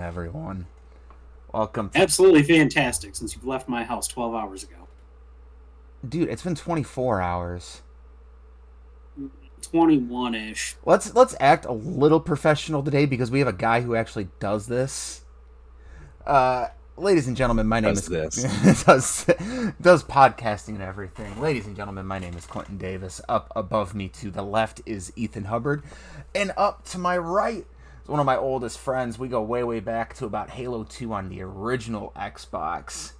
Everyone. Welcome to... Absolutely fantastic, since you've left my house 12 hours ago. Dude, it's been 24 hours. 21-ish. Let's act a little professional today because we have a guy who actually does this. Ladies and gentlemen, my name is does podcasting and everything. Ladies and gentlemen, my name is Clinton Davis. Up above me to the left is Ethan Hubbard, and up to my right is one of my oldest friends. We go way back to about Halo 2 on the original Xbox.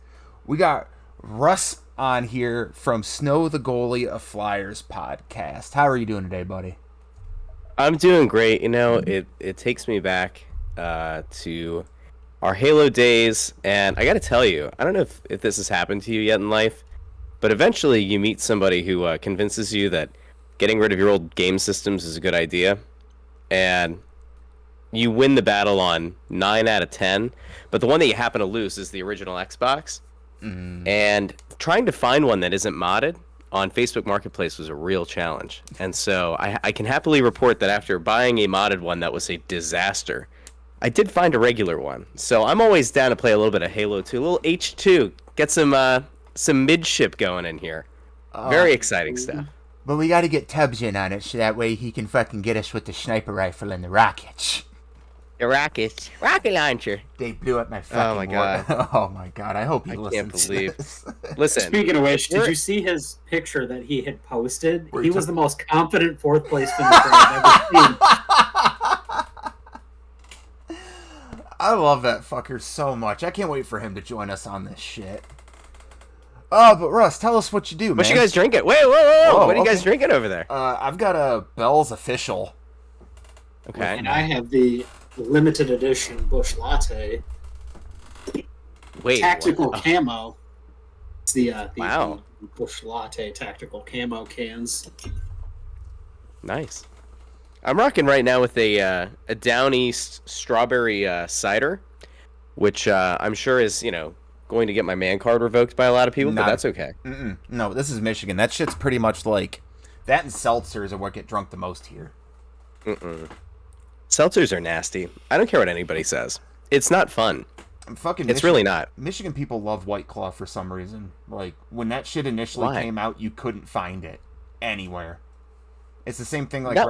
We got Russ on here from Snow the Goalie, a Flyers podcast. How are you doing today, buddy? I'm doing great. You know, it takes me back to our Halo days, and I got to tell you, I don't know if this has happened to you yet in life, but eventually you meet somebody who convinces you that getting rid of your old game systems is a good idea, and you win the battle on 9 out of 10, but the one that you happen to lose is the original Xbox. And trying to find one that isn't modded on Facebook Marketplace was a real challenge. And so I can happily report that after buying a modded one that was a disaster, I did find a regular one. So I'm always down to play a little bit of Halo 2, a little H2, get some midship going in here. Very exciting stuff. But we got to get Tubbs in on it so that way he can fucking get us with the sniper rifle and the rockets. The rocket launcher. They blew up my fucking... Oh my god. Oh my god. I hope he listens can't believe. to this. Listen. Speaking of which, did you see his picture that he had posted? Where He you was talk- the most confident fourth place finisher I've ever seen. I love that fucker so much. I can't wait for him to join us on this shit. Oh, but Russ, tell us what you do, man. What you guys drinking? Whoa. What are you guys okay. drinking over there? I've got a Bell's Official. Okay. And I have the limited edition Busch Latte. Wait. Tactical what? Camo. It's the Wow. Busch Latte Tactical Camo cans. Nice. I'm rocking right now with a Down East strawberry cider, which I'm sure is, going to get my man card revoked by a lot of people, but that's okay. No, this is Michigan. That shit's pretty much like... That and seltzers are what get drunk the most here. Seltzers are nasty. I don't care what anybody says. It's not fun. It's really not. Michigan people love White Claw for some reason. Like, when that shit initially came out, you couldn't find it anywhere. It's the same thing like... That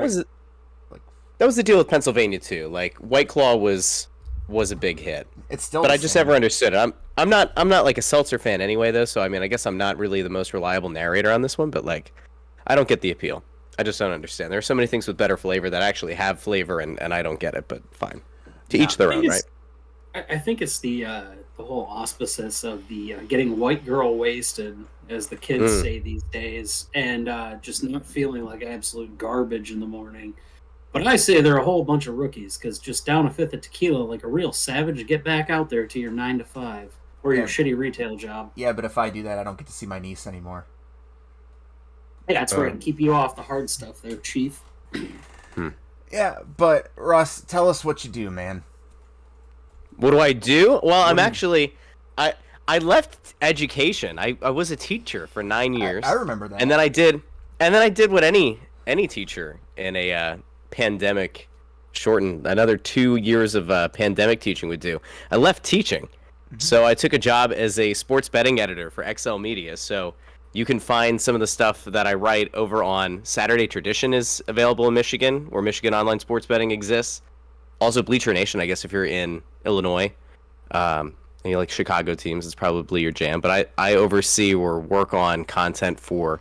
was the deal with Pennsylvania, too. Like, White Claw was a big hit. It's still... But I just never understood it. I'm not like a seltzer fan anyway, though, so I mean, I guess I'm not really the most reliable narrator on this one, but like, I don't get the appeal. I just don't understand. There are so many things with better flavor that actually have flavor, and I don't get it, but fine. To each their own, right? I think it's the whole auspices of the getting white girl wasted, as the kids say these days, and just not feeling like absolute garbage in the morning. But I say they're a whole bunch of rookies, because just down a fifth of tequila like a real savage, get back out there to your 9 to 5 or your shitty retail job. Yeah, but if I do that, I don't get to see my niece anymore. Yeah, that's right. Keep you off the hard stuff there, Chief. Yeah, but Russ, tell us what you do, man. What do I do? Well, I'm actually... I left education. I was a teacher for 9 years. I remember that. And then I did what any teacher in a pandemic shortened another 2 years of pandemic teaching would do. I left teaching. So I took a job as a sports betting editor for XL Media. So you can find some of the stuff that I write over on Saturday Tradition is available in Michigan, where Michigan Online Sports Betting exists. Also Bleacher Nation, I guess if you're in Illinois. And you like Chicago teams, it's probably your jam. But I oversee or work on content for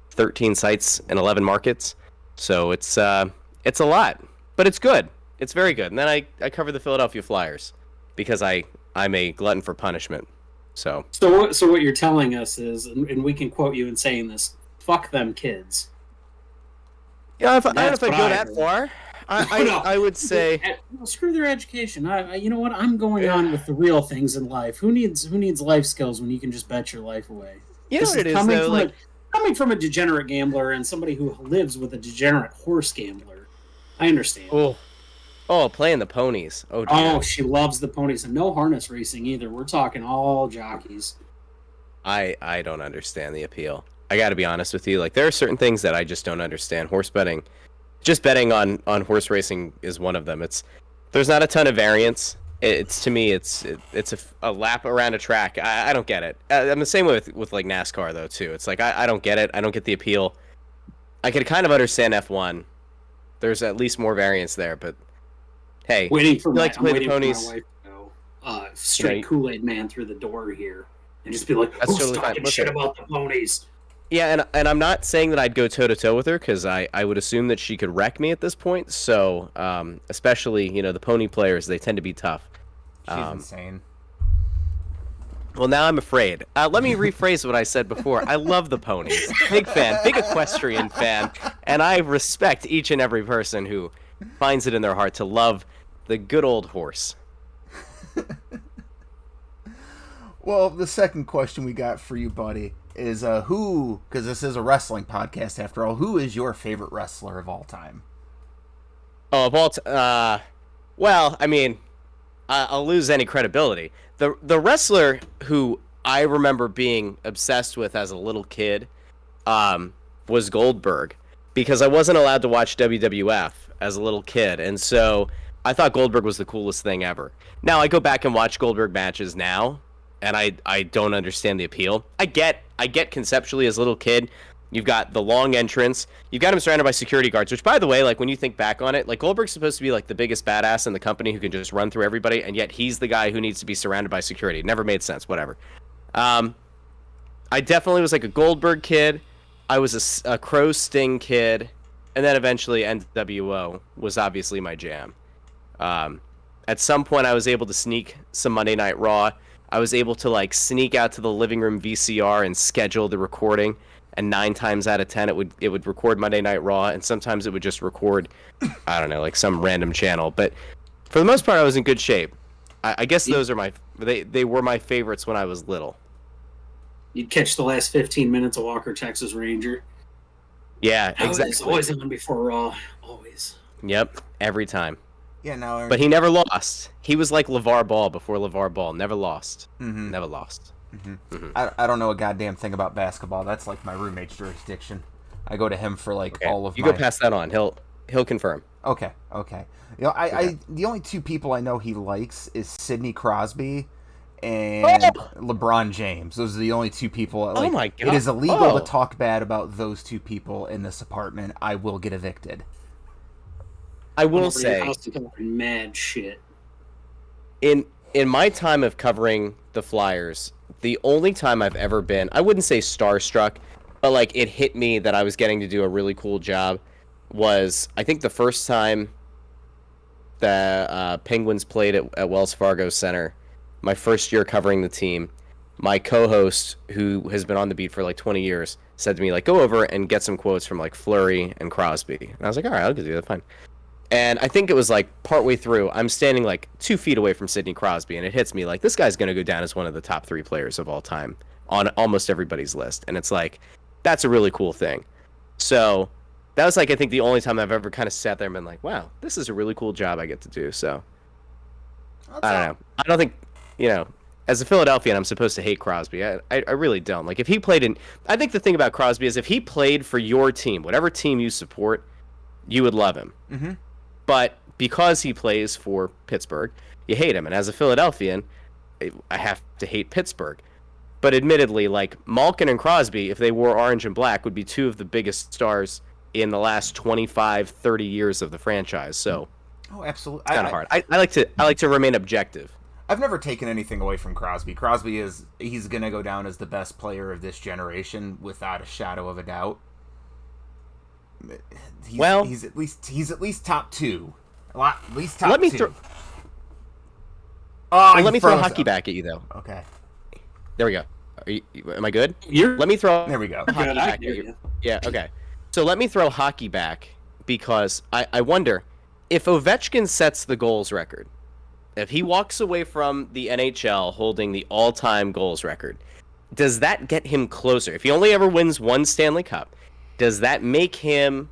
13 sites in 11 markets. So it's a lot, but it's good. It's very good. And then I cover the Philadelphia Flyers because I'm a glutton for punishment. So what you're telling us is, and we can quote you in saying this, fuck them kids. Yeah, I don't know if I go that far. I would say screw their education. You know what? I'm going on with the real things in life. Who needs life skills when you can just bet your life away? You know what it is though, coming from a degenerate gambler and somebody who lives with a degenerate horse gambler. I understand. Oh, playing the ponies. Oh, dear. Oh, she loves the ponies, and no harness racing either. We're talking all jockeys. I don't understand the appeal. I got to be honest with you. Like, there are certain things that I just don't understand. Horse betting, just betting on horse racing is one of them. There's not a ton of variance. It's to me, it's a lap around a track. I don't get it. I'm the same way with like NASCAR though too. It's like I don't get it. I don't get the appeal. I could kind of understand F1. There's at least more variance there, but hey, waiting for you like to play the ponies. For my wife to go, straight Kool-Aid man through the door here and just be like, That's "Who's totally fine. talking shit about the ponies?" Yeah, and I'm not saying that I'd go toe to toe with her because I would assume that she could wreck me at this point. So especially the pony players, they tend to be tough. She's insane. Well, now I'm afraid. Let me rephrase what I said before. I love the ponies. Big fan, big equestrian fan, and I respect each and every person who finds it in their heart to love the good old horse. Well, the second question we got for you, buddy, is who, because this is a wrestling podcast after all, who is your favorite wrestler of all time? Oh, of all well, I mean, I'll lose any credibility. The wrestler who I remember being obsessed with as a little kid was Goldberg, because I wasn't allowed to watch WWF as a little kid, and so I thought Goldberg was the coolest thing ever. Now, I go back and watch Goldberg matches now, and I don't understand the appeal. I get conceptually as a little kid, you've got the long entrance, you've got him surrounded by security guards, which, by the way, like when you think back on it, like Goldberg's supposed to be like the biggest badass in the company who can just run through everybody, and yet he's the guy who needs to be surrounded by security. It never made sense, whatever. I definitely was like a Goldberg kid. I was a Crow Sting kid, and then eventually NWO was obviously my jam. At some point, I was able to sneak some Monday Night Raw. I was able to like sneak out to the living room VCR and schedule the recording, and 9 times out of 10 it would record Monday Night Raw, and sometimes it would just record, I don't know, like some random channel. But for the most part, I was in good shape. I guess those are they were my favorites when I was little. You'd catch the last 15 minutes of Walker, Texas Ranger. Yeah, exactly. Always on before Raw, always. Yep, every time. Yeah, no. But he never lost. He was like LeVar Ball before LeVar Ball. Never lost. Mm-hmm. Never lost. Mm-hmm. Mm-hmm. I don't know a goddamn thing about basketball. That's like my roommate's jurisdiction. I go to him for like all of you my... go pass that on. He'll confirm. Okay. I the only 2 people I know he likes is Sidney Crosby and LeBron James. Those are the only 2 people. Like, oh my God. It is illegal to talk bad about those 2 people in this apartment. I will get evicted. I will say, mad shit. In my time of covering the Flyers, the only time I've ever been, I wouldn't say starstruck, but like it hit me that I was getting to do a really cool job, was I think the first time the Penguins played at Wells Fargo Center, my first year covering the team. My co-host, who has been on the beat for like 20 years, said to me, like, go over and get some quotes from like Fleury and Crosby. And I was like, all right, I'll do that, fine. And I think it was like partway through, I'm standing like 2 feet away from Sidney Crosby, and it hits me like, this guy's going to go down as one of the top 3 players of all time on almost everybody's list. And it's like, that's a really cool thing. So that was like, I think the only time I've ever kind of sat there and been like, wow, this is a really cool job I get to do. So I don't know. I don't think, as a Philadelphian, I'm supposed to hate Crosby. I really don't. Like if he played in, I think the thing about Crosby is if he played for your team, whatever team you support, you would love him. Mm-hmm. But because he plays for Pittsburgh, you hate him. And as a Philadelphian, I have to hate Pittsburgh. But admittedly, like Malkin and Crosby, if they wore orange and black, would be 2 of the biggest stars in the last 25, 30 years of the franchise. So, absolutely, it's kind of hard. I like to remain objective. I've never taken anything away from Crosby. Crosby he's gonna go down as the best player of this generation without a shadow of a doubt. He's at least top 2. At least top 2. Let me throw hockey back at you though. Okay. There we go. Am I good? Let me throw. There we go. Hockey back at you. Yeah. Okay. So let me throw hockey back because I wonder if Ovechkin sets the goals record. If he walks away from the NHL holding the all-time goals record, does that get him closer? If he only ever wins 1 Stanley Cup, does that make him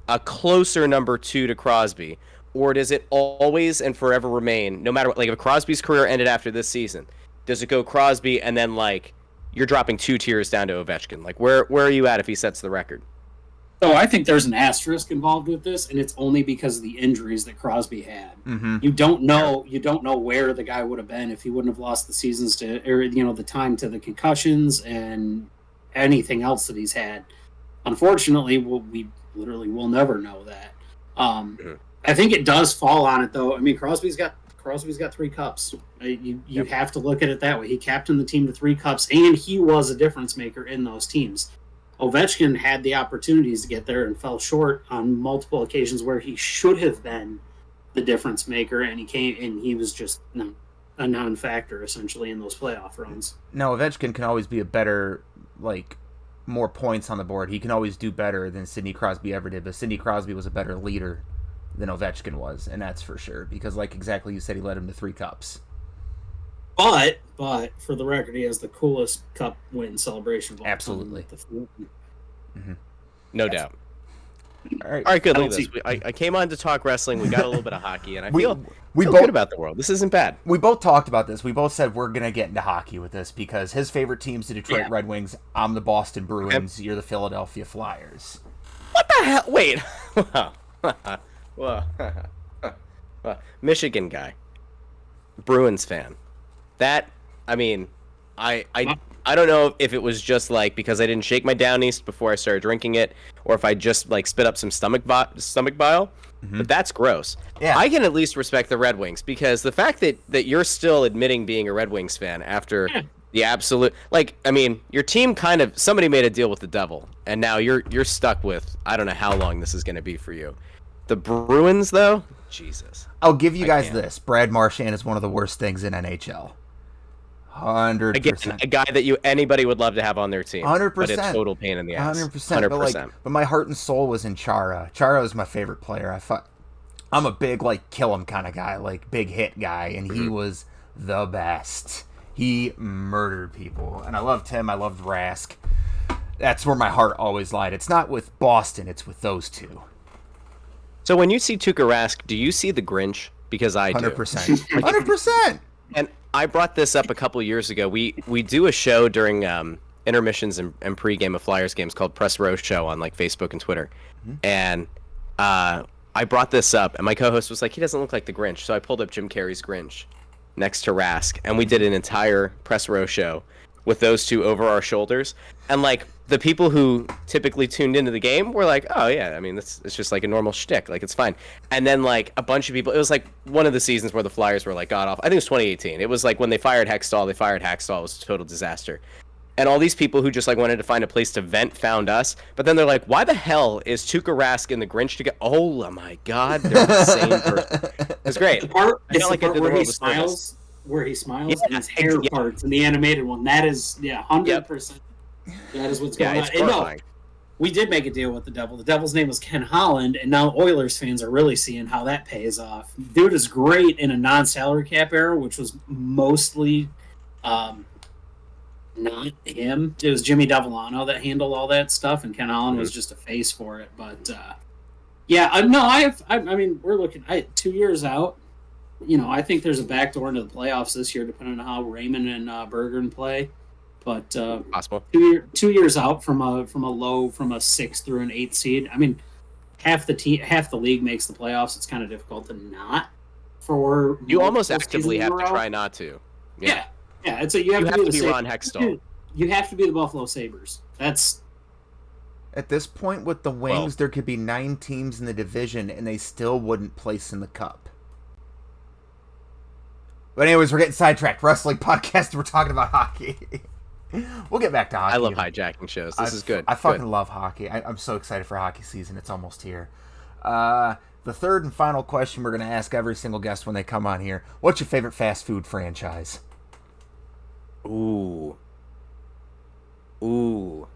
a closer number 2 to Crosby? Or does it always and forever remain, no matter what, like if Crosby's career ended after this season, does it go Crosby and then like you're dropping 2 tiers down to Ovechkin? Like where are you at if he sets the record? So I think there's an asterisk involved with this, and it's only because of the injuries that Crosby had. Mm-hmm. You don't know where the guy would have been if he wouldn't have lost the seasons the time to the concussions and anything else that he's had. Unfortunately, we literally will never know that. I think it does fall on it though. I mean, Crosby's got 3 cups. You have to look at it that way. He captained the team to 3 cups, and he was a difference maker in those teams. Ovechkin had the opportunities to get there and fell short on multiple occasions where he should have been the difference maker, and he was just a non-factor essentially in those playoff runs. Now, Ovechkin can always be a better, more points on the board. He can always do better than Sidney Crosby ever did, but Sidney Crosby was a better leader than Ovechkin was, and that's for sure, because exactly you said, he led him to 3 cups. But for the record, he has the coolest cup win celebration of all Absolutely. time. Mm-hmm. No doubt. All right, good. Look at this. I came on to talk wrestling. We got a little bit of hockey, and I feel both, good about the world. This isn't bad. We both talked about this. We both said we're going to get into hockey with this because his favorite team's the Detroit Red Wings. I'm the Boston Bruins. You're the Philadelphia Flyers. What the hell? Wait. Well, Michigan guy. Bruins fan. That, I mean, I don't know if it was just because I didn't shake my Down East before I started drinking it, or if I just spit up some stomach bile. Mm-hmm. But that's gross. Yeah. I can at least respect the Red Wings because the fact that you're still admitting being a Red Wings fan after the absolute your team somebody made a deal with the devil, and now you're stuck with, I don't know how long this is going to be for you. The Bruins though, Jesus. I'll give you guys this: Brad Marchand is one of the worst things in NHL. 100%. A guy that anybody would love to have on their team. 100%. But a total pain in the ass. 100%. But my heart and soul was in Chara. Chara is my favorite player. I'm a big kill him kind of guy, big hit guy, and he was the best. He murdered people, and I loved him. I loved Rask. That's where my heart always lied. It's not with Boston. It's with those two. So when you see Tuukka Rask, do you see the Grinch? Because I do. 100%. 100%. And I brought this up a couple of years ago. We do a show during intermissions and pregame of Flyers games called Press Row Show on Facebook and Twitter. Mm-hmm. And I brought this up, and my co-host was like, he doesn't look like the Grinch. So I pulled up Jim Carrey's Grinch next to Rask, and we did an entire Press Row Show with those two over our shoulders. And the people who typically tuned into the game were like, oh yeah, I mean, it's just a normal shtick, it's fine. And then a bunch of people, it was one of the seasons where the Flyers were god off. I think it was 2018. It was when they fired Hextall. It was a total disaster. And all these people who just wanted to find a place to vent found us. But then they're like, why the hell is Tuukka Rask and the Grinch together? Oh my God, they're the same person. It's great. The part where he smiles and his hair parts in the animated one. That is 100%. That is what's going on. And no, we did make a deal with the devil. The devil's name was Ken Holland, and now Oilers fans are really seeing how that pays off. Dude is great in a non-salary cap era, which was mostly not him. It was Jimmy Devellano that handled all that stuff, and Ken Holland was just a face for it. But we're looking 2 years out. I think there's a backdoor into the playoffs this year, depending on how Raymond and Bergeron play. But possible 2 years out from a 6th through an 8th seed. I mean, half the league makes the playoffs. It's kind of difficult to not. For you almost actively have to try not to. Yeah. It's you have to be Ron Hextall. You have to be the Buffalo Sabres. That's at this point with the Wings. There could be 9 teams in the division, and they still wouldn't place in the Cup. But anyways, we're getting sidetracked. Wrestling podcast. We're talking about hockey. We'll get back to hockey. I love hijacking shows. This is good. I fucking love hockey. I'm so excited for hockey season. It's almost here. The third and final question we're going to ask every single guest when they come on here. What's your favorite fast food franchise? Ooh. We're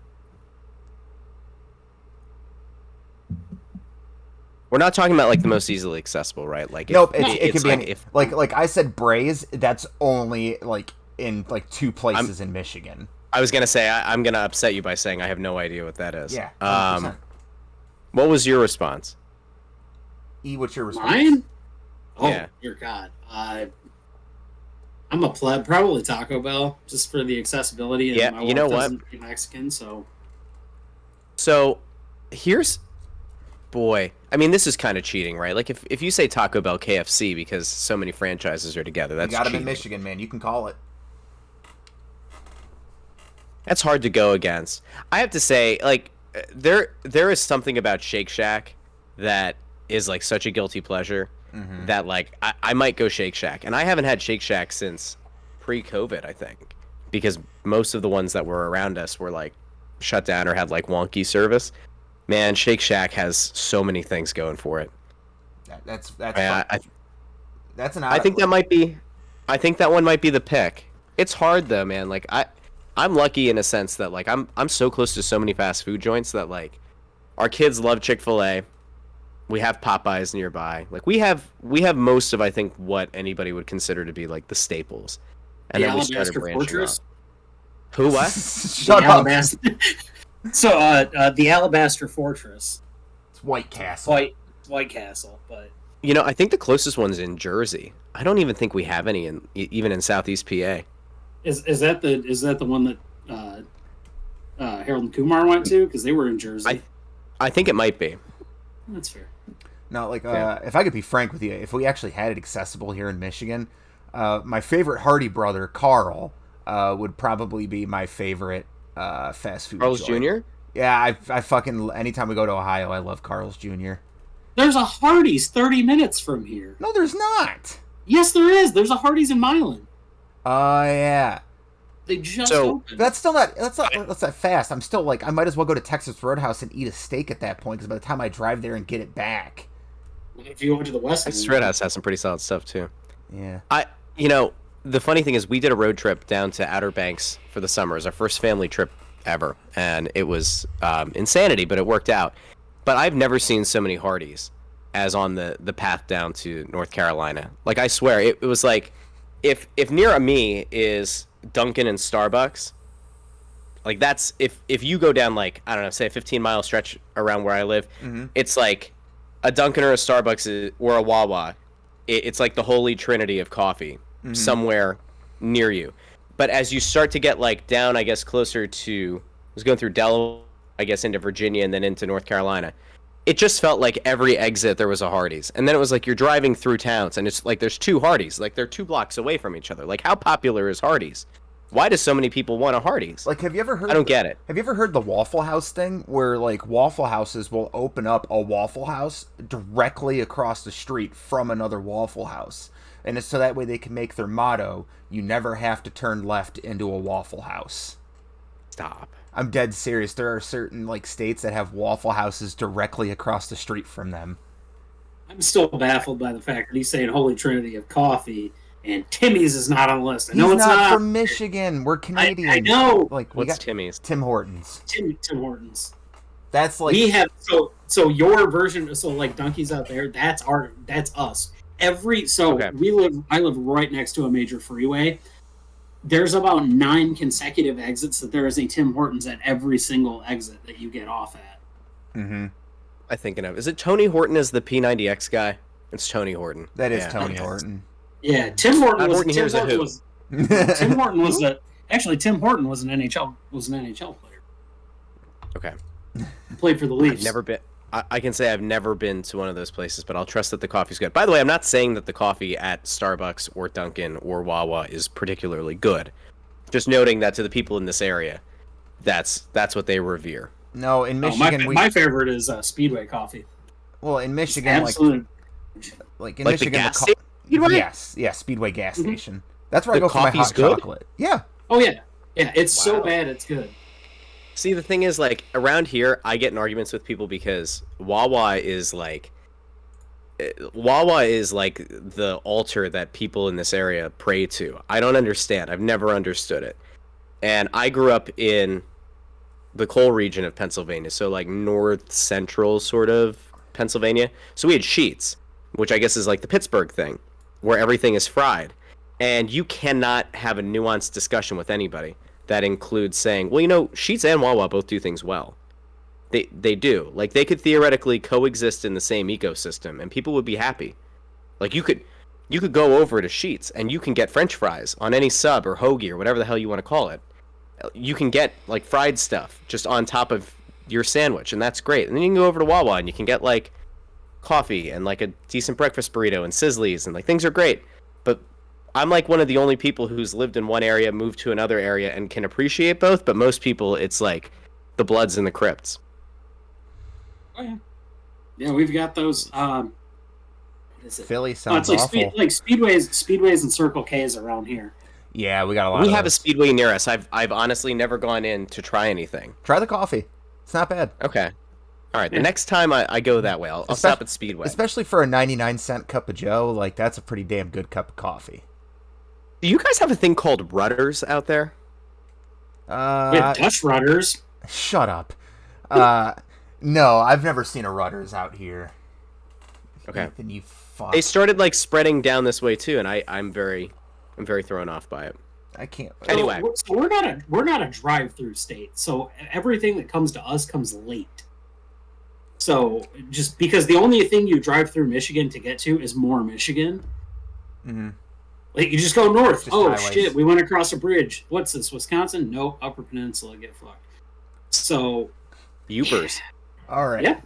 not talking about the most easily accessible, right? Nope. It could be like I said, Braze. That's only in 2 places in Michigan. I was gonna say I'm gonna upset you by saying I have no idea what that is. Yeah. 100%. What was your response? What's your response? Mine? Oh, yeah. Dear God. I'm a pleb. Probably Taco Bell, just for the accessibility. And yeah. my You know wife what? doesn't eat Mexican, so. So, boy, I mean, this is kind of cheating, right? Like if you say Taco Bell, KFC because so many franchises are together, that's you got them cheating. in Michigan, man. You can call it. That's hard to go against. I have to say, like, there is something about Shake Shack that is like such a guilty pleasure that like I might go Shake Shack, and I haven't had Shake Shack since pre-COVID, I think, because most of the ones that were around us were like shut down or had like wonky service. Man, Shake Shack has so many things going for it. That's I think that might be. I think that one might be the pick. It's hard though, man. Like I'm lucky in a sense that like I'm so close to so many fast food joints that like our kids love Chick-fil-A. We have Popeyes nearby. Like we have most of I think what anybody would consider to be like the staples. And the then we started Alabaster branching Fortress. off. Who what? Shut up. So the Alabaster Fortress. It's White Castle. White Castle, but You know, I think the closest one's in Jersey. I don't even think we have any even in Southeast PA. Is that the one that Harold and Kumar went to? Because they were in Jersey. I think it might be. That's fair. No, like if I could be frank with you, if we actually had it accessible here in Michigan, my favorite Hardy brother, Carl, would probably be my favorite fast food. Carl's joint. Jr.? Yeah, I fucking anytime we go to Ohio, I love Carl's Jr. There's a Hardee's 30 minutes from here. No, there's not. Yes, there is. There's a Hardee's in Milan. Oh yeah. They just opened. That's not fast. I'm still like I might as well go to Texas Roadhouse and eat a steak at that point because by the time I drive there and get it back. If you go to the West, Texas Roadhouse has some pretty solid stuff too. Yeah. The funny thing is we did a road trip down to Outer Banks for the summer. It was our first family trip ever, and it was insanity, but it worked out. But I've never seen so many Hardee's as on the path down to North Carolina. Like I swear, it was like if near me is Dunkin' and Starbucks, like that's if you go down like I don't know, say a 15-mile stretch around where I live, it's like a Dunkin' or a Starbucks or a Wawa. It's like the holy trinity of coffee somewhere near you. But as you start to get like down, I guess closer to, I was going through Delaware, I guess into Virginia and then into North Carolina, it just felt like every exit there was a Hardee's. And then it was like you're driving through towns and it's like there's two Hardee's, like they're 2 blocks away from each other. Like how popular is Hardee's? Why do so many people want a Hardee's? Like, have you ever heard? I don't get it. Have you ever heard the Waffle House thing, where like Waffle Houses will open up a Waffle House directly across the street from another Waffle House, and it's so that way they can make their motto: "You never have to turn left into a Waffle House." Stop. I'm dead serious. There are certain like states that have Waffle Houses directly across the street from them. I'm still baffled by the fact that he's saying Holy Trinity of coffee. And Timmy's is not on the list. He's not from Michigan. We're Canadian. I know. Like what's Timmy's? Tim Hortons. Tim Hortons. That's like we have so your version. So like Dunkies out there. That's us. I live right next to a major freeway. There's about 9 consecutive exits that there is a Tim Hortons at every single exit that you get off at. Mm-hmm. I'm thinking of. Is it Tony Horton as the P90X guy? It's Tony Horton. That is Tony Horton. Yeah, Tim Horton was an NHL player. Okay. He played for the Leafs. I've never been. I can say I've never been to one of those places, but I'll trust that the coffee's good. By the way, I'm not saying that the coffee at Starbucks or Dunkin' or Wawa is particularly good. Just noting that to the people in this area, that's what they revere. No, in Michigan, my favorite is Speedway coffee. Well, in Michigan, like in Michigan, the gas station? Speedway? Yes, Speedway gas station. That's where I go for my hot good? chocolate. Yeah. Oh yeah, it's so bad it's good. See, the thing is, like around here, I get in arguments with people because Wawa is like the altar that people in this area pray to. I don't understand. I've never understood it. And I grew up in the coal region of Pennsylvania, so like north central sort of Pennsylvania. So we had Sheetz, which I guess is like the Pittsburgh thing, where everything is fried. And you cannot have a nuanced discussion with anybody that includes saying, well, Sheetz and Wawa both do things well. They do. Like, they could theoretically coexist in the same ecosystem, and people would be happy. Like, you could go over to Sheetz, and you can get French fries on any sub or hoagie or whatever the hell you want to call it. You can get, like, fried stuff just on top of your sandwich, and that's great. And then you can go over to Wawa and you can get like coffee and like a decent breakfast burrito and Sizzlies, and like things are great. But I'm like one of the only people who's lived in one area, moved to another area, and can appreciate both. But most people, it's like the Bloods and the Crips. Oh yeah, yeah. We've got those. What is it? Philly sounds it's awful. like speedways and Circle K's around here. Yeah, we got a lot. We of have those. a Speedway near us. I've honestly never gone in to try anything. Try the coffee. It's not bad. Okay. All right. The next time I go that way, I'll stop at Speedway. Especially for a 99-cent cup of Joe, like that's a pretty damn good cup of coffee. Do you guys have a thing called rudders out there? We have Dutch rudders. Shut up. No, I've never seen a rudders out here. Okay. Ethan, you fuck. They started like spreading down this way too, and I'm very thrown off by it. I can't. Anyway, so we're not a drive-through state. So everything that comes to us comes late. So just because the only thing you drive through Michigan to get to is more Michigan. Mm-hmm. Like you just go north. Just oh highways. shit, we went across a bridge. What's this? Wisconsin? Nope. Upper Peninsula. Get fucked. So. Youpers. All right. Yeah.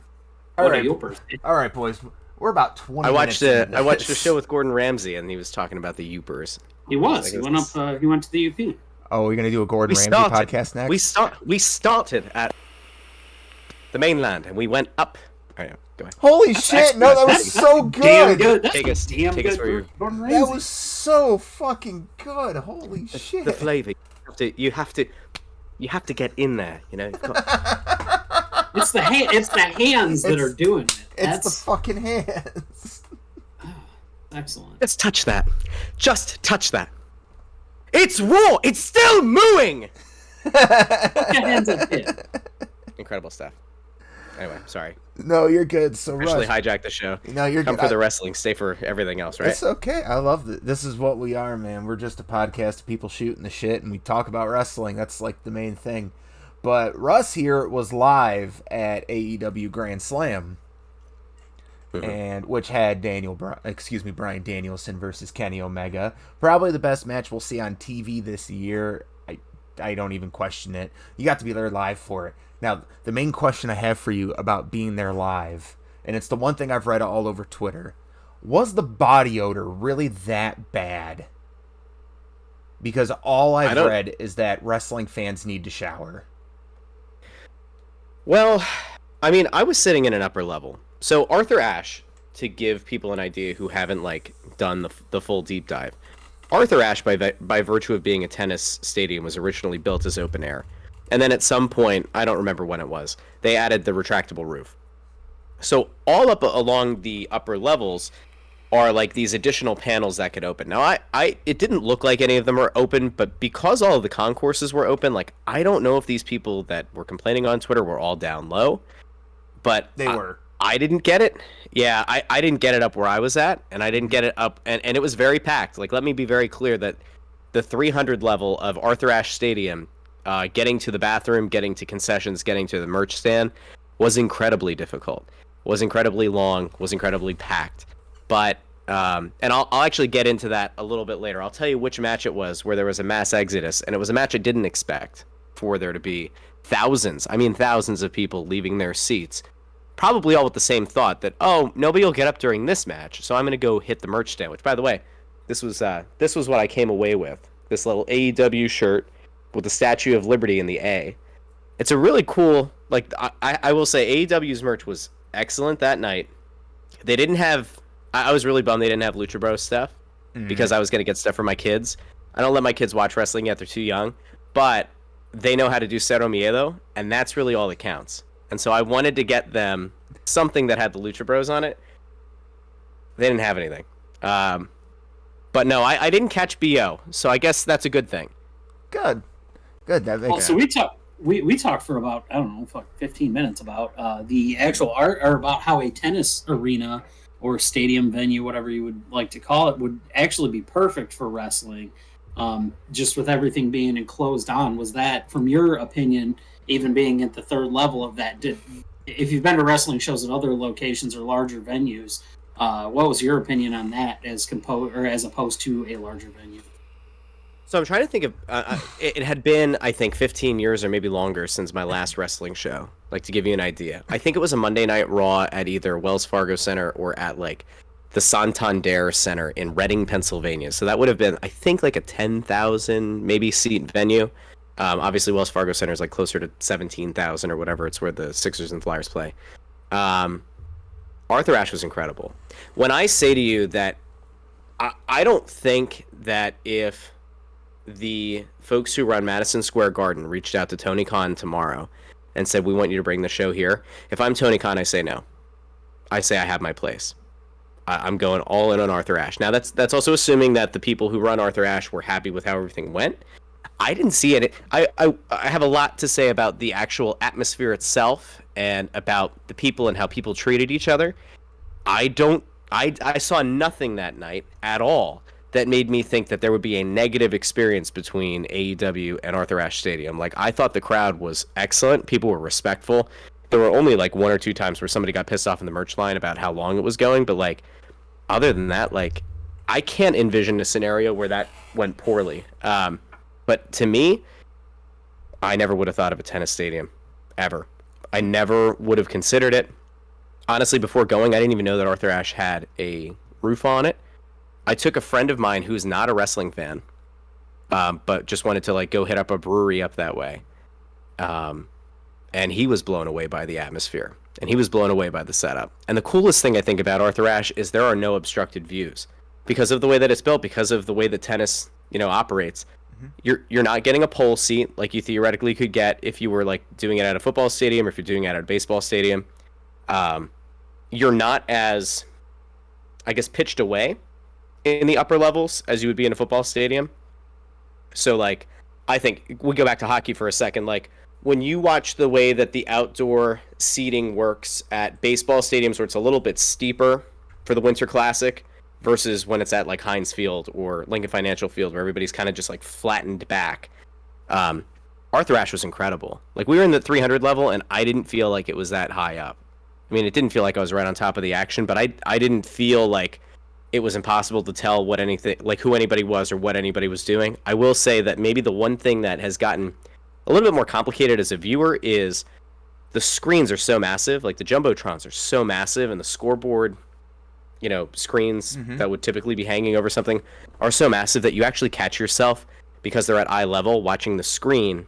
All right. Youpers. All right, boys. We're about 20 I watched minutes into I watched a this. show with Gordon Ramsay, and he was talking about the Youpers. He was. He went up. He went to the UP. Oh, we're gonna do a Gordon Ramsay podcast next. We started at the mainland, and we went up. Oh, yeah, go ahead. Holy shit! No, that was so Damn good. good. That's Take us damn where good. you're- Gordon That Ramsay. was so fucking good. Holy shit! The flavor. You have to get in there. You know. You've got- It's the hands that are doing it. It's the fucking hands. Excellent. Let's touch that. Just touch that. It's raw. It's still mooing. Put your hands up here. Incredible stuff. Anyway, sorry. No, you're good. So Actually Russ, hijacked the show. no, you're Come good. for the wrestling, stay for everything else, right? It's okay. I love it. This is what we are, man. We're just a podcast of people shooting the shit, and we talk about wrestling. That's like the main thing. But Russ here was live at AEW Grand Slam, and which had Bryan Danielson versus Kenny Omega. Probably the best match we'll see on TV this year. I don't even question it. You got to be there live for it. Now, the main question I have for you about being there live, and it's the one thing I've read all over Twitter, was the body odor really that bad? Because all I've read is that wrestling fans need to shower. Well, I mean, I was sitting in an upper level. So Arthur Ashe, to give people an idea who haven't like done the full deep dive, Arthur Ashe, by virtue of being a tennis stadium, was originally built as open air. And then at some point, I don't remember when it was, they added the retractable roof. So all up along the upper levels are like these additional panels that could open. Now, it didn't look like any of them were open, but because all of the concourses were open, like I don't know if these people that were complaining on Twitter were all down low, but They were. I didn't get it. Yeah, I didn't get it up where I was at, and I didn't get it up, and it was very packed. Like, let me be very clear that the 300 level of Arthur Ashe Stadium, getting to the bathroom, getting to concessions, getting to the merch stand, was incredibly difficult, was incredibly long, was incredibly packed. But, and I'll actually get into that a little bit later. I'll tell you which match it was where there was a mass exodus, and it was a match I didn't expect for there to be thousands of people leaving their seats. Probably all with the same thought that, oh, nobody will get up during this match, so I'm going to go hit the merch stand, which, by the way, this was what I came away with. This little AEW shirt with the Statue of Liberty in the A. It's a really cool, like, I will say AEW's merch was excellent that night. They didn't have, I was really bummed they didn't have Lucha Bros stuff, because I was going to get stuff for my kids. I don't let my kids watch wrestling yet, they're too young, but they know how to do Cero Miedo, and that's really all that counts. And so I wanted to get them something that had the Lucha Bros on it. They didn't have anything. But no, I didn't catch BO, so I guess that's a good thing. Good. So we talked for about, I don't know, 15 minutes about the actual art, or about how a tennis arena or stadium venue, whatever you would like to call it, would actually be perfect for wrestling. Just with everything being enclosed on. Was that, from your opinion, even being at the third level of that, if you've been to wrestling shows at other locations or larger venues, what was your opinion on that as opposed to a larger venue? So I'm trying to think of, it had been, I think, 15 years or maybe longer since my last wrestling show. like to give you an idea. I think it was a Monday Night Raw at either Wells Fargo Center or at like the Santander Center in Reading, Pennsylvania. So that would have been, I think, like a 10,000 maybe seat venue. Obviously, Wells Fargo Center is like closer to 17,000 or whatever. It's where the Sixers and Flyers play. Arthur Ashe was incredible. When I say to you that I don't think that if the folks who run Madison Square Garden reached out to Tony Khan tomorrow and said, we want you to bring the show here, if I'm Tony Khan, I say no. I say I have my place. I'm going all in on Arthur Ashe. Now, that's also assuming that the people who run Arthur Ashe were happy with how everything went. I didn't see it. I have a lot to say about the actual atmosphere itself and about the people and how people treated each other. I saw nothing that night at all that made me think that there would be a negative experience between AEW and Arthur Ashe Stadium. Like, I thought the crowd was excellent. People were respectful. There were only like one or two times where somebody got pissed off in the merch line about how long it was going, but like, other than that, like, I can't envision a scenario where that went poorly. But to me, I never would have thought of a tennis stadium, ever. I never would have considered it. Honestly, before going, I didn't even know that Arthur Ashe had a roof on it. I took a friend of mine who's not a wrestling fan, but just wanted to like go hit up a brewery up that way. And he was blown away by the atmosphere. And he was blown away by the setup. And the coolest thing I think about Arthur Ashe is there are no obstructed views. Because of the way that it's built, because of the way that tennis, operates. Mm-hmm. You're not getting a pole seat like you theoretically could get if you were like doing it at a football stadium or if you're doing it at a baseball stadium. You're not as, I guess, pitched away in the upper levels as you would be in a football stadium. So like, I think we go back to hockey for a second. Like, when you watch the way that the outdoor seating works at baseball stadiums where it's a little bit steeper for the Winter Classic versus when it's at like Heinz Field or Lincoln Financial Field where everybody's kind of just like flattened back. Arthur Ashe was incredible. Like, we were in the 300 level and I didn't feel like it was that high up. I mean, it didn't feel like I was right on top of the action, but I didn't feel like it was impossible to tell what anything, like who anybody was or what anybody was doing. I will say that maybe the one thing that has gotten a little bit more complicated as a viewer is the screens are so massive, like the jumbotrons are so massive, and the scoreboard, screens that would typically be hanging over something are so massive that you actually catch yourself because they're at eye level watching the screen,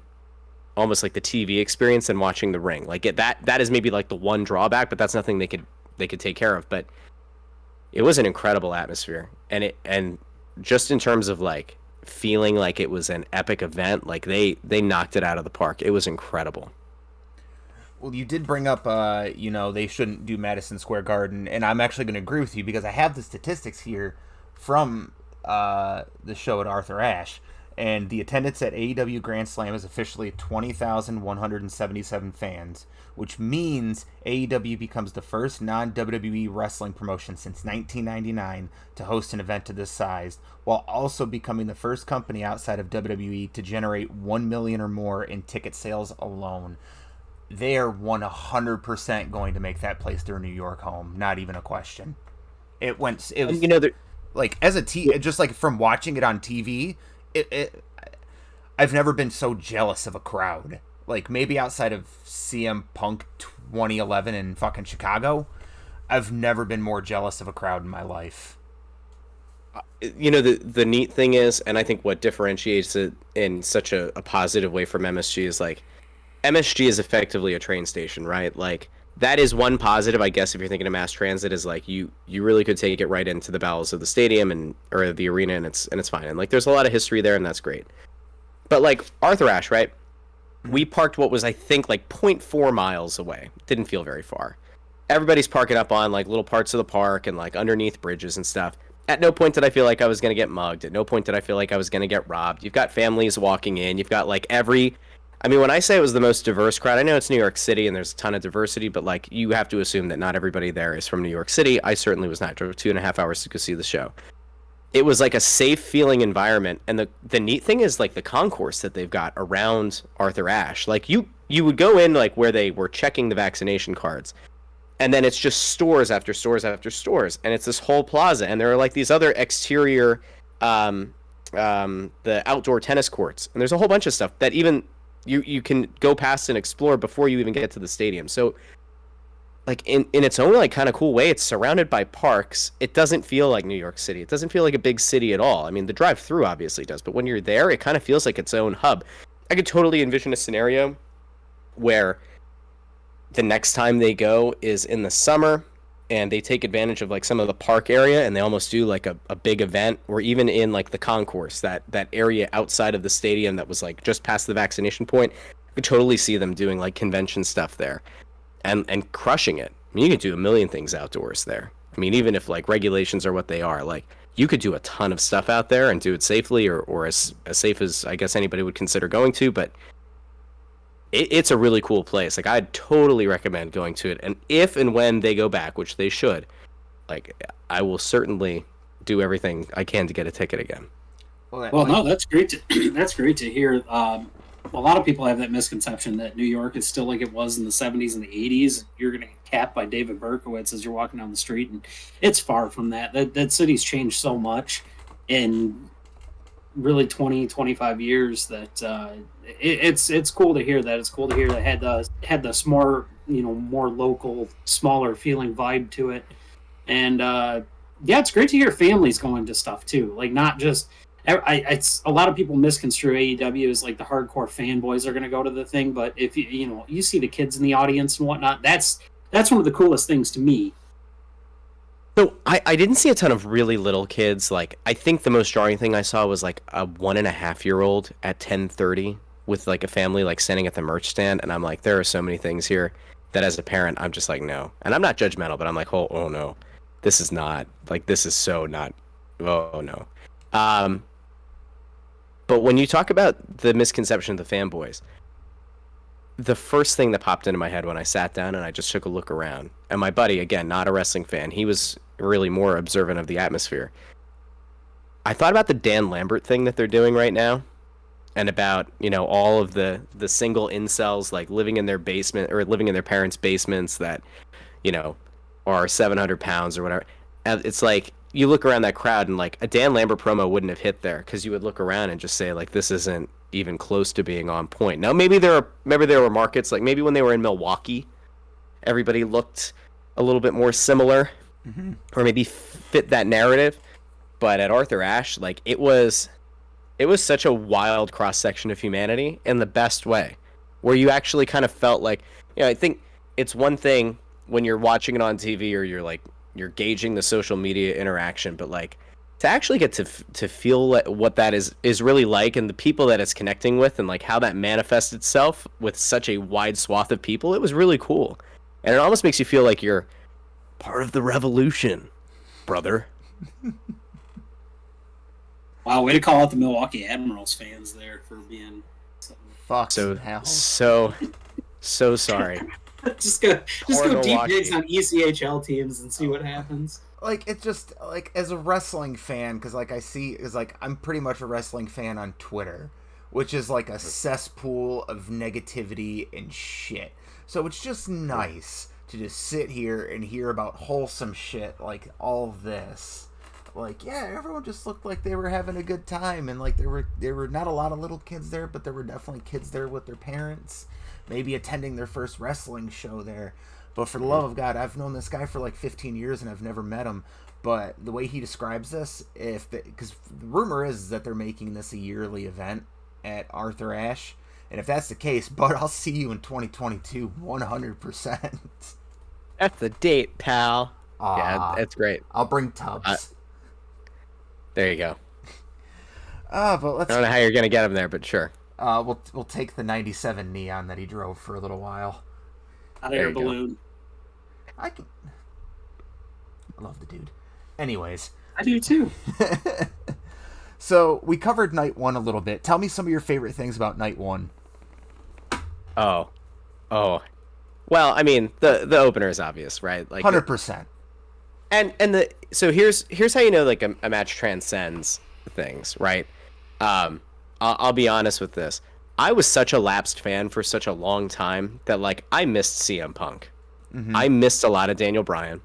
almost like the TV experience and watching the ring. Like that is maybe like the one drawback, but that's nothing they could take care of. But it was an incredible atmosphere, and just in terms of like feeling like it was an epic event, like they knocked it out of the park. It was incredible. Well, you did bring up, they shouldn't do Madison Square Garden, and I'm actually going to agree with you because I have the statistics here from the show at Arthur Ashe, and the attendance at AEW Grand Slam is officially 20,177 fans, which means AEW becomes the first non-WWE wrestling promotion since 1999 to host an event of this size, while also becoming the first company outside of WWE to generate 1 million or more in ticket sales alone. They are 100% going to make that place their New York home. Not even a question. It was like just like from watching it on TV, I've never been so jealous of a crowd. Like, maybe outside of CM Punk 2011 in fucking Chicago, I've never been more jealous of a crowd in my life. The neat thing is, and I think what differentiates it in such a positive way from MSG is like, MSG is effectively a train station, right? Like, that is one positive, I guess, if you're thinking of mass transit, is like you really could take it right into the bowels of the stadium or the arena, and it's fine. And like, there's a lot of history there, and that's great. But like Arthur Ashe, right? We parked what was, I think, like 0.4 miles away. Didn't feel very far. Everybody's parking up on like little parts of the park and like underneath bridges and stuff. At no point did I feel like I was going to get mugged. At no point did I feel like I was going to get robbed. You've got families walking in. You've got like when I say it was the most diverse crowd, I know it's New York City and there's a ton of diversity, but like, you have to assume that not everybody there is from New York City. I certainly was not. I drove 2.5 hours to go see the show. It was like a safe feeling environment, and the neat thing is like the concourse that they've got around Arthur Ashe. Like, you would go in like where they were checking the vaccination cards, and then it's just stores after stores after stores, and it's this whole plaza, and there are like these other exterior the outdoor tennis courts, and there's a whole bunch of stuff that even You can go past and explore before you even get to the stadium. So like in its own like kind of cool way, it's surrounded by parks. It doesn't feel like New York City. It doesn't feel like a big city at all. I mean, the drive through obviously does, but when you're there, it kind of feels like its own hub. I could totally envision a scenario where the next time they go is in the summer and they take advantage of like some of the park area and they almost do like a big event, or even in like the concourse, that area outside of the stadium that was like just past the vaccination point. I could totally see them doing like convention stuff there and crushing it. I mean, you could do a million things outdoors there. I mean, even if like regulations are what they are, like you could do a ton of stuff out there and do it safely, or as safe as I guess anybody would consider going to. But it's a really cool place. Like I'd totally recommend going to it. And if and when they go back, which they should, like I will certainly do everything I can to get a ticket again. Well, no, that's great to that's great to hear. A lot of people have that misconception that New York is still like it was in the 70s and the 80s. You're going to get capped by David Berkowitz as you're walking down the street, and it's far from that. That city's changed so much in really 20, 25 years that it's cool to hear that. It's cool to hear that had the more, more local, smaller feeling vibe to it. And yeah, it's great to hear families going to stuff too. Like not just it's a lot of people misconstrue AEW as like the hardcore fanboys are going to go to the thing, but if you see the kids in the audience and whatnot, that's one of the coolest things to me. So I didn't see a ton of really little kids. Like I think the most jarring thing I saw was like a 1.5-year-old at 10:30 with like a family like standing at the merch stand, and I'm like, there are so many things here that as a parent I'm just like no, and I'm not judgmental, but I'm like oh no, this is not like this is so not oh no. But when you talk about the misconception of the fanboys, the first thing that popped into my head when I sat down and I just took a look around, and my buddy, again, not a wrestling fan, he was really more observant of the atmosphere. I thought about the Dan Lambert thing that they're doing right now, and about, all of the single incels, like living in their basement or living in their parents' basements that, are 700 pounds or whatever. And it's like, you look around that crowd and like a Dan Lambert promo wouldn't have hit there, because you would look around and just say like, this isn't even close to being on point. Now maybe there were markets, like maybe when they were in Milwaukee, everybody looked a little bit more similar, or maybe fit that narrative. But at Arthur Ashe, like it was such a wild cross section of humanity in the best way, where you actually kind of felt like, I think it's one thing when you're watching it on TV or you're gauging the social media interaction, but like to actually get to feel what that is really like, and the people that it's connecting with, and like how that manifests itself with such a wide swath of people, it was really cool. And it almost makes you feel like you're part of the revolution, brother. Wow, way to call out the Milwaukee Admirals fans there for being fuck so sorry. just go deep digs on ECHL teams and see what happens. Like it's just like, as a wrestling fan, because like I'm pretty much a wrestling fan on Twitter, which is like a cesspool of negativity and shit. So it's just nice to just sit here and hear about wholesome shit like all this. Like, yeah, everyone just looked like they were having a good time, and like there were not a lot of little kids there, but there were definitely kids there with their parents, maybe attending their first wrestling show there. But for the love of God, I've known this guy for like 15 years and I've never met him. But the way he describes this, because the rumor is that they're making this a yearly event at Arthur Ashe, and if that's the case, bud, I'll see you in 2022, 100%. That's the date, pal. Yeah, that's great. I'll bring tubs. There you go. But let's. I don't know how you're gonna get him there, but sure. We'll take the '97 Neon that he drove for a little while. Hot air balloon. I love the dude. Anyways, I do too. So we covered night one a little bit. Tell me some of your favorite things about night one. Oh. Well, I mean, the opener is obvious, right? Like 100%. So here's how you know like a match transcends things, right? I'll be honest with this. I was such a lapsed fan for such a long time that like I missed CM Punk. I missed a lot of Daniel Bryan.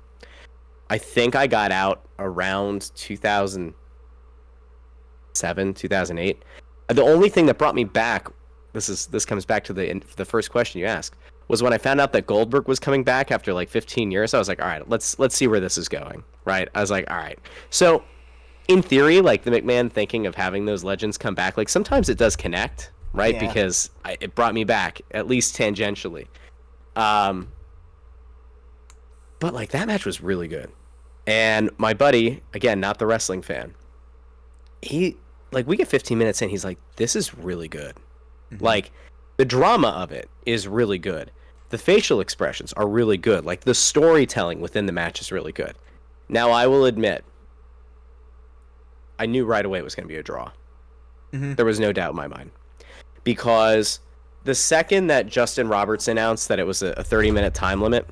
I think I got out around 2007, 2008. The only thing that brought me back this comes back to the first question you asked, was when I found out that Goldberg was coming back after like 15 years. I was like, all right, let's see where this is going, right? I was like, all right. So in theory, like the McMahon thinking of having those legends come back, like sometimes it does connect, right? Yeah. Because it brought me back, at least tangentially. But like that match was really good. And my buddy, again, not the wrestling fan, we get 15 minutes in, he's like, this is really good. Mm-hmm. Like the drama of it is really good. The facial expressions are really good. Like the storytelling within the match is really good. Now I will admit, I knew right away it was going to be a draw. Mm-hmm. There was no doubt in my mind. Because the second that Justin Roberts announced that it was a 30-minute time limit,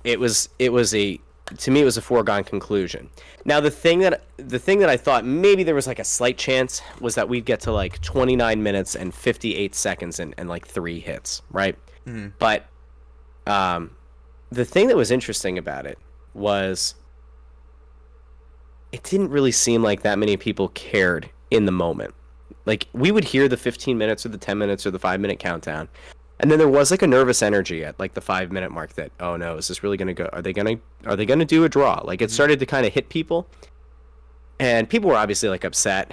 to me it was a foregone conclusion. Now the thing that I thought maybe there was like a slight chance was that we'd get to like 29 minutes and 58 seconds and like 3 hits, right? Mm-hmm. But the thing that was interesting about it was it didn't really seem like that many people cared in the moment. Like we would hear the 15 minutes or the 10 minutes or the 5-minute countdown, and then there was like a nervous energy at like the 5-minute mark that, oh no, is this really gonna go? Are they gonna do a draw? Like it started to kind of hit people, and people were obviously like upset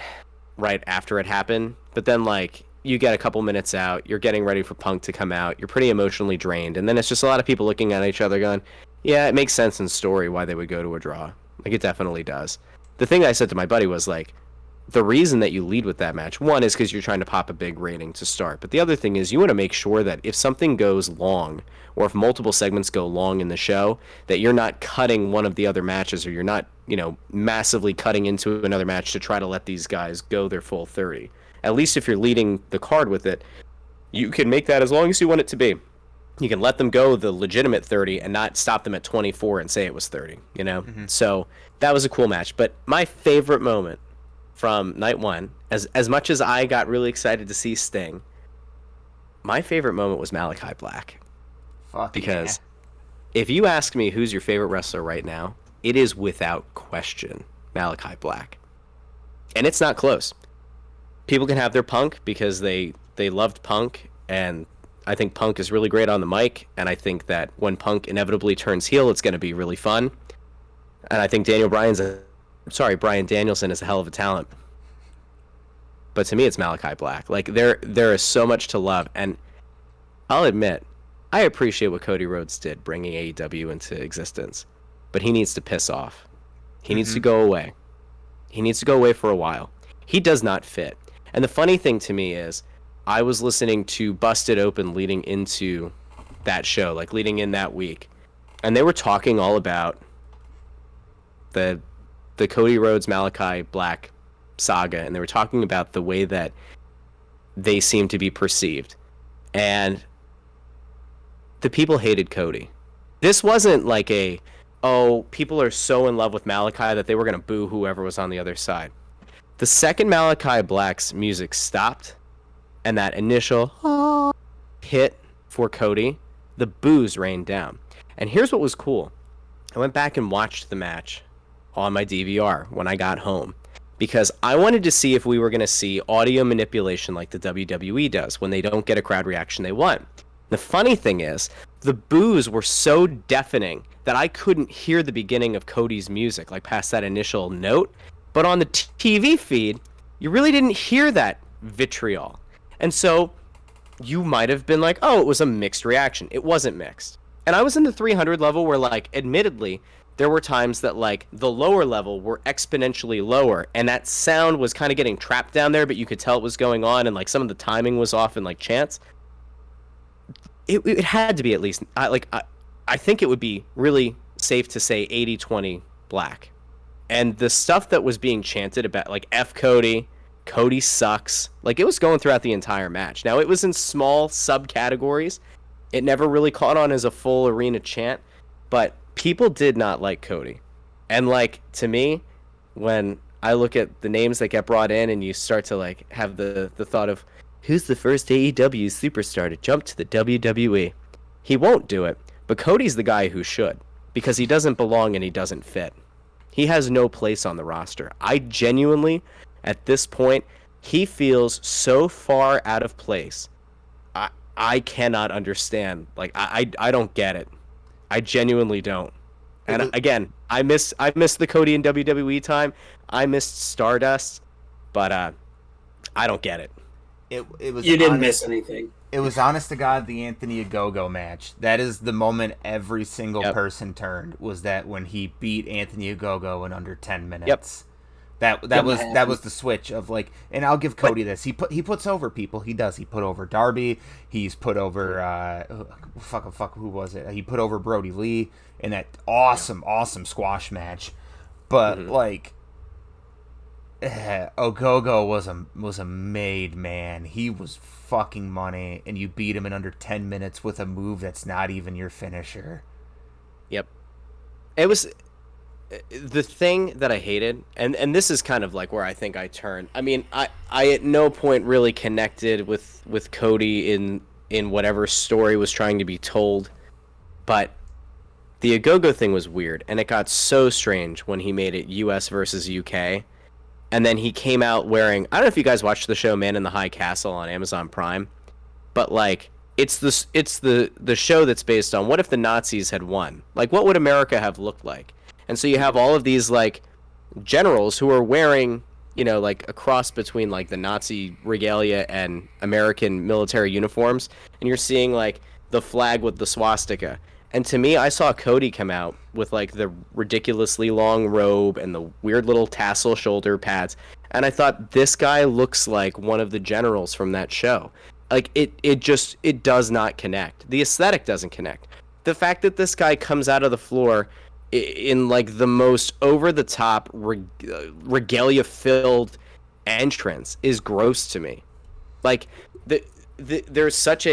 right after it happened. But then like you get a couple minutes out, you're getting ready for Punk to come out, you're pretty emotionally drained, and then it's just a lot of people looking at each other going, yeah, it makes sense in story why they would go to a draw. Like it definitely does. The thing I said to my buddy was like, the reason that you lead with that match, one, is because you're trying to pop a big rating to start. But the other thing is you want to make sure that if something goes long, or if multiple segments go long in the show, that you're not cutting one of the other matches, or you're not, massively cutting into another match to try to let these guys go their full 30. At least if you're leading the card with it, you can make that as long as you want it to be. You can let them go the legitimate 30 and not stop them at 24 and say it was 30, Mm-hmm. So that was a cool match. But my favorite moment from night one, as much as I got really excited to see Sting, my favorite moment was Malachi Black. Because if you ask me who's your favorite wrestler right now, it is without question Malachi Black. And it's not close. People can have their Punk because they loved Punk, and I think Punk is really great on the mic, and I think that when Punk inevitably turns heel, it's going to be really fun. And I think Bryan Danielson is a hell of a talent. But to me, it's Malachi Black. Like, there is so much to love. And I'll admit, I appreciate what Cody Rhodes did, bringing AEW into existence. But he needs to piss off. He needs to go away. He needs to go away for a while. He does not fit. And the funny thing to me is, I was listening to Busted Open leading into that show, like leading in that week. And they were talking all about the Cody Rhodes Malachi Black saga, and they were talking about the way that they seem to be perceived. And the people hated Cody. This wasn't like people are so in love with Malachi that they were going to boo whoever was on the other side. The second Malachi Black's music stopped and that initial hit for Cody, the boos rained down. And here's what was cool. I went back and watched the match on my DVR when I got home, because I wanted to see if we were going to see audio manipulation like the WWE does when they don't get a crowd reaction they want. The funny thing is, the boos were so deafening that I couldn't hear the beginning of Cody's music, like past that initial note. But on the TV feed, you really didn't hear that vitriol. And so you might have been like, oh, it was a mixed reaction. It wasn't mixed. And I was in the 300 level where, like, admittedly, there were times that, like, the lower level were exponentially lower, and that sound was kind of getting trapped down there, but you could tell it was going on, and, like, some of the timing was off in, like, chants. It had to be at least, I think it would be really safe to say 80-20 Black. And the stuff that was being chanted about, like, F Cody, Cody sucks, like, it was going throughout the entire match. Now, it was in small subcategories. It never really caught on as a full arena chant, but people did not like Cody. And, like, to me, when I look at the names that get brought in and you start to, like, have the thought of, who's the first AEW superstar to jump to the WWE? He won't do it, but Cody's the guy who should, because he doesn't belong and he doesn't fit. He has no place on the roster. I genuinely, at this point, He feels so far out of place. I cannot understand. Like I don't get it. I genuinely don't. And again, I miss the Cody and WWE time. I missed Stardust, but I don't get it. It was you didn't miss anything. It was honest to God the Anthony Ogogo match. That is the moment every single person turned. Was that when he beat Anthony Ogogo in under 10 minutes? Yep. That was the switch of like, and I'll give Cody this. He puts over people. He does. He put over Darby. He's put over who was it? He put over Brody Lee in that awesome squash match. But like, Ogogo was a made man. He was fucking money, and you beat him in under 10 minutes with a move that's not even your finisher. Yep. It was the thing that I hated, and this is kind of like where I think I turned. I mean, I at no point really connected with Cody in whatever story was trying to be told, but the Ogogo thing was weird, and it got so strange when he made it US versus UK. And then he came out wearing, I don't know if you guys watched the show Man in the High Castle on Amazon Prime, but like it's the show that's based on what if the Nazis had won? Like what would America have looked like? And so you have all of these like generals who are wearing, you know, like a cross between like the Nazi regalia and American military uniforms, and you're seeing like the flag with the swastika. And to me, I saw Cody come out with like the ridiculously long robe and the weird little tassel shoulder pads. And I thought, this guy looks like one of the generals from that show. Like it does not connect. The aesthetic doesn't connect. The fact that this guy comes out of the floor in like the most over the top regalia filled entrance is gross to me. Like there's such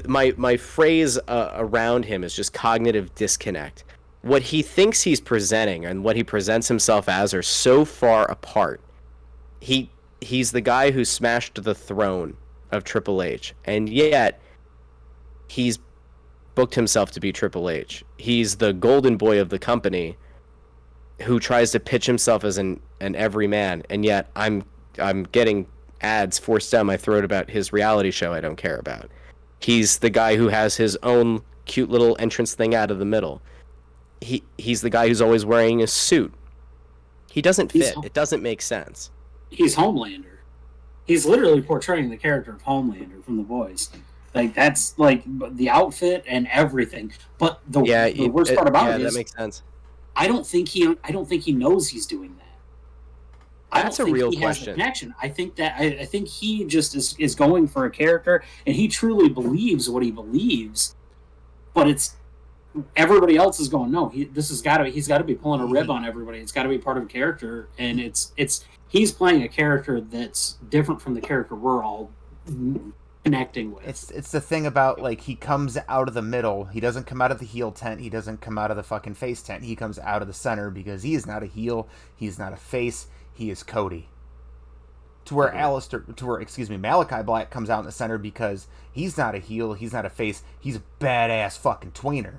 my phrase around him is just cognitive disconnect. What he thinks he's presenting and what he presents himself as are so far apart. He's the guy who smashed the throne of Triple H, and yet he's booked himself to be Triple H. He's the golden boy of the company who tries to pitch himself as an everyman, and yet I'm getting ads forced down my throat about his reality show I don't care about. He's the guy who has his own cute little entrance thing out of the middle. He's the guy who's always wearing a suit. He doesn't fit. It doesn't make sense. He's Homelander. He's literally portraying the character of Homelander from The Boys. Like that's like the outfit and everything. But the worst part about it is that makes sense. I don't think he knows he's doing that. That's a real question. Has the connection. I think he just is going for a character, and he truly believes what he believes. But it's everybody else is going, no. He's got to be pulling a rib on everybody. It's got to be part of a character, and he's playing a character that's different from the character we're all connecting with. It's the thing about like he comes out of the middle. He doesn't come out of the heel tent. He doesn't come out of the fucking face tent. He comes out of the center because he is not a heel. He's not a face. He is Cody. To where Malachi Black comes out in the center because he's not a heel, he's not a face, he's a badass fucking tweener.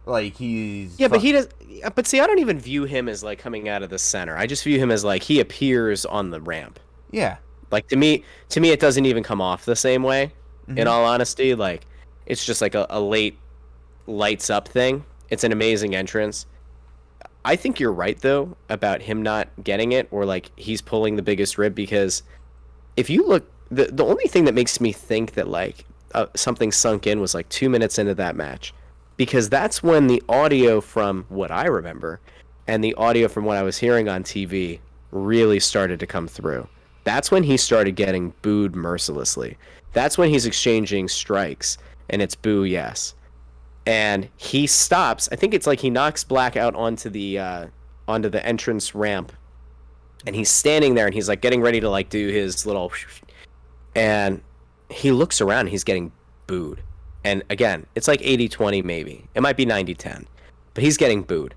Like but he does. But see, I don't even view him as like coming out of the center. I just view him as like he appears on the ramp. Yeah. Like to me, it doesn't even come off the same way. Mm-hmm. In all honesty, like it's just like a late lights up thing. It's an amazing entrance. I think you're right, though, about him not getting it or, like, he's pulling the biggest rib because if you look... The only thing that makes me think that, like, something sunk in was, like, 2 minutes into that match because that's when the audio from what I remember and the audio from what I was hearing on TV really started to come through. That's when he started getting booed mercilessly. That's when he's exchanging strikes, and it's boo yes. And he stops. I think it's like he knocks Black out onto the entrance ramp, and he's standing there, and he's like getting ready to like do his little, and he looks around, and he's getting booed. And again, it's like 80-20 maybe. It might be 90-10, but he's getting booed.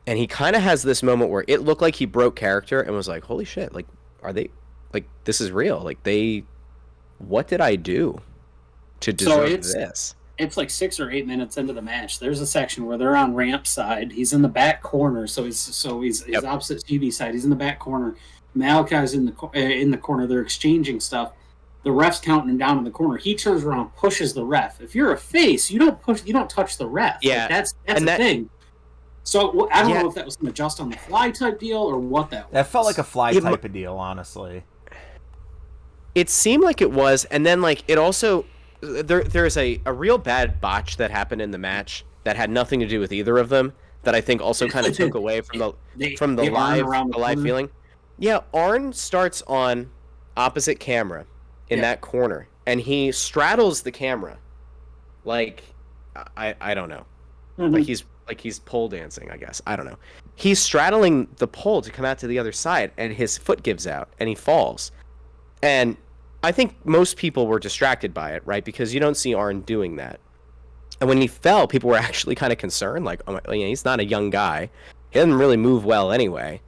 And he kind of has this moment where it looked like he broke character and was like, "Holy shit! Like, are they like this is real? Like what did I do to deserve this?" It's like 6 or 8 minutes into the match. There's a section where they're on ramp side. He's in the back corner, so he's opposite TV side. He's in the back corner, Malachi's in the corner. They're exchanging stuff. The ref's counting him down in the corner. He turns around, pushes the ref. If you're a face, you don't touch the ref. Yeah, that's a thing. So I don't know if that was an adjust on the fly type deal or what that was. That felt like a fly type of deal, honestly. It seemed like it was, and then like it also there's a real bad botch that happened in the match that had nothing to do with either of them that I think also kind of took away from the live feeling. Yeah, Arn starts on opposite camera in that corner, and he straddles the camera like I don't know, like he's pole dancing, I guess. I don't know. He's straddling the pole to come out to the other side, and his foot gives out, and he falls. And I think most people were distracted by it, right? Because you don't see Arn doing that. And when he fell, people were actually kind of concerned, like, oh, he's not a young guy. He doesn't really move well anyway.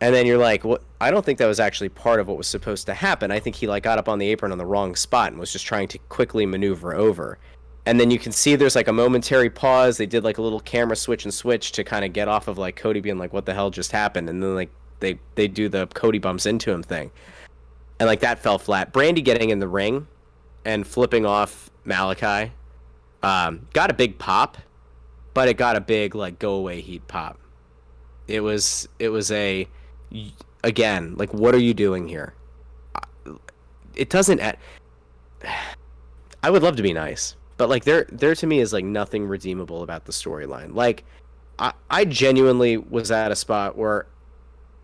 And then you're like, well, I don't think that was actually part of what was supposed to happen. I think he like got up on the apron on the wrong spot and was just trying to quickly maneuver over. And then you can see there's like a momentary pause. They did like a little camera switch to kind of get off of like Cody being like, what the hell just happened? And then like they do the Cody bumps into him thing. And like that fell flat. Brandy getting in the ring and flipping off Malachi got a big pop, but it got a big like go away heat pop. It was again, like, what are you doing here? It doesn't. I would love to be nice, but like there to me is like nothing redeemable about the storyline. Like I genuinely was at a spot where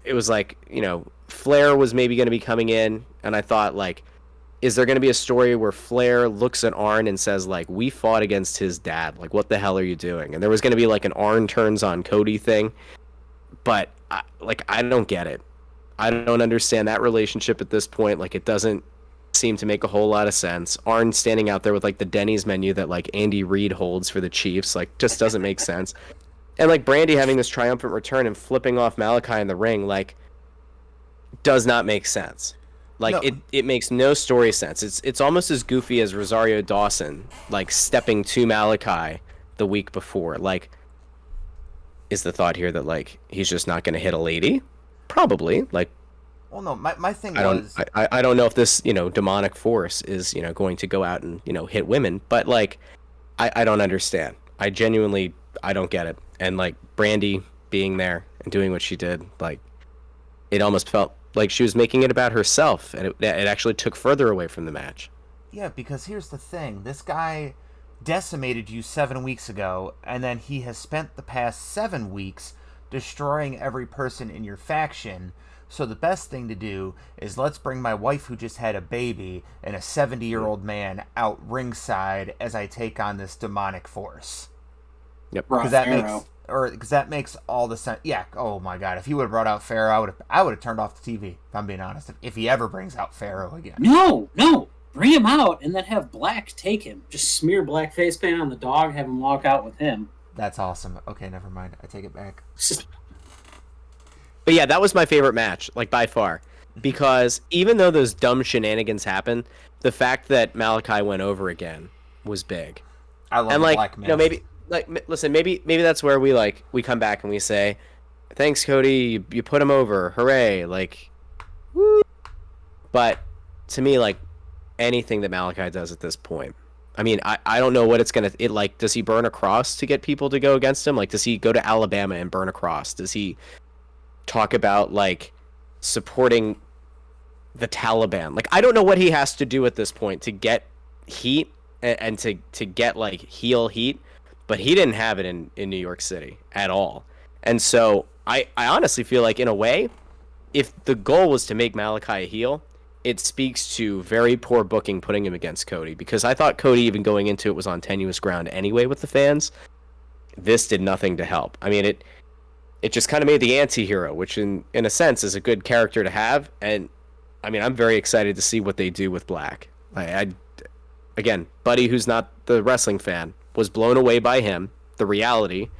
it was like, you know, Flair was maybe going to be coming in, and I thought like, is there going to be a story where Flair looks at Arn and says like, we fought against his dad, like what the hell are you doing? And there was going to be like an Arn turns on Cody thing, but I don't get it. I don't understand that relationship at this point. Like it doesn't seem to make a whole lot of sense. Arn standing out there with like the Denny's menu that like Andy Reid holds for the Chiefs, like just doesn't make sense. And like Brandy having this triumphant return and flipping off Malachi in the ring, like does not make sense. Like no. It makes no story sense. It's almost as goofy as Rosario Dawson like stepping to Malachi the week before. Like, is the thought here that like he's just not going to hit a lady? Probably. Like, well, no. My thing was I don't know if this, you know, demonic force is, you know, going to go out and, you know, hit women, but like I don't understand. I genuinely don't get it. And like Brandy being there and doing what she did, like it almost felt like she was making it about herself, and it actually took further away from the match. Yeah, because here's the thing. This guy decimated you 7 weeks ago, and then he has spent the past 7 weeks destroying every person in your faction. So the best thing to do is let's bring my wife who just had a baby and a 70-year-old man out ringside as I take on this demonic force. Yep. Because that makes all the sense. Yeah. Oh my God. If he would have brought out Pharaoh, I would have turned off the TV. If I'm being honest, if he ever brings out Pharaoh again. No, bring him out and then have Black take him. Just smear black face paint on the dog. Have him walk out with him. That's awesome. Okay, never mind. I take it back. But yeah, that was my favorite match, like by far, because even though those dumb shenanigans happened, the fact that Malachi went over again was big. I love and the like, black man. You know, maybe. Like, listen, maybe that's where we come back and we say, thanks, Cody, you put him over, hooray, like, woo. But to me, like, anything that Malachi does at this point, I mean, I don't know what it's gonna. It like, does he burn a cross to get people to go against him? Like, does he go to Alabama and burn a cross? Does he talk about like supporting the Taliban? Like, I don't know what he has to do at this point to get heat and to get like heel heat. But he didn't have it in New York City at all. And so I honestly feel like, in a way, if the goal was to make Malachi a heel, it speaks to very poor booking putting him against Cody. Because I thought Cody, even going into it, was on tenuous ground anyway with the fans. This did nothing to help. I mean, it just kind of made the anti-hero, which in a sense is a good character to have. And, I mean, I'm very excited to see what they do with Black. Again, Buddy, who's not the wrestling fan, was blown away by him. The reality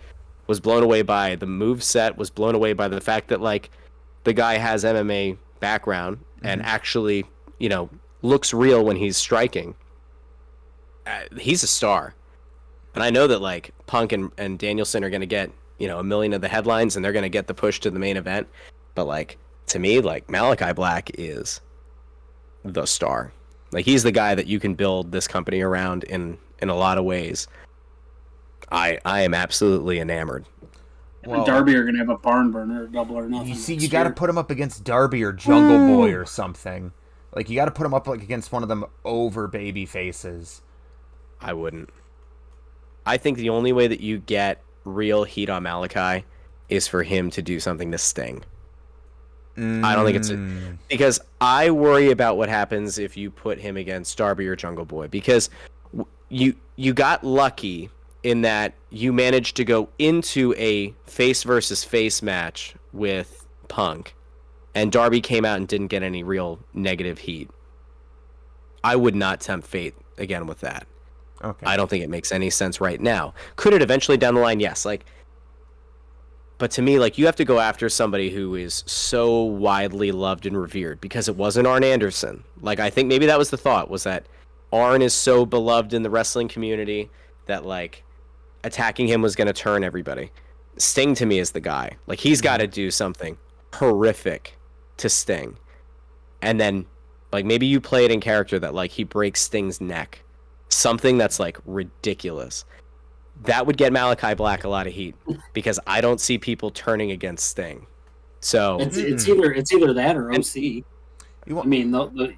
was blown away by the move set, was blown away by the fact that like the guy has MMA background and actually, you know, looks real when he's striking. He's a star. And I know that like Punk and Danielson are going to get, you know, a million of the headlines and they're going to get the push to the main event. But like to me, like, Malachi Black is the star. Like, he's the guy that you can build this company around in a lot of ways. I am absolutely enamored. Well, Darby are going to have a barn burner, double or nothing. You see, you got to put him up against Darby or Jungle Boy or something. Like, you got to put him up like against one of them over baby faces. I wouldn't. I think the only way that you get real heat on Malachi is for him to do something to Sting. I don't think it's because I worry about what happens if you put him against Darby or Jungle Boy, because you got lucky in that you managed to go into a face versus face match with Punk, and Darby came out and didn't get any real negative heat. I would not tempt fate again with that. Okay. I don't think it makes any sense right now. Could it eventually down the line? Yes. But to me, like, you have to go after somebody who is so widely loved and revered, because it wasn't Arn Anderson. Like, I think maybe that was the thought, was that Arn is so beloved in the wrestling community that, like, attacking him was going to turn everybody. Sting, to me, is the guy. Like, he's got to do something horrific to Sting. And then, like, maybe you play it in character that, like, he breaks Sting's neck. Something that's, like, ridiculous. That would get Malachi Black a lot of heat, because I don't see people turning against Sting. So it's either that or OC. I mean, the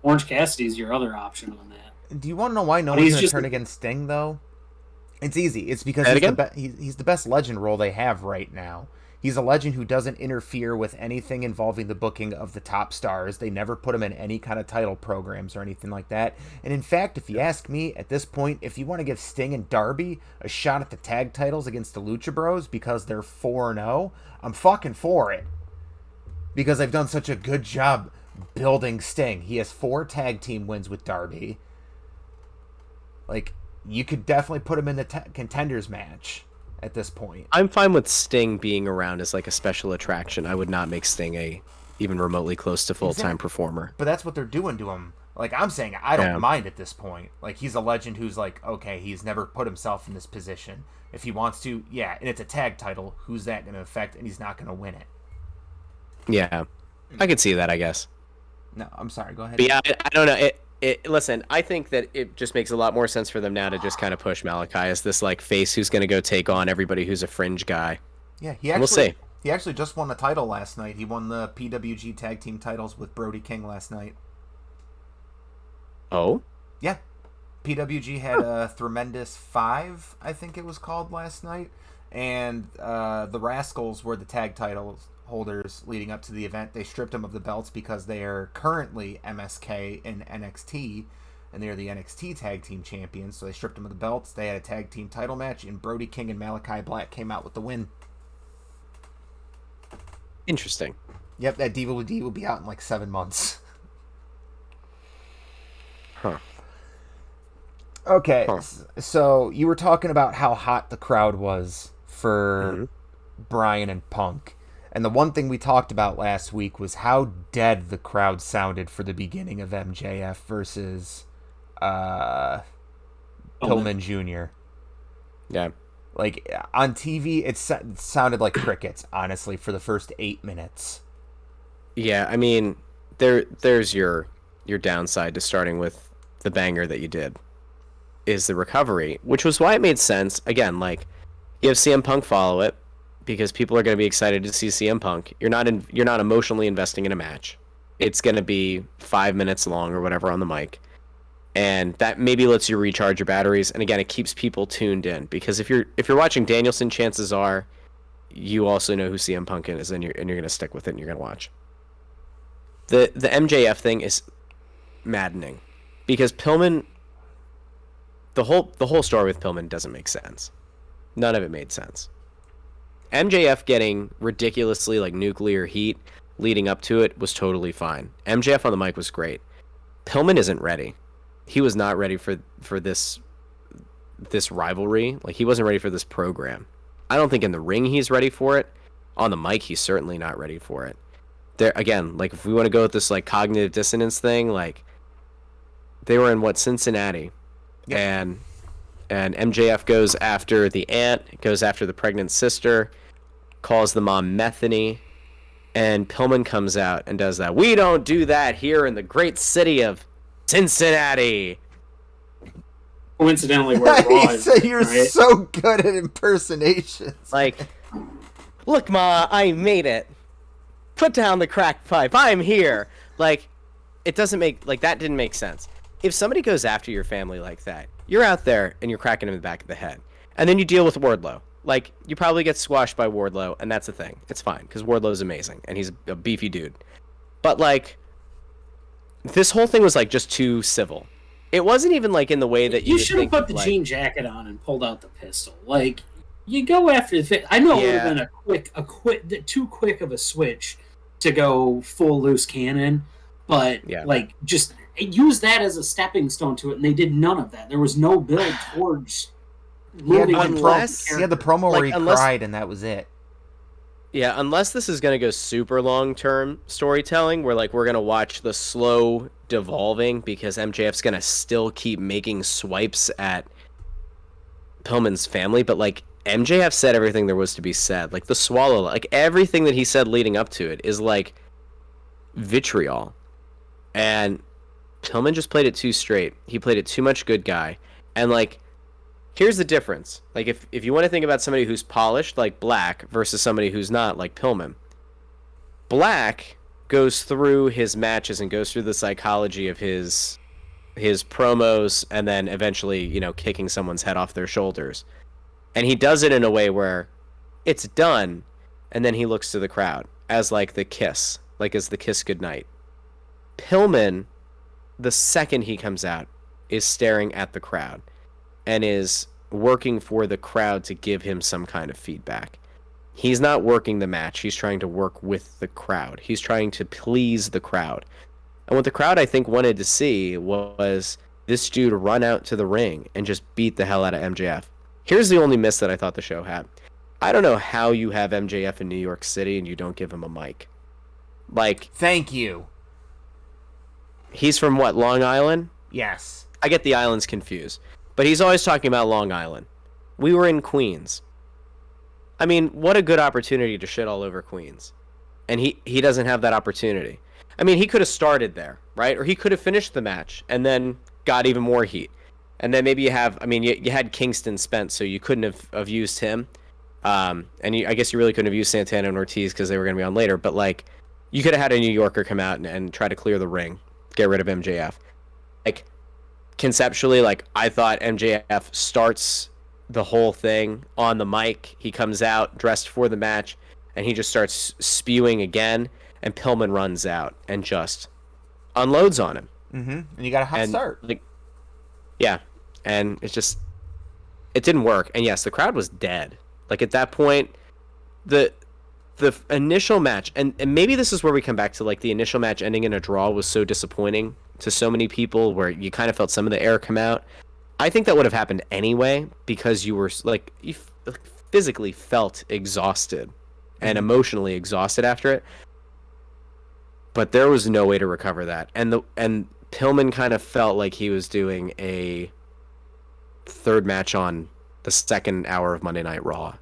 Orange Cassidy's your other option on that. Do you want to know why no one's going to turn against Sting, though? It's easy. It's because he's the best legend role they have right now. He's a legend who doesn't interfere with anything involving the booking of the top stars. They never put him in any kind of title programs or anything like that. And in fact, if you ask me, at this point, if you want to give Sting and Darby a shot at the tag titles against the Lucha Bros because they're 4-0, I'm fucking for it. Because they've done such a good job building Sting. He has 4 tag team wins with Darby. Like, you could definitely put him in the contenders match at this point. I'm fine with Sting being around as, like, a special attraction. I would not make Sting a even remotely close to full-time performer. But that's what they're doing to him. Like, I'm saying, I don't mind at this point. Like, he's a legend who's like, okay, he's never put himself in this position. If he wants to, yeah, and it's a tag title, who's that going to affect? And he's not going to win it. Yeah, I could see that, I guess. No, I'm sorry, go ahead. But yeah, I don't know. Listen, I think that it just makes a lot more sense for them now to just kind of push Malachi as this, like, face who's going to go take on everybody who's a fringe guy. Yeah, we'll see. He actually just won the title last night. He won the PWG tag team titles with Brody King last night. Oh? Yeah. PWG had a Tremendous 5, I think it was called, last night. And the Rascals were the tag titles holders leading up to the event. They stripped them of the belts because they are currently MSK in NXT, and they are the NXT tag team champions, so they stripped them of the belts. They had a tag team title match, and Brody King and Malachi Black came out with the win. Interesting. Yep, that DVD will be out in like 7 months. Huh. Okay, so you were talking about how hot the crowd was for Bryan and Punk. And the one thing we talked about last week was how dead the crowd sounded for the beginning of MJF versus Pillman Jr. Yeah. Like, on TV, it sounded like crickets, honestly, for the first 8 minutes. Yeah, I mean, there's your downside to starting with the banger that you did, is the recovery, which was why it made sense. Again, like, you have CM Punk follow it, because people are going to be excited to see CM Punk. You're not emotionally investing in a match. It's going to be 5 minutes long or whatever on the mic. And that maybe lets you recharge your batteries. And again, it keeps people tuned in, because if you're watching Danielson, chances are you also know who CM Punk is, and you're going to stick with it and you're going to watch. The MJF thing is maddening, because Pillman, the whole story with Pillman doesn't make sense. None of it made sense. MJF getting ridiculously, like, nuclear heat leading up to it was totally fine. MJF on the mic was great. Pillman isn't ready. He was not ready for this rivalry. Like, he wasn't ready for this program. I don't think in the ring he's ready for it. On the mic, he's certainly not ready for it. There again, like, if we want to go with this, like, cognitive dissonance thing, like, they were in Cincinnati, and MJF goes after the aunt, goes after the pregnant sister, calls the mom Methany, And Pillman comes out and does that. We don't do that here in the great city of Cincinnati. Coincidentally, where Raw is, you're right? so good at impersonations. Like, look, Ma, I made it. Put down the crack pipe. I'm here. Like, it doesn't make, like, that didn't make sense. If somebody goes after your family like that, you're out there and you're cracking him in the back of the head. And then you deal with Wardlow. Like, you probably get squashed by Wardlow, and that's the thing. It's fine, because Wardlow's amazing, and he's a beefy dude. But, like, this whole thing was, like, just too civil. It wasn't even, like, in the way that you should have put the like, jean jacket on and pulled out the pistol. Like, you go after the... I know it would have been too quick of a switch to go full loose cannon, but, like, just use that as a stepping stone to it, and they did none of that. There was no build towards... He had the promo where he cried, and that was it. Yeah, unless this is going to go super long-term storytelling, where, like, we're going to watch the slow devolving, because MJF's going to still keep making swipes at Pillman's family, but, like, MJF said everything there was to be said. Like, the swallow, like, everything that he said leading up to it is, like, vitriol. And Pillman just played it too straight. He played it too much good guy. And, like, here's the difference. Like, if you want to think about somebody who's polished, like Black, versus somebody who's not, like Pillman. Black goes through his matches and goes through the psychology of his promos, and then eventually, you know, kicking someone's head off their shoulders. And he does it in a way where it's done, and then he looks to the crowd as, like, the kiss. Like, as the kiss goodnight. Pillman, the second he comes out, is staring at the crowd. And is working for the crowd to give him some kind of feedback. He's not working the match. He's trying to work with the crowd. He's trying to please the crowd. And what the crowd, I think, wanted to see was this dude run out to the ring and just beat the hell out of MJF. Here's the only miss that I thought the show had. I don't know how you have MJF in New York City and you don't give him a mic. Like... Thank you. He's from what, Long Island? Yes. I get the islands confused. But he's always talking about Long Island. We were in Queens. I mean, what a good opportunity to shit all over Queens. And he doesn't have that opportunity. I mean, he could have started there, right? Or he could have finished the match and then got even more heat. And then maybe you have... I mean, you had Kingston Spence, so you couldn't have used him. I guess you really couldn't have used Santana and Ortiz because they were going to be on later. But, like, you could have had a New Yorker come out and try to clear the ring. Get rid of MJF. Like... Conceptually, like, I thought MJF starts the whole thing on the mic. He comes out dressed for the match, and he just starts spewing again, and Pillman runs out and just unloads on him. Mm-hmm. And you got a hot start. Like, yeah, and it didn't work. And yes, the crowd was dead. Like, at that point, the initial match, and maybe this is where we come back to, like, the initial match ending in a draw was so disappointing to so many people, where you kind of felt some of the air come out. I think that would have happened anyway, because you were, like, you physically felt exhausted and emotionally exhausted after it. But there was no way to recover that. And Pillman kind of felt like he was doing a third match on the second hour of Monday Night Raw.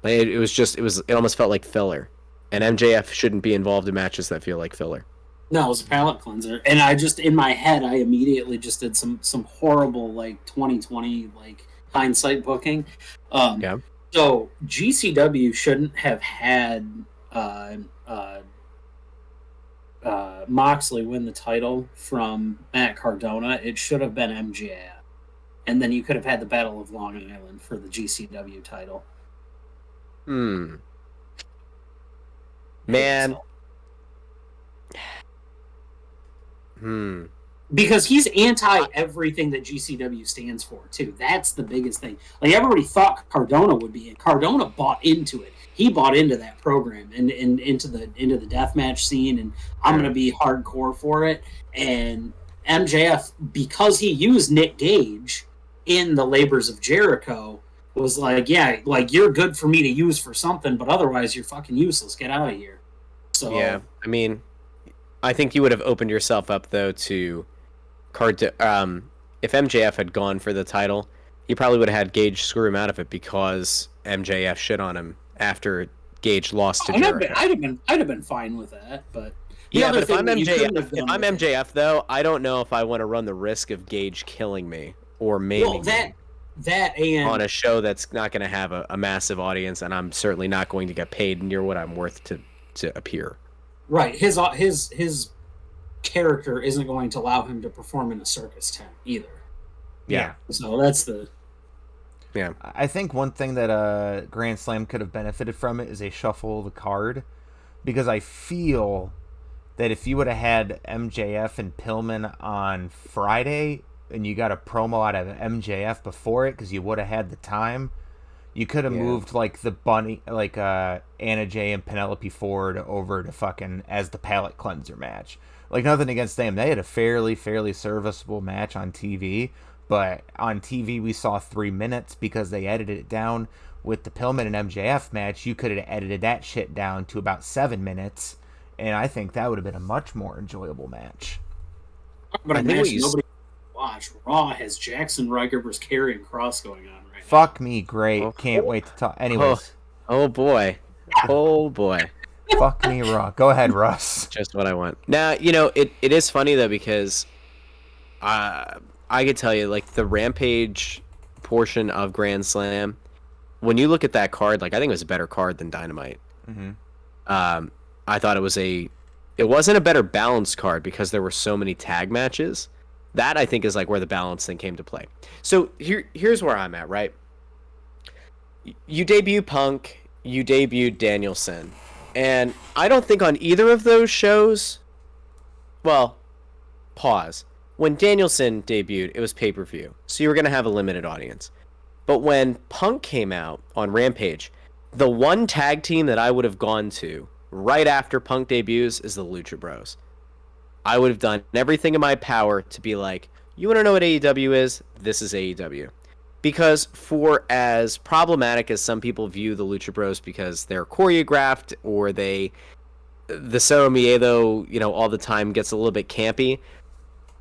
Like, it almost felt like filler. And MJF shouldn't be involved in matches that feel like filler. No, it was a palate cleanser. And I just, in my head, I immediately just did some horrible, like, 2020, like, hindsight booking. Yeah. So, GCW shouldn't have had Moxley win the title from Matt Cardona. It should have been MJF. And then you could have had the Battle of Long Island for the GCW title. Man. Because he's anti everything that GCW stands for too. That's the biggest thing. Like, everybody thought Cardona would be in. Cardona bought into it. He bought into that program and into the deathmatch scene, and I'm gonna be hardcore for it. And MJF, because he used Nick Gage in the Labors of Jericho, was like, yeah, like, you're good for me to use for something, but otherwise you're fucking useless. Get out of here. So yeah, I mean, I think you would have opened yourself up, though, to if MJF had gone for the title, you probably would have had Gage screw him out of it, because MJF shit on him after Gage lost to Jericho. I'd have been fine with that, but yeah, but if I'm MJF though, I don't know if I want to run the risk of Gage killing me or maiming me. That and on a show that's not going to have a massive audience, and I'm certainly not going to get paid near what I'm worth to appear. Right, his character isn't going to allow him to perform in a circus tent either. Yeah. So that's the. Yeah. I think one thing that Grand Slam could have benefited from it is a shuffle of the card, because I feel that if you would have had MJF and Pillman on Friday, and you got a promo out of MJF before it because you would have had the time, you could have moved like the bunny, like Anna Jay and Penelope Ford over to fucking as the palate cleanser match. Like, nothing against them, they had a fairly serviceable match on TV, but on TV we saw 3 minutes because they edited it down. With the Pillman and MJF match, you could have edited that shit down to about 7 minutes, and I think that would have been a much more enjoyable match. But I think nobody watch Raw has Jackson Riker versus Karrion Kross going on right Fuck me, great. Can't wait to talk. Anyways. Oh boy. Fuck me, Raw. Go ahead, Russ. Just what I want. Now, it is funny though, because I could tell you, like, the Rampage portion of Grand Slam, when you look at that card, like, I think it was a better card than Dynamite. Mm-hmm. I thought it wasn't a better balanced card because there were so many tag matches. That, I think, is like where the balance thing came to play. So here's where I'm at, right? You debut Punk, you debuted Danielson, and I don't think on either of those shows, well, pause. When Danielson debuted, it was pay-per-view, so you were going to have a limited audience. But when Punk came out on Rampage, the one tag team that I would have gone to right after Punk debuts is the Lucha Bros. I would have done everything in my power to be like, you want to know what AEW is? This is AEW. Because for as problematic as some people view the Lucha Bros because they're choreographed or the Cero Miedo, all the time gets a little bit campy,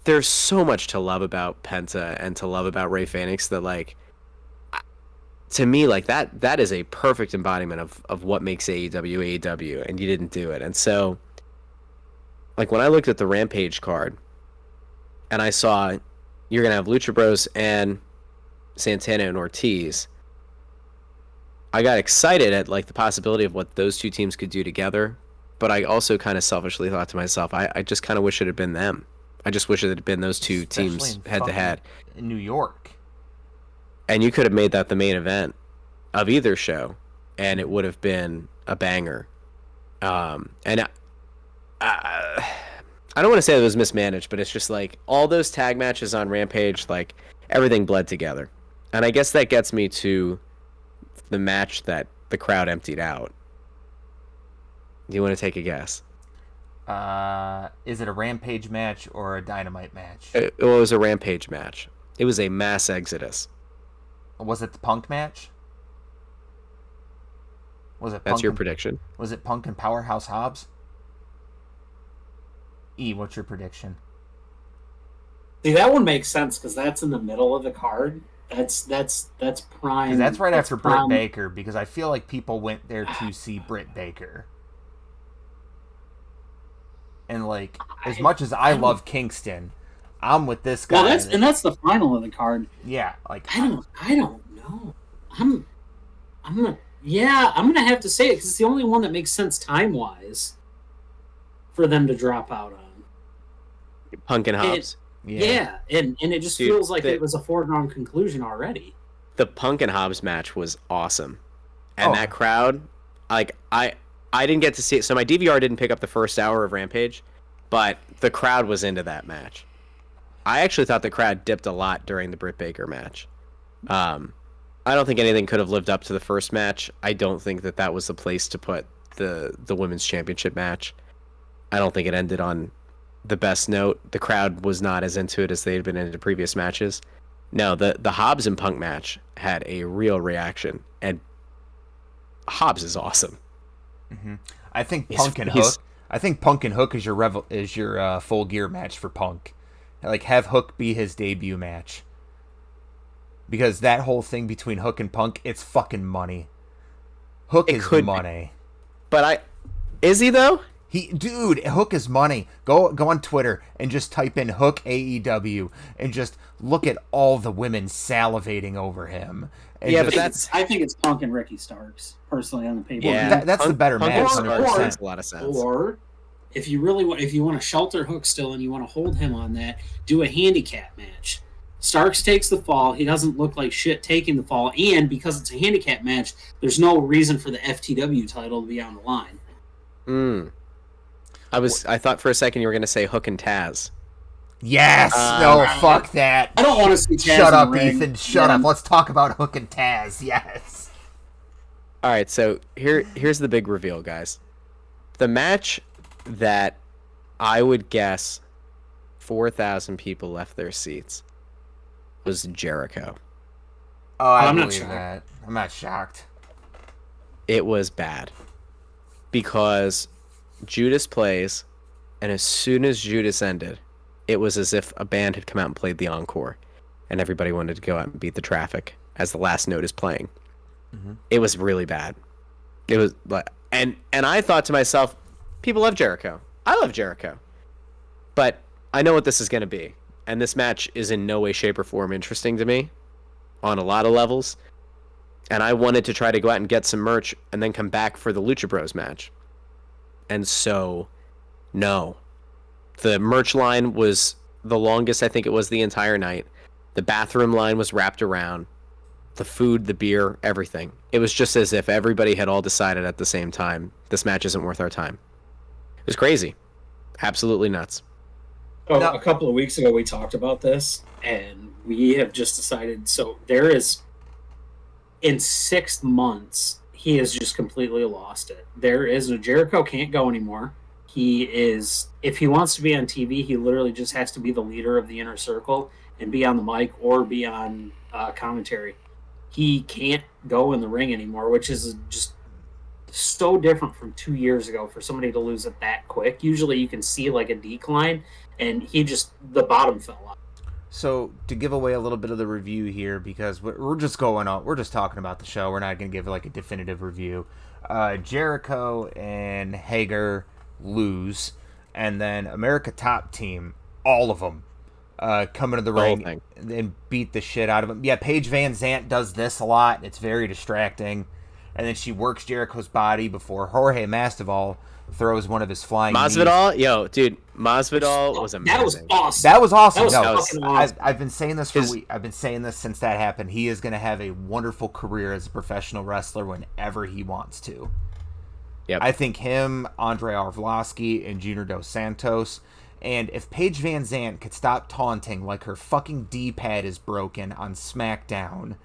there's so much to love about Penta and to love about Rey Fenix that, like, to me, like, that is a perfect embodiment of what makes AEW, and you didn't do it. And so, like, when I looked at the Rampage card and I saw you're going to have Lucha Bros and Santana and Ortiz, I got excited at, like, the possibility of what those two teams could do together. But I also kind of selfishly thought to myself, I just kind of wish it had been them. I just wish it had been those two teams head-to-head. In New York. And you could have made that the main event of either show, and it would have been a banger. And I don't want to say it was mismanaged, but it's just like all those tag matches on Rampage, like, everything bled together. And I guess that gets me to the match that the crowd emptied out. Do you want to take a guess? Is it a Rampage match or a Dynamite match? It was a Rampage match. It was a mass exodus. Was it the Punk match? Was it? That's your prediction. Was it Punk and Powerhouse Hobbs? What's your prediction? See, that one makes sense because that's in the middle of the card. That's prime. That's right after Britt Baker, because I feel like people went there to see Britt Baker. And, like, as much as I love Kingston, I'm with this guy. Well, that's the final of the card. Yeah, like, I don't know. I'm gonna have to say it because it's the only one that makes sense time wise for them to drop out on. Punk and Hobbs. Yeah, and it just feels like it was a foregone conclusion already. The Punk and Hobbs match was awesome, and that crowd, like, I didn't get to see it, so my DVR didn't pick up the first hour of Rampage, but the crowd was into that match. I actually thought the crowd dipped a lot during the Britt Baker match. I don't think anything could have lived up to the first match. I don't think that was the place to put the women's championship match. I don't think it ended on the best note. The crowd was not as into it as they had been into previous matches. No, the Hobbs and Punk match had a real reaction, and Hobbs is awesome. Mm-hmm. I think Punk and Hook. I think Punk and Hook is your Full Gear match for Punk. Like, have Hook be his debut match, because that whole thing between Hook and Punk, it's fucking money. Hook is money. Is he though? Dude, Hook is money. Go on Twitter and just type in Hook AEW and just look at all the women salivating over him. Yeah, but I think it's Punk and Ricky Starks personally on the paper. Yeah, that's the better match. 100% makes a lot of sense. Or if you want to shelter Hook still and you want to hold him on that, do a handicap match. Starks takes the fall. He doesn't look like shit taking the fall, and because it's a handicap match, there's no reason for the FTW title to be on the line. I thought for a second you were going to say Hook and Taz. Yes. No, fuck that. I don't want to see Taz. Shut up, Ethan. Shut up. Let's talk about Hook and Taz. Yes. All right, so here's the big reveal, guys. The match that I would guess 4,000 people left their seats was Jericho. Oh, I'm not shocked. That. I'm not shocked. It was bad because Judas plays, and as soon as Judas ended, it was as if a band had come out and played the encore, and everybody wanted to go out and beat the traffic as the last note is playing. Mm-hmm. It was really bad. It was, and I thought to myself, people love Jericho. I love Jericho, but I know what this is going to be, and this match is in no way, shape, or form interesting to me on a lot of levels. And I wanted to try to go out and get some merch and then come back for the Lucha Bros match. And so, no. The merch line was the longest I think it was the entire night. The bathroom line was wrapped around. The food, the beer, everything. It was just as if everybody had all decided at the same time, this match isn't worth our time. It was crazy. Absolutely nuts. Oh, a couple of weeks ago we talked about this, and we have just decided, so there is, in 6 months, he has just completely lost it. Jericho can't go anymore. He is, if he wants to be on TV, he literally just has to be the leader of the inner circle and be on the mic or be on commentary. He can't go in the ring anymore, which is just so different from 2 years ago for somebody to lose it that quick. Usually you can see like a decline, and the bottom fell off. So to give away a little bit of the review here, because we're just talking about the show. We're not going to give like a definitive review. Jericho and Hager lose, and then America Top Team, all of them, come into the ring and beat the shit out of him. Yeah, Paige Van Zant does this a lot. It's very distracting. And then she works Jericho's body before Jorge Masvidal throws one of his flying Masvidal? knees. Yo, dude, Masvidal was amazing. That was awesome. That was awesome. Awesome. I've been saying this I've been saying this since that happened. He is going to have a wonderful career as a professional wrestler whenever he wants to. Yep. I think him, Andre Arlovsky, and Junior Dos Santos. And if Paige Van Zant could stop taunting like her fucking D-pad is broken on SmackDown,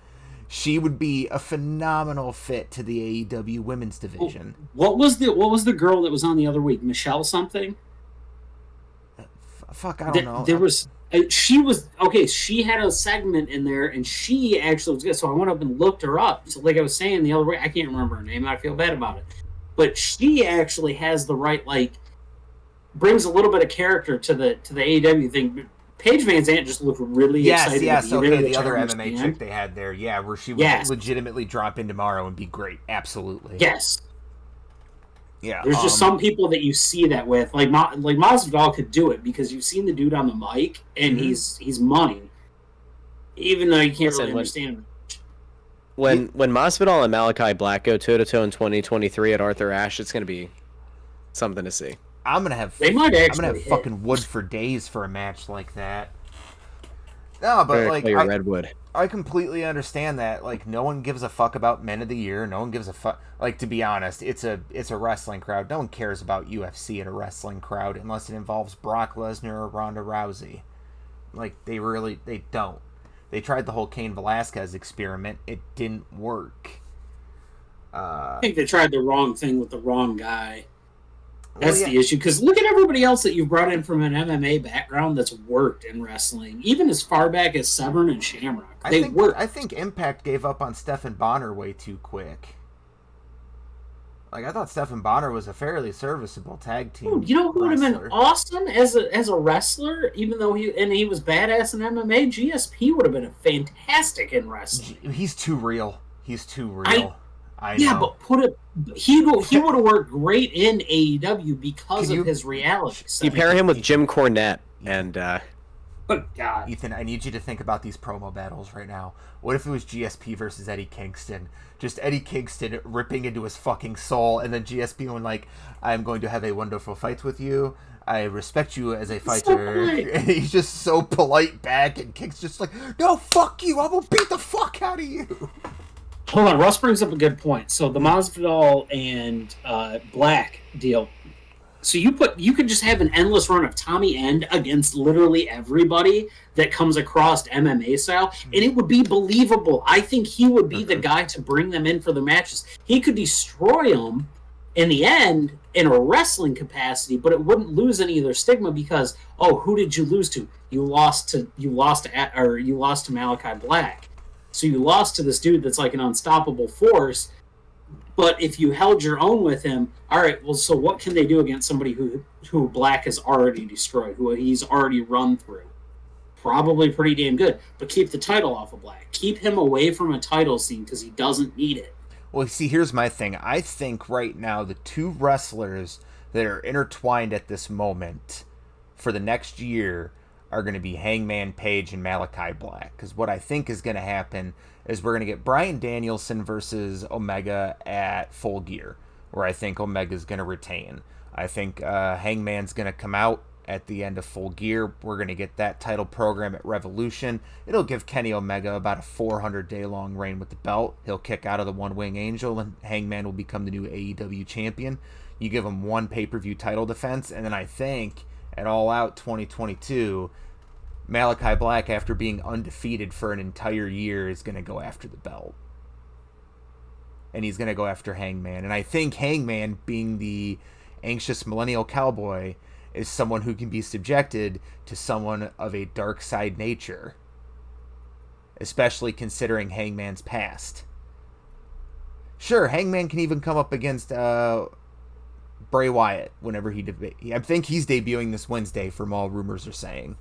she would be a phenomenal fit to the AEW women's division. What was the girl that was on the other week? Michelle something? Fuck, I don't know. There was she had a segment in there, and she actually was good. So I went up and looked her up. So like I was saying the other week, I can't remember her name. I feel bad about it. But she actually has the right, like, brings a little bit of character to the AEW thing. Paige Van Zant just looked really excited. Yes, okay, the other MMA chick they had there, where she would legitimately drop in tomorrow and be great. Absolutely. Yes. Yeah. There's just some people that you see that with, like Masvidal could do it because you've seen the dude on the mic and he's money, even though you can't really understand him. When Masvidal and Malachi Black go toe to toe in 2023 at Arthur Ashe, it's going to be something to see. I'm gonna have fucking wood for days for a match like that. No, but like redwood. I completely understand that. Like, no one gives a fuck about Men of the Year. No one gives a fuck. Like, to be honest, it's a wrestling crowd. No one cares about UFC at a wrestling crowd unless it involves Brock Lesnar or Ronda Rousey. Like, they don't. They tried the whole Cain Velasquez experiment. It didn't work. I think they tried the wrong thing with the wrong guy. That's the issue. Because look at everybody else that you've brought in from an MMA background that's worked in wrestling. Even as far back as Severn and Shamrock. I think Impact gave up on Stephan Bonner way too quick. Like, I thought Stephan Bonner was a fairly serviceable tag team. You know who would have been awesome as a wrestler, even though he was badass in MMA? GSP would have been a fantastic in wrestling. He's too real. I Yeah, know. but he would have worked great in AEW because of his reality You set. pair him with Jim Cornette, and Oh God, Ethan, I need you to think about these promo battles right now. What if it was GSP versus Eddie Kingston? Just Eddie Kingston ripping into his fucking soul, and then GSP going like, "I'm going to have a wonderful fight with you. I respect you as a fighter." And he's just so polite back, and Kink's just like, "No, fuck you. I will beat the fuck out of you." hold on. Russ brings up a good point. So the Masvidal and Black deal. So you could just have an endless run of Tommy End against literally everybody that comes across MMA style, and it would be believable. I think he would be the guy to bring them in for the matches. He could destroy them in the end in a wrestling capacity, but it wouldn't lose any of their stigma because who did you lose to? You lost to Malachi Black. So you lost to this dude that's like an unstoppable force. But if you held your own with him, all right, well, so what can they do against somebody who Black has already destroyed, who he's already run through? Probably pretty damn good. But keep the title off of Black. Keep him away from a title scene because he doesn't need it. Well, see, here's my thing. I think right now the two wrestlers that are intertwined at this moment for the next year are going to be Hangman Page and Malachi Black. Because what I think is going to happen is we're going to get Bryan Danielson versus Omega at Full Gear, where I think Omega's going to retain. I think Hangman's going to come out at the end of Full Gear. We're going to get that title program at Revolution. It'll give Kenny Omega about a 400-day long reign with the belt. He'll kick out of the One Wing Angel, and Hangman will become the new AEW champion. You give him one pay-per-view title defense, and then I think at All Out 2022, Malachi Black, after being undefeated for an entire year, is going to go after the belt. And he's going to go after Hangman. And I think Hangman, being the anxious millennial cowboy, is someone who can be subjected to someone of a dark side nature. Especially considering Hangman's past. Sure, Hangman can even come up against Bray Wyatt whenever I think he's debuting this Wednesday, from all rumors are saying.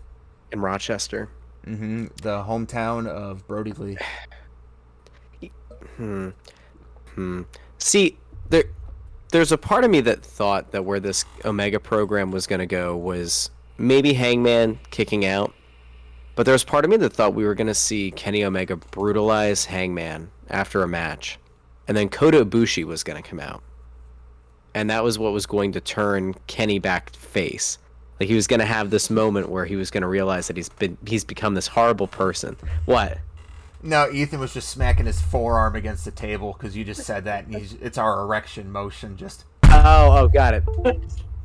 in Rochester. Mm-hmm. The hometown of Brody Lee. See, there's a part of me that thought that where this Omega program was going to go was maybe Hangman kicking out. But there's part of me that thought we were going to see Kenny Omega brutalize Hangman after a match. And then Kota Ibushi was going to come out. And that was what was going to turn Kenny back face. Like, he was going to have this moment where he was going to realize that he's become this horrible person. What? No, Ethan was just smacking his forearm against the table because you just said that, and it's our erection motion. Just oh, got it.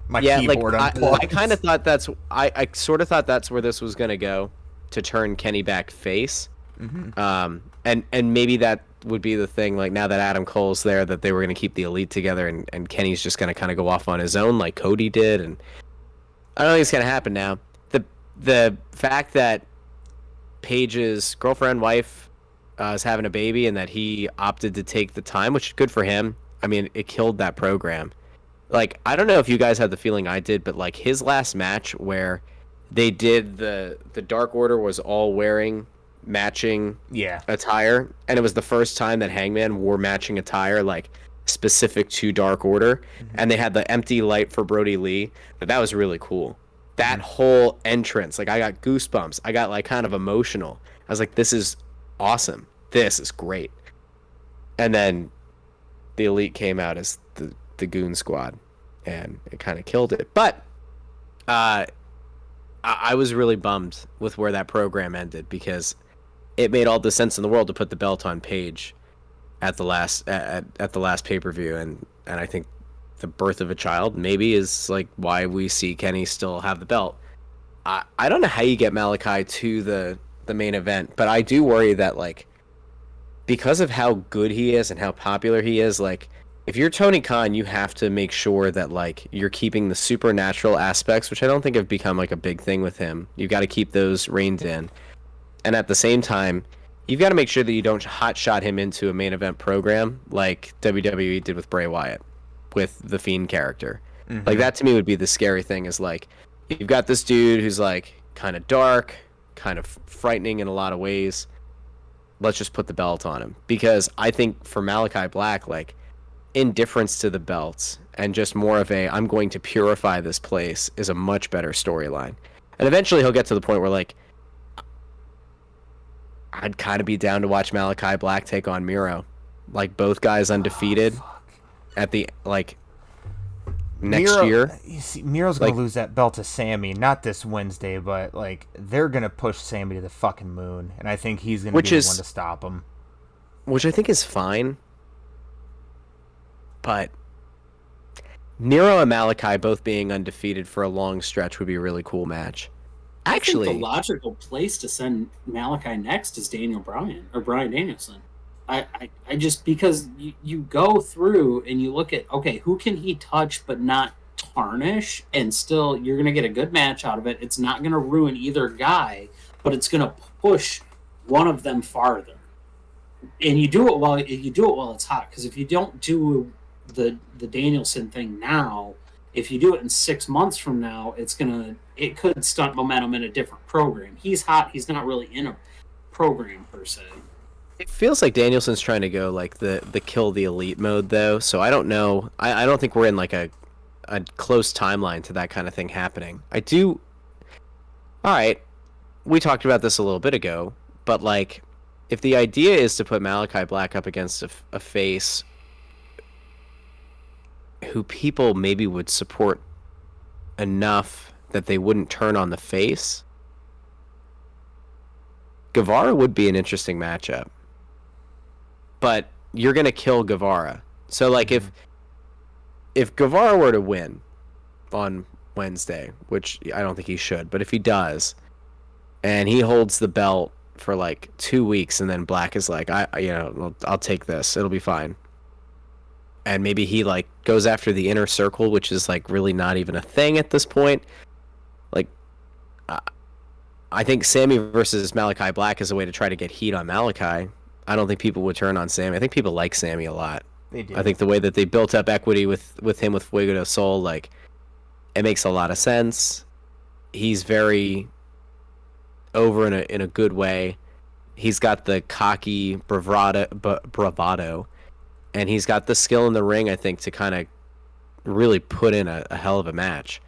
My keyboard unplugged. I kind of thought I sort of thought that's where this was going to go, to turn Kenny back face. Mm-hmm. And maybe that would be the thing. Like, now that Adam Cole's there, that they were going to keep the Elite together, and Kenny's just going to kind of go off on his own like Cody did. And I don't think it's going to happen now. The fact that Paige's girlfriend, wife, is having a baby, and that he opted to take the time, which is good for him. I mean, it killed that program. Like, I don't know if you guys had the feeling I did, but like his last match where they did the Dark Order was all wearing matching attire, and it was the first time that Hangman wore matching attire, like specific to Dark Order, and they had the empty light for Brody Lee. But that was really cool. That whole entrance, like, I got goosebumps. I got like kind of emotional. I was like, this is awesome. This is great. And then the Elite came out as the Goon Squad, and it kind of killed it. But I was really bummed with where that program ended, because it made all the sense in the world to put the belt on Paige at the last at the last pay-per-view, and I think the birth of a child maybe is like why we see Kenny still have the belt. I don't know how you get Malachi to the main event, but I do worry that, like, because of how good he is and how popular he is, like, if you're Tony Khan, you have to make sure that, like, you're keeping the supernatural aspects, which I don't think have become like a big thing with him. You've got to keep those reined in. And at the same time, you've got to make sure that you don't hotshot him into a main event program like WWE did with Bray Wyatt, with the Fiend character. Mm-hmm. Like, that to me would be the scary thing, is like, you've got this dude who's like kind of dark, kind of frightening in a lot of ways. let's just put the belt on him. Because I think for Malachi Black, like, indifference to the belts and just more of a I'm going to purify this place is a much better storyline. And eventually he'll get to the point where, like, I'd kind of be down to watch Malachi Black take on Miro. Like, both guys undefeated at the, like, next year. You see, Miro's going to lose that belt to Sammy, not this Wednesday, but, like, they're going to push Sammy to the fucking moon, and I think he's going to be the one to stop him. Which I think is fine. But Miro and Malachi both being undefeated for a long stretch would be a really cool match. Actually, I think the logical place to send Malachi next is Daniel Bryan or Bryan Danielson. I just, because you go through and you look at, okay, who can he touch but not tarnish, and still you're going to get a good match out of it. It's not going to ruin either guy, but it's going to push one of them farther. And you do it while it's hot, because if you don't do the Danielson thing now, if you do it in 6 months from now, it could stunt momentum in a different program. He's hot. He's not really in a program per se. It feels like Danielson's trying to go like the kill the elite mode, though. So I don't know. I don't think we're in like a close timeline to that kind of thing happening. I do. All right, we talked about this a little bit ago, but like, if the idea is to put Malachi Black up against a face who people maybe would support enough that they wouldn't turn on the face, Guevara would be an interesting matchup. But you're going to kill Guevara. So, like, if Guevara were to win on Wednesday, which I don't think he should, but if he does, and he holds the belt for, like, 2 weeks, and then Black is like, I'll take this. It'll be fine. And maybe he, like, goes after the inner circle, which is, like, really not even a thing at this point. Like, I think Sammy versus Malachi Black is a way to try to get heat on Malachi. I don't think people would turn on Sammy. I think people like Sammy a lot. They do. I think the way that they built up equity with him with Fuego del Sol, like, it makes a lot of sense. He's very over in a good way. He's got the cocky bravado, and he's got the skill in the ring, I think, to kind of really put in a hell of a match.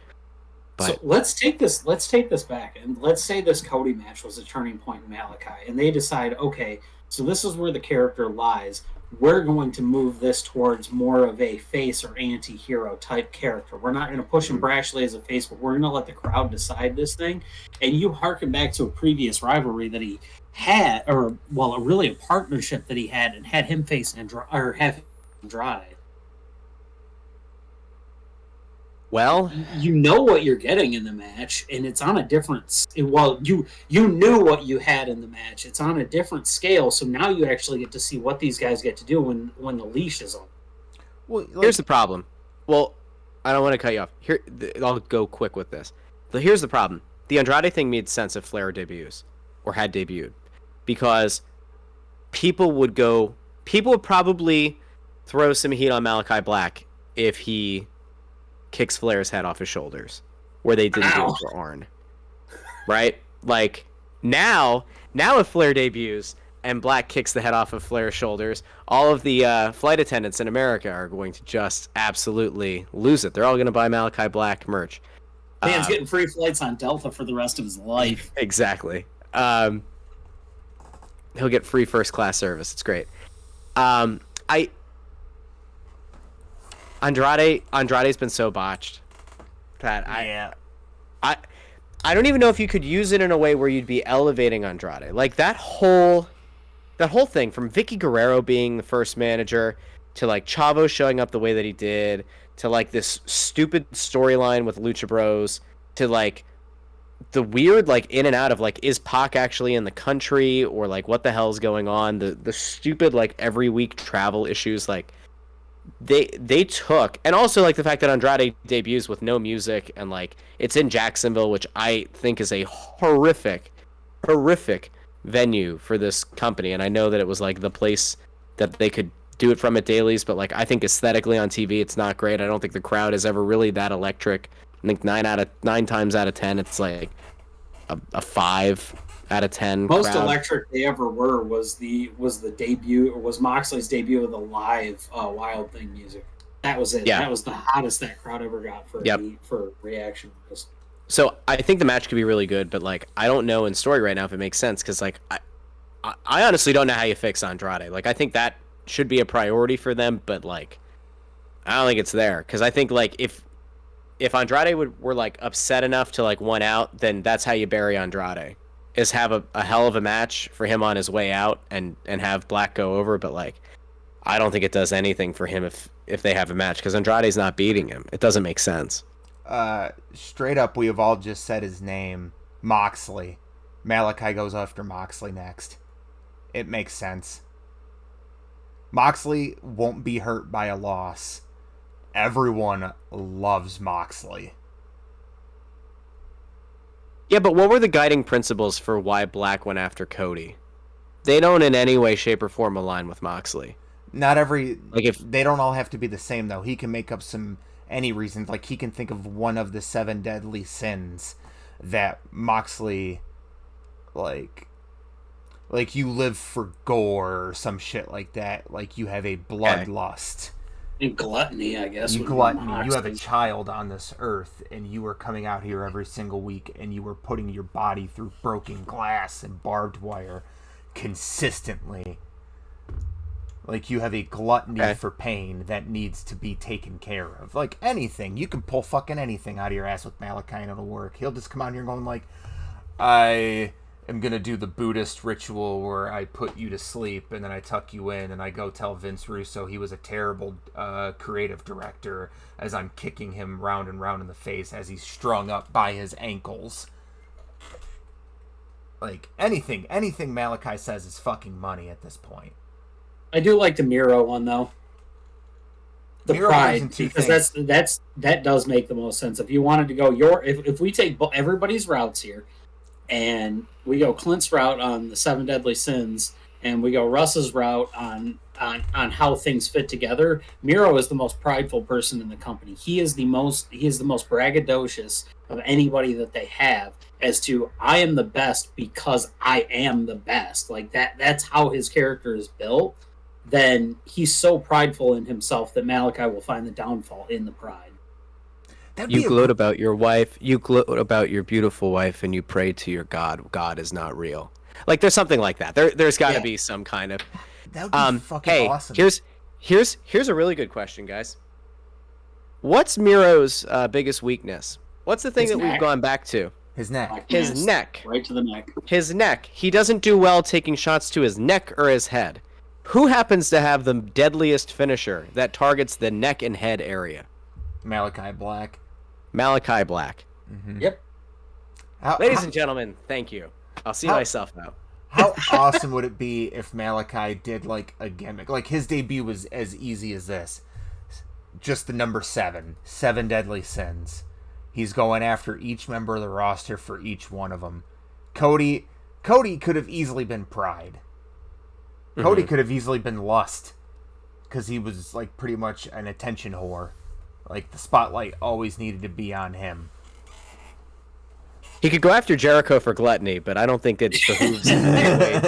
But so let's take this back, and let's say this Cody match was a turning point in Malachi, and they decide, okay, so this is where the character lies. We're going to move this towards more of a face or anti-hero type character. We're not going to push him brashly as a face, but we're going to let the crowd decide this thing. And you harken back to a previous rivalry that he had, or, well, a partnership that he had, and had him face Andrade. Well, you know what you're getting in the match, and it's on a different. Well, you knew what you had in the match. It's on a different scale, so now you actually get to see what these guys get to do when the leash is on. Well, here's the problem. Well, I don't want to cut you off. Here, I'll go quick with this. Here's the problem. The Andrade thing made sense if Flair debuts or had debuted, because people would probably throw some heat on Malachi Black if he kicks Flair's head off his shoulders, where they didn't do it for Arn. Right? Like, now if Flair debuts and Black kicks the head off of Flair's shoulders, all of the flight attendants in America are going to just absolutely lose it. They're all going to buy Malachi Black merch. Man's getting free flights on Delta for the rest of his life. Exactly. He'll get free first class service. It's great. Andrade's been so botched that I don't even know if you could use it in a way where you'd be elevating Andrade. Like, that whole thing, from Vicky Guerrero being the first manager to, like, Chavo showing up the way that he did, to, like, this stupid storyline with Lucha Bros, to, like, the weird, like, in and out of, like, is Pac actually in the country, or, like, what the hell's going on, the stupid, like, every week travel issues, like, they took, and also, like, the fact that Andrade debuts with no music, and, like, it's in Jacksonville, which I think is a horrific venue for this company, and I know that it was, like, the place that they could do it from at Daly's, but, like, I think aesthetically on TV it's not great. I don't think the crowd is ever really that electric. I think 9 times out of 10 it's like a 5 out of 10 Most crowd. electric they ever were was the debut, or was Moxley's debut of the live Wild Thing music. That was it. Yeah. That was the hottest that crowd ever got for reaction. So I think the match could be really good, but like I don't know in story right now if it makes sense, because like I honestly don't know how you fix Andrade. Like I think that should be a priority for them, but like I don't think it's there, because I think like if Andrade were like upset enough to like 1 out, then that's how you bury Andrade, is have a hell of a match for him on his way out and have Black go over. But like I don't think it does anything for him if they have a match, because Andrade's not beating him. It doesn't make sense. Straight up, we have all just said his name, Moxley. Malachi goes after Moxley next. It makes sense. Moxley won't be hurt by a loss. Everyone loves Moxley. Yeah, but what were the guiding principles for why Black went after Cody? They don't in any way, shape, or form align with Moxley. Not every... Like if they don't all have to be the same, though. He can make up any reasons. Like, he can think of one of the 7 deadly sins that Moxley, like you live for gore or some shit like that. Like, you have a bloodlust. And gluttony, I guess. Gluttony. You have a child on this earth, and you are coming out here every single week, and you are putting your body through broken glass and barbed wire consistently. Like, you have a gluttony for pain that needs to be taken care of. Like, anything. You can pull fucking anything out of your ass with Malachi and it'll work. He'll just come out here going like, I am going to do the Buddhist ritual where I put you to sleep and then I tuck you in and I go tell Vince Russo he was a terrible creative director as I'm kicking him round and round in the face as he's strung up by his ankles. Like, anything Malachi says is fucking money at this point. I do like the Miro one though. The Miro pride, because that does make the most sense. If you wanted to go if we take everybody's routes here, and we go Clint's route on the 7 deadly sins, and we go Russ's route on how things fit together, Miro is the most prideful person in the company. He is the most braggadocious of anybody that they have, as to I am the best because I am the best. Like that's how his character is built. Then he's so prideful in himself that Malachi will find the downfall in the pride. You gloat about your wife, you gloat about your beautiful wife, and you pray to your God. God is not real. Like, there's something like that. There's got to be some kind of... That would be fucking awesome. Here's a really good question, guys. What's Miro's biggest weakness? What's the thing we've gone back to? His neck. His neck. Right to the neck. His neck. He doesn't do well taking shots to his neck or his head. Who happens to have the deadliest finisher that targets the neck and head area? Malachi Black. Malachi Black. Mm-hmm. Yep. Ladies and gentlemen, thank you. I'll see myself now. How awesome would it be if Malachi did like a gimmick? Like, his debut was as easy as this. Just the number 7 deadly sins. He's going after each member of the roster for each one of them. Cody could have easily been pride. Cody could have easily been lust, because he was like pretty much an attention whore. Like, the spotlight always needed to be on him. He could go after Jericho for gluttony, but I don't think it behooves him anyway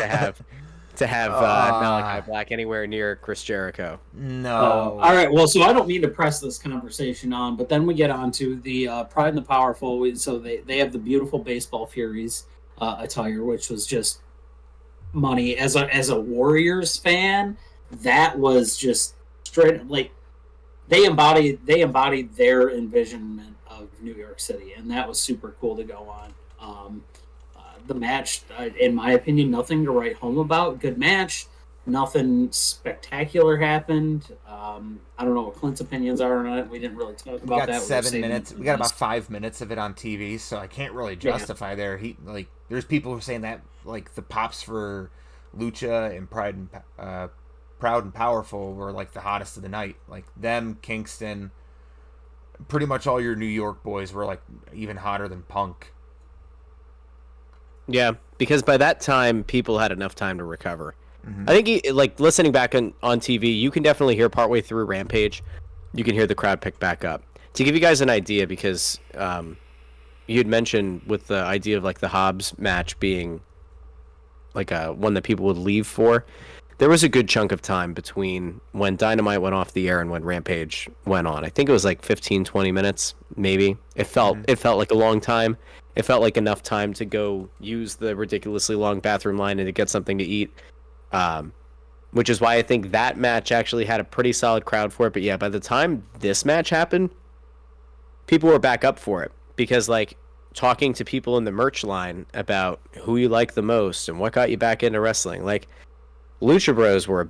to have Malachi Black anywhere near Chris Jericho. No. All right. Well, so I don't mean to press this conversation on, but then we get on to the Pride and the Powerful. So they have the beautiful Baseball Furies attire, which was just money. As a Warriors fan, that was just straight, like, they embodied their envisionment of New York City, and that was super cool to go on. The match, in my opinion, nothing to write home about. Good match. Nothing spectacular happened. I don't know what Clint's opinions are on it. We didn't really talk about that. 7 minutes. We got about 5 minutes of it on TV, so I can't really justify there. There's people who are saying that, like, the pops for Lucha and Proud and Powerful were like the hottest of the night. Like, them, Kingston, pretty much all your New York boys were like even hotter than Punk. Yeah, because by that time people had enough time to recover. I think like listening back on TV, you can definitely hear partway through Rampage, you can hear the crowd pick back up. To give you guys an idea, because you had mentioned with the idea of like the Hobbs match being one that people would leave for. There was a good chunk of time between when Dynamite went off the air and when Rampage went on. I think it was like 15, 20 minutes, maybe. It felt like a long time. It felt like enough time to go use the ridiculously long bathroom line and to get something to eat. Which is why I think that match actually had a pretty solid crowd for it. But yeah, by the time this match happened, people were back up for it. Because, like, talking to people in the merch line about who you like the most and what got you back into wrestling, like, Lucha Bros were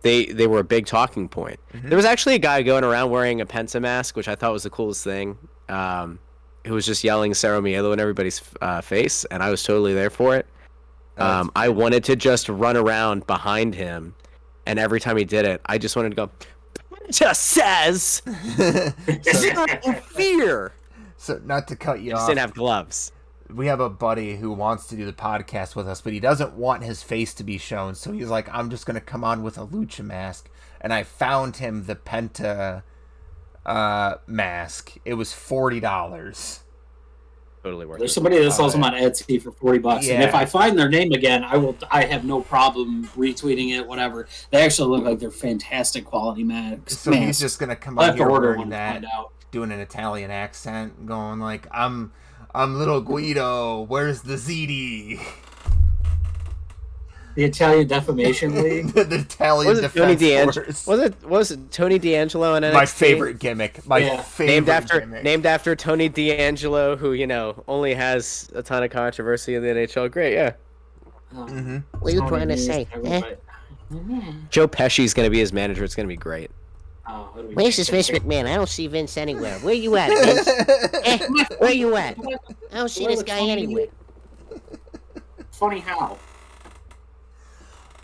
they were a big talking point. There was actually a guy going around wearing a Penta mask, which I thought was the coolest thing, who was just yelling Cerro Miedo in everybody's face, and I was totally there for it. I wanted to just run around behind him, and every time he did it, I just wanted to go, just says, fear. So, not to cut you off. Just didn't have gloves. We have a buddy who wants to do the podcast with us, but he doesn't want his face to be shown. So he's like, I'm just going to come on with a lucha mask. And I found him the Penta mask. It was $40. Totally worth it. There's somebody that sells them on Etsy for $40. Yeah. And if I find their name again, I have no problem retweeting it, whatever. They actually look like they're fantastic quality masks. So he's just going to come on here wearing that, doing an Italian accent, going like, I'm little Guido. Where's the ZD? The Italian Defamation League. The Italian Defense Force. Was it Tony D'Angelo in NXT? My favorite gimmick. Favorite gimmick. Named after Tony D'Angelo, who only has a ton of controversy in the NHL. Great, yeah. What are you trying to say? Joe Pesci's gonna be his manager. It's gonna be great. Where's this Vince McMahon? I don't see Vince anywhere. Where you at, Vince? Where you at? I don't see this guy anywhere. Funny how?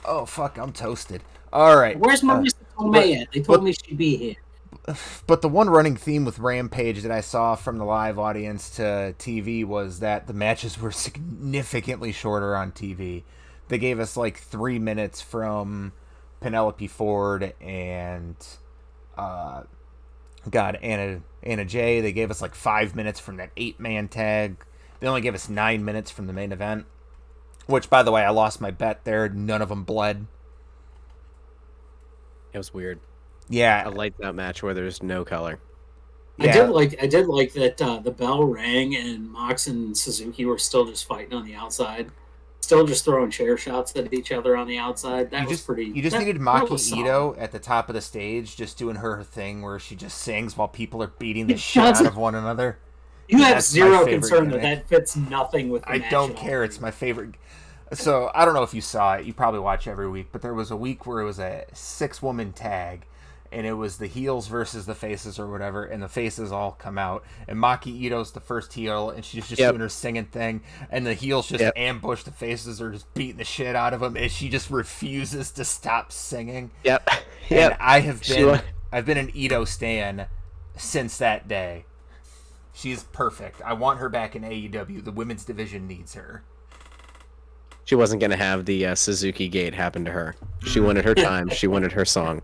Oh, fuck, I'm toasted. All right. Where's Marissa Tomei at? They told me she'd be here. But the one running theme with Rampage that I saw from the live audience to TV was that the matches were significantly shorter on TV. They gave us like 3 minutes from Penelope Ford and... Anna Jay. They gave us like 5 minutes from that 8-man tag. They only gave us 9 minutes from the main event. Which, by the way, I lost my bet there. None of them bled. It was weird. Yeah, I liked that match where there's no color. Yeah. I did like that the bell rang and Mox and Suzuki were still just fighting on the outside. Still just throwing chair shots at each other on the outside. You just needed Maki Ito at the top of the stage just doing her thing where she just sings while people are beating the shit out of one another. You have zero concern that fits nothing with the match. I don't care. It's my favorite. So, I don't know if you saw it. You probably watch every week. But there was a week where it was a 6-woman tag. And it was the heels versus the faces or whatever, and the faces all come out. And Maki Ito's the first heel, and she's just doing her singing thing. And the heels just ambush the faces or just beating the shit out of them, and she just refuses to stop singing. Yep. And I've been an Ito stan since that day. She's perfect. I want her back in AEW. The women's division needs her. She wasn't going to have the Suzuki Gate happen to her. She wanted her time. She wanted her song.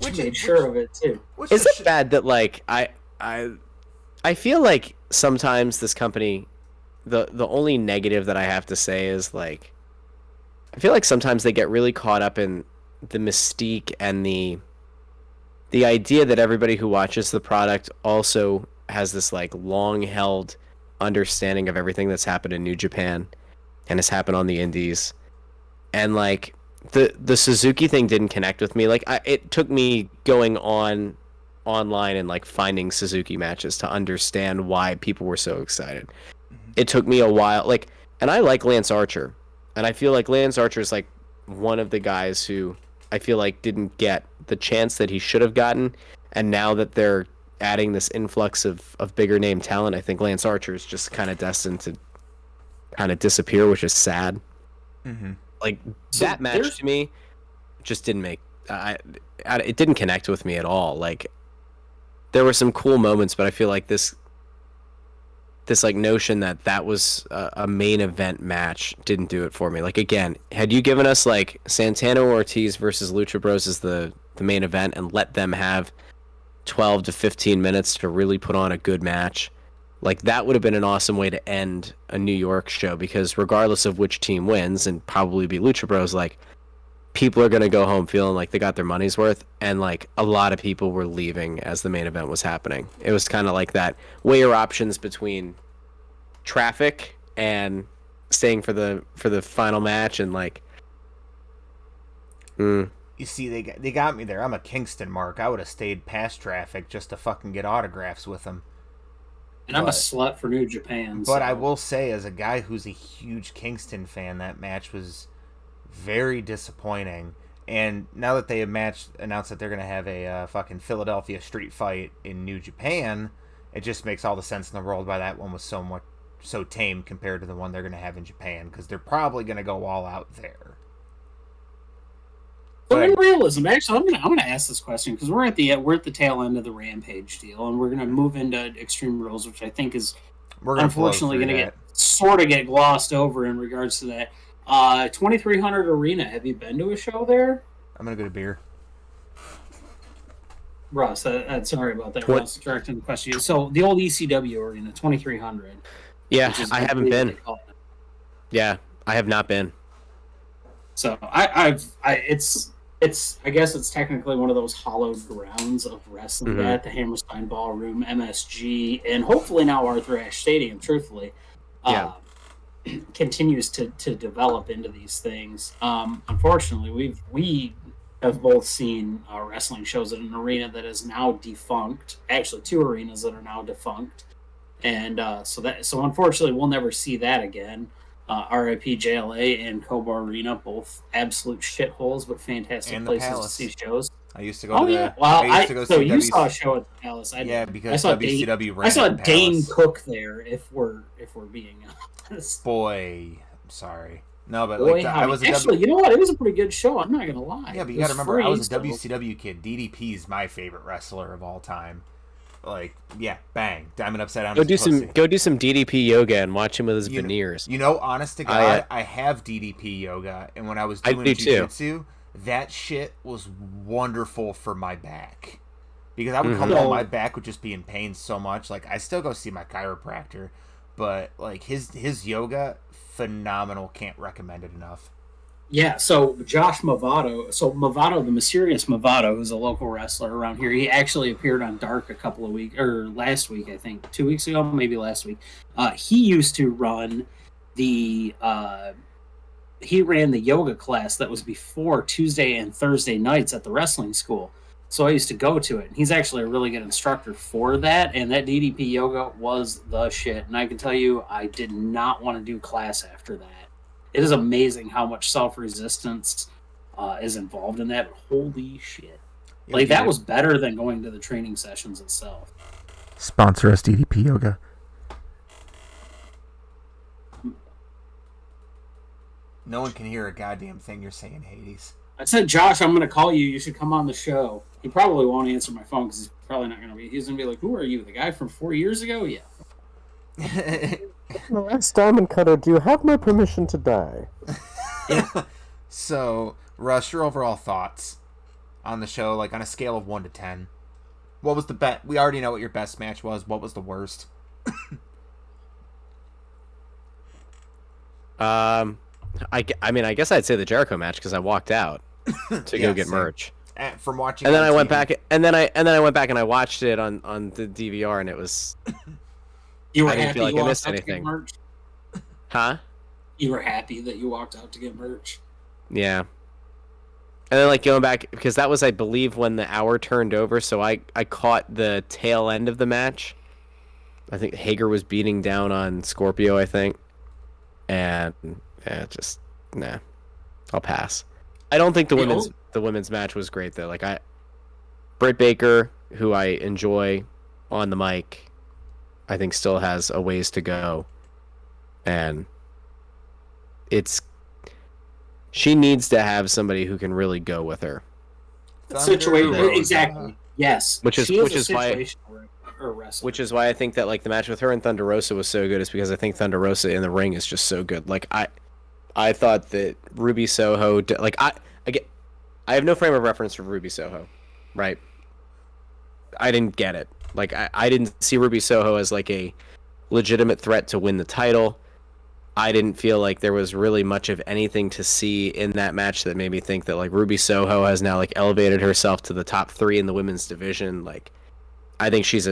Which made sure of it too. Is it bad that like I feel like sometimes this company, the only negative that I have to say is like, I feel like sometimes they get really caught up in the mystique and the idea that everybody who watches the product also has this like long held understanding of everything that's happened in New Japan and has happened on the indies, and like. The Suzuki thing didn't connect with me. Like it took me going online and like finding Suzuki matches to understand why people were so excited. Mm-hmm. It took me a while. Like, and I like Lance Archer, and I feel like Lance Archer is like one of the guys who I feel like didn't get the chance that he should have gotten. And now that they're adding this influx of bigger name talent, I think Lance Archer is just kind of destined to kind of disappear, which is sad. Mm-hmm. Like that match to me just didn't make it didn't connect with me at all. Like there were some cool moments, but I feel like this like notion that was a main event match didn't do it for me. Like again, had you given us like Santana Ortiz versus Lucha Bros as the main event and let them have 12 to 15 minutes to really put on a good match, Like, that would have been an awesome way to end a New York show, because regardless of which team wins, and probably be Lucha Bros, like, people are going to go home feeling like they got their money's worth. And, like, a lot of people were leaving as the main event was happening. It was kind of like that. Weigh your options between traffic and staying for the final match, and, like... You see, they got me there. I'm a Kingston mark. I would have stayed past traffic just to fucking get autographs with them. And I'm a slut for New Japan. But I will say, as a guy who's a huge Kingston fan, that match was very disappointing. And now that they have announced that they're going to have a fucking Philadelphia street fight in New Japan, it just makes all the sense in the world why that one was so tame compared to the one they're going to have in Japan, because they're probably going to go all out there. So in realism, actually, I'm gonna ask this question because we're at the tail end of the Rampage deal, and we're gonna move into Extreme Rules, which I think is unfortunately gonna get glossed over in regards to that. 2300 Arena. Have you been to a show there? I'm gonna go to beer. Russ, sorry about that. Russ, directing the question. So the old ECW Arena, 2300. Yeah, I haven't been. Yeah, I have not been. So I guess it's technically one of those hallowed grounds of wrestling at the Hammerstein Ballroom, MSG, and hopefully now Arthur Ashe Stadium, truthfully, continues to develop into these things. Unfortunately, we have both seen wrestling shows at an arena that is now defunct. Actually, two arenas that are now defunct. And so unfortunately, we'll never see that again. RIP JLA and Kobo Arena, both absolute shitholes, but fantastic places to see shows. I used to go to yeah. Well, you saw a show at the Palace. Because I saw WCW ran I saw the Dane Palace. Cook there, if we're being honest. Boy, I'm sorry. No, but I was you know what? It was a pretty good show. I'm not gonna lie. Yeah, but you gotta remember, I was a WCW kid. DDP is my favorite wrestler of all time. Like, yeah, bang, Diamond upside down. Go do some DDP yoga and watch him with his veneers. Honest to God, I have DDP yoga, and when I was doing jiu-jitsu, that shit was wonderful for my back, because I would come home, my back would just be in pain so much. Like, I still go see my chiropractor, but like his yoga, phenomenal. Can't recommend it enough. Yeah, so Josh Mavato, the mysterious Mavato, who's a local wrestler around here, he actually appeared on Dark last week, I think, 2 weeks ago, maybe last week. He used to run he ran the yoga class that was before Tuesday and Thursday nights at the wrestling school. So I used to go to it. And he's actually a really good instructor for that, and that DDP yoga was the shit. And I can tell you, I did not want to do class after that. It is amazing how much self-resistance is involved in that. But holy shit. That was better than going to the training sessions itself. Sponsor us, DDP Yoga. No one can hear a goddamn thing you're saying, Hades. I said, Josh, I'm going to call you. You should come on the show. He probably won't answer my phone because he's probably not going to be. He's going to be like, who are you? The guy from 4 years ago? Yeah. Last Diamond Cutter, do you have my permission to die? Yeah. So, Russ, your overall thoughts on the show, like on a scale of 1 to 10. What was the best? We already know what your best match was. What was the worst? I guess I'd say the Jericho match because I walked out to go get merch. From watching, and then I went back, and then I went back and I watched it on the DVR, and it was. You were I didn't happy feel like you I walked missed out to anything. get merch? Huh? You were happy that you walked out to get merch? Yeah. And then, like, going back, because that was, I believe, when the hour turned over, so I caught the tail end of the match. I think Hager was beating down on Scorpio, I think. And, I'll pass. I don't think the women's match was great, though. Like, Britt Baker, who I enjoy on the mic, I think still has a ways to go. And she needs to have somebody who can really go with her. Exactly. Yes. Which is why I think that, like, the match with her and Thunder Rosa was so good, is because I think Thunder Rosa in the ring is just so good. Like, I thought that Ruby Soho, like, I have no frame of reference for Ruby Soho, right? I didn't get it. Like, I didn't see Ruby Soho as, like, a legitimate threat to win the title. I didn't feel like there was really much of anything to see in that match that made me think that like Ruby Soho has now like elevated herself to the top 3 in the women's division. Like, I think she's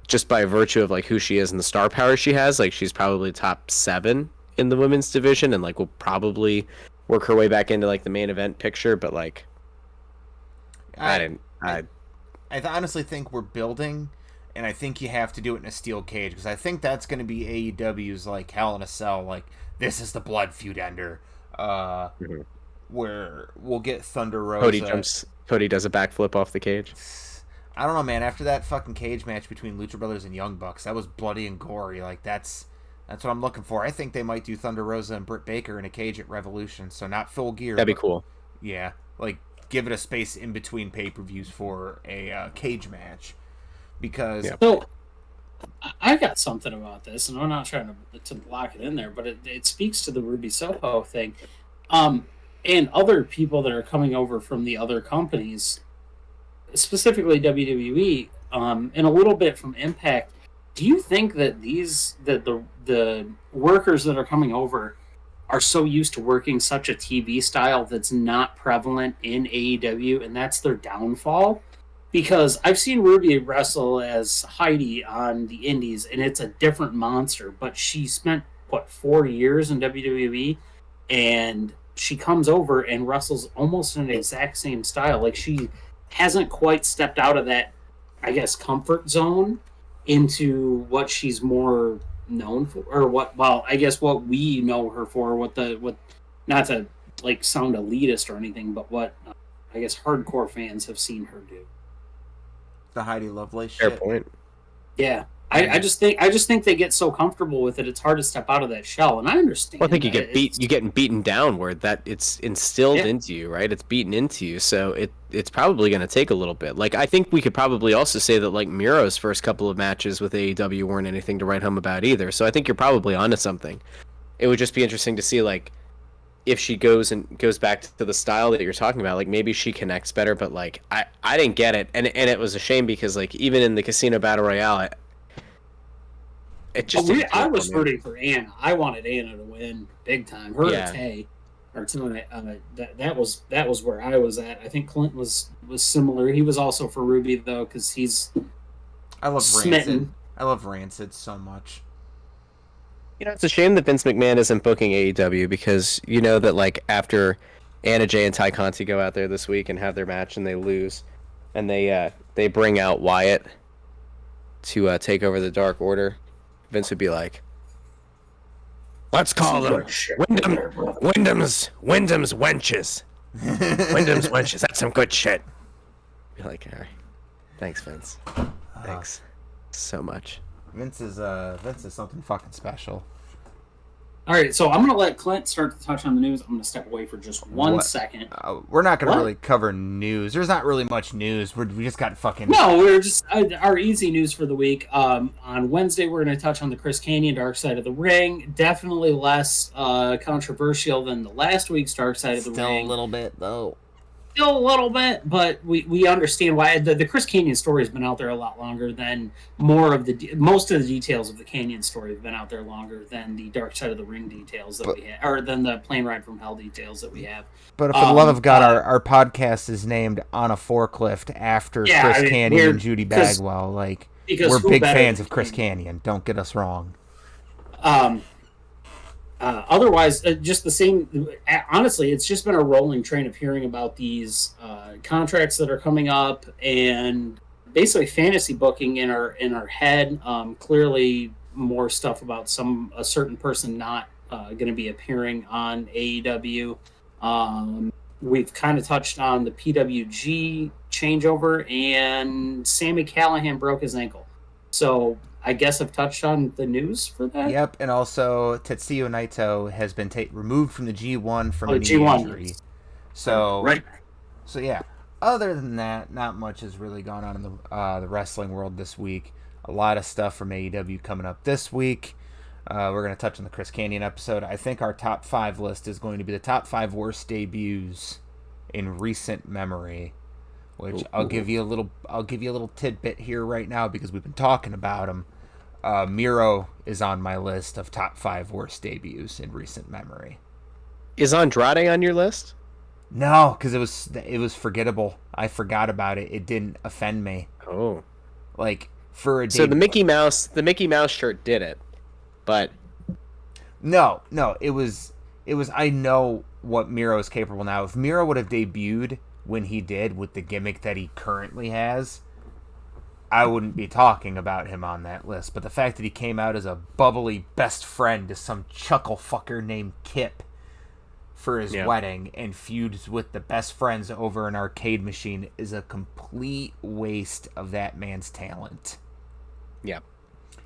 just by virtue of like who she is and the star power she has, like she's probably top 7 in the women's division, and like will probably work her way back into like the main event picture. But like, I honestly think we're building, and I think you have to do it in a steel cage, because I think that's going to be AEW's like Hell in a Cell. Like, this is the blood feud ender, where we'll get Thunder Rosa. Cody does a backflip off the cage. I don't know, man. After that fucking cage match between Lucha Brothers and Young Bucks, that was bloody and gory. Like, that's what I'm looking for. I think they might do Thunder Rosa and Britt Baker in a cage at Revolution. So not full gear. That'd be cool. Yeah, like give it a space in between pay-per-views for a cage match. Because so I got something about this, and I'm not trying to block it in there, but it speaks to the Ruby Soho thing, and other people that are coming over from the other companies, specifically WWE, and a little bit from Impact. Do you think that the workers that are coming over are so used to working such a TV style that's not prevalent in AEW, and that's their downfall? Because I've seen Ruby wrestle as Heidi on the Indies, and it's a different monster. But she spent, 4 years in WWE, and she comes over and wrestles almost in the exact same style. Like, she hasn't quite stepped out of that, I guess, comfort zone into what she's more known for, or what we know her for. What not to like sound elitist or anything, but what I guess hardcore fans have seen her do. The Heidi Lovelace Fair shit. point. Yeah. I just think they get so comfortable with it. It's hard to step out of that shell, and I understand. Well, I think you're getting beaten down where that it's instilled into you, right? It's beaten into you, so it's probably going to take a little bit. Like, I think we could probably also say that like Miro's first couple of matches with AEW weren't anything to write home about either. So I think you're probably onto something. It would just be interesting to see like if she goes back to the style that you're talking about. Like, maybe she connects better, but like I didn't get it, and it was a shame because like even in the Casino Battle Royale. I was rooting for Anna. I wanted Anna to win big time. Her or Tay, or tonight. That was where I was at. I think Clint was similar. He was also for Ruby though, because he's. I love smitten. Rancid. I love Rancid so much. You know, it's a shame that Vince McMahon isn't booking AEW, because you know that like after Anna Jay and Ty Conti go out there this week and have their match and they lose, and they bring out Wyatt to take over the Dark Order. Vince would be like, let's call them Wyndham's wenches. Wyndham's wenches. That's some good shit. Be like, all right. Thanks, Vince. Thanks so much. Vince is something fucking special. All right, so I'm going to let Clint start to touch on the news. I'm going to step away for just one second. We're not going to really cover news. There's not really much news. We just got fucking... No, we're just... our easy news for the week. On Wednesday, we're going to touch on the Chris Kanyon Dark Side of the Ring. Definitely less controversial than the last week's Dark Side of the Ring. Still a little bit, though. Still a little bit, but we understand why. The Chris Kanyon story has been out there a lot longer than most of the details of the Kanyon story have been out there longer than the Dark Side of the Ring details that we have, or than the Plane Ride from Hell details that we have. But for the love of God, our podcast is named On a Forklift after Chris Kanyon and Judy Bagwell. Like, we're big fans of Chris Kanyon. Don't get us wrong. Otherwise, just the same. Honestly, it's just been a rolling train of hearing about these contracts that are coming up, and basically fantasy booking in our head. Clearly, more stuff about a certain person not going to be appearing on AEW. We've kind of touched on the PWG changeover, and Sami Callihan broke his ankle. So I guess I've touched on the news for that. Yep, and also Tetsuya Naito has been removed from the G1 from a knee injury. So, right. So yeah. Other than that, not much has really gone on in the wrestling world this week. A lot of stuff from AEW coming up this week. We're going to touch on the Chris Kanyon episode. I think our top 5 list is going to be the top 5 worst debuts in recent memory. Which I'll give you a little tidbit here right now because we've been talking about them. Miro is on my list of top 5 worst debuts in recent memory. Is Andrade on your list? No, because it was forgettable. I forgot about it. It didn't offend me. Oh, like for a so the Mickey Mouse shirt did it, but no, it was. I know what Miro is capable now. If Miro would have debuted when he did with the gimmick that he currently has, I wouldn't be talking about him on that list. But the fact that he came out as a bubbly best friend to some chuckle fucker named Kip for his wedding and feuds with the best friends over an arcade machine is a complete waste of that man's talent. Yeah,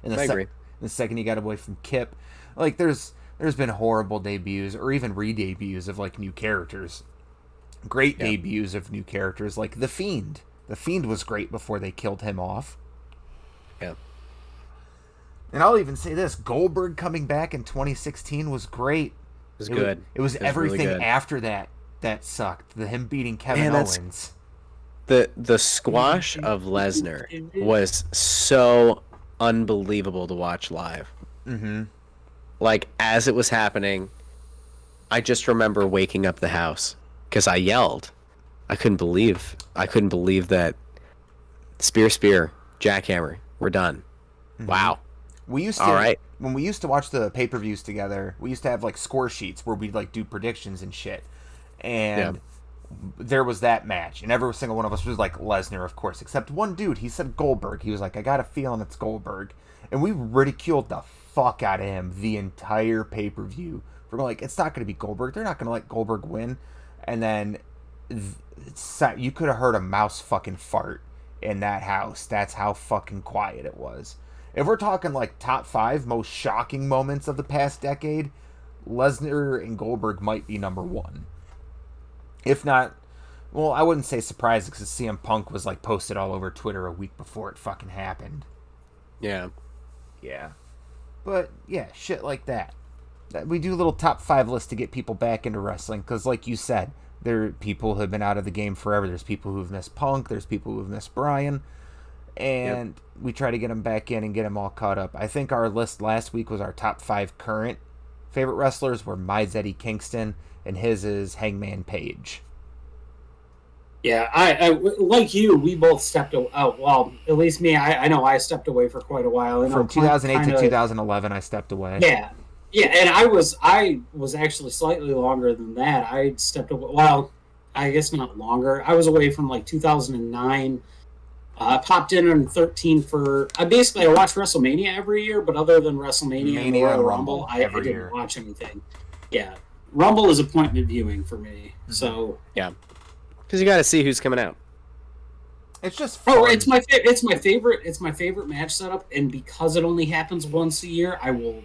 I agree. The second he got away from Kip, like there's been horrible debuts or even re-debuts of like new characters. Great debuts of new characters like The Fiend. The Fiend was great before they killed him off. Yeah. And I'll even say this, Goldberg coming back in 2016 was great. It was good. It was everything really after that sucked. Him beating Kevin Owens. The squash of Lesnar was so unbelievable to watch live. Mm-hmm. Like, as it was happening, I just remember waking up the house because I yelled. I couldn't believe that spear, jackhammer, we're done. Mm-hmm. Wow. We used to, when we used to watch the pay-per-views together, we used to have like score sheets where we'd like do predictions and shit. And there was that match, and every single one of us was like Lesnar, of course, except one dude. He said Goldberg. He was like, I got a feeling it's Goldberg, and we ridiculed the fuck out of him the entire pay-per-view. We're like, it's not going to be Goldberg. They're not going to let Goldberg win. And then you could have heard a mouse fucking fart in that house. That's how fucking quiet it was. If we're talking like top 5 most shocking moments of the past decade, Lesnar and Goldberg might be number 1. If not, well, I wouldn't say surprised because CM Punk was like posted all over Twitter a week before it fucking happened. Yeah. Yeah. But yeah, shit like that. We do a little top 5 list to get people back into wrestling because like you said, there are people who have been out of the game forever. There's people who've missed Punk. There's people who've missed Bryan. And we try to get them back in and get them all caught up. I think our list last week was our top 5 current favorite wrestlers were my Eddie Kingston, and his is Hangman Page. Yeah, I like you, we both stepped out. Well, at least me, I know I stepped away for quite a while. From 2008 to 2011, I stepped away. Yeah, and I was actually slightly longer than that. I stepped away. Well, I guess not longer. I was away from like 2009. I popped in 13 for. I watched WrestleMania every year, but other than WrestleMania and Royal Rumble, I didn't watch anything. Yeah, Rumble is appointment viewing for me. Mm-hmm. So yeah, because you got to see who's coming out. It's just fun. It's my favorite match setup, and because it only happens once a year, I will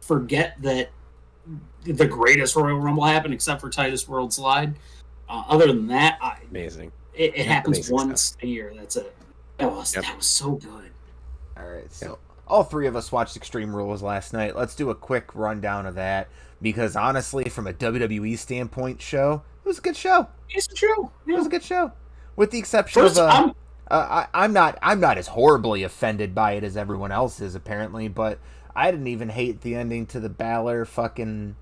forget that the greatest Royal Rumble happened, except for Titus World Slide. Other than that, amazing. It happens once a year. That's it. That was so good. All right, so all 3 of us watched Extreme Rules last night. Let's do a quick rundown of that because honestly, from a WWE standpoint, it was a good show. It's true. Yeah. It was a good show, with the exception of I'm not as horribly offended by it as everyone else is apparently, but I didn't even hate the ending to the Balor fucking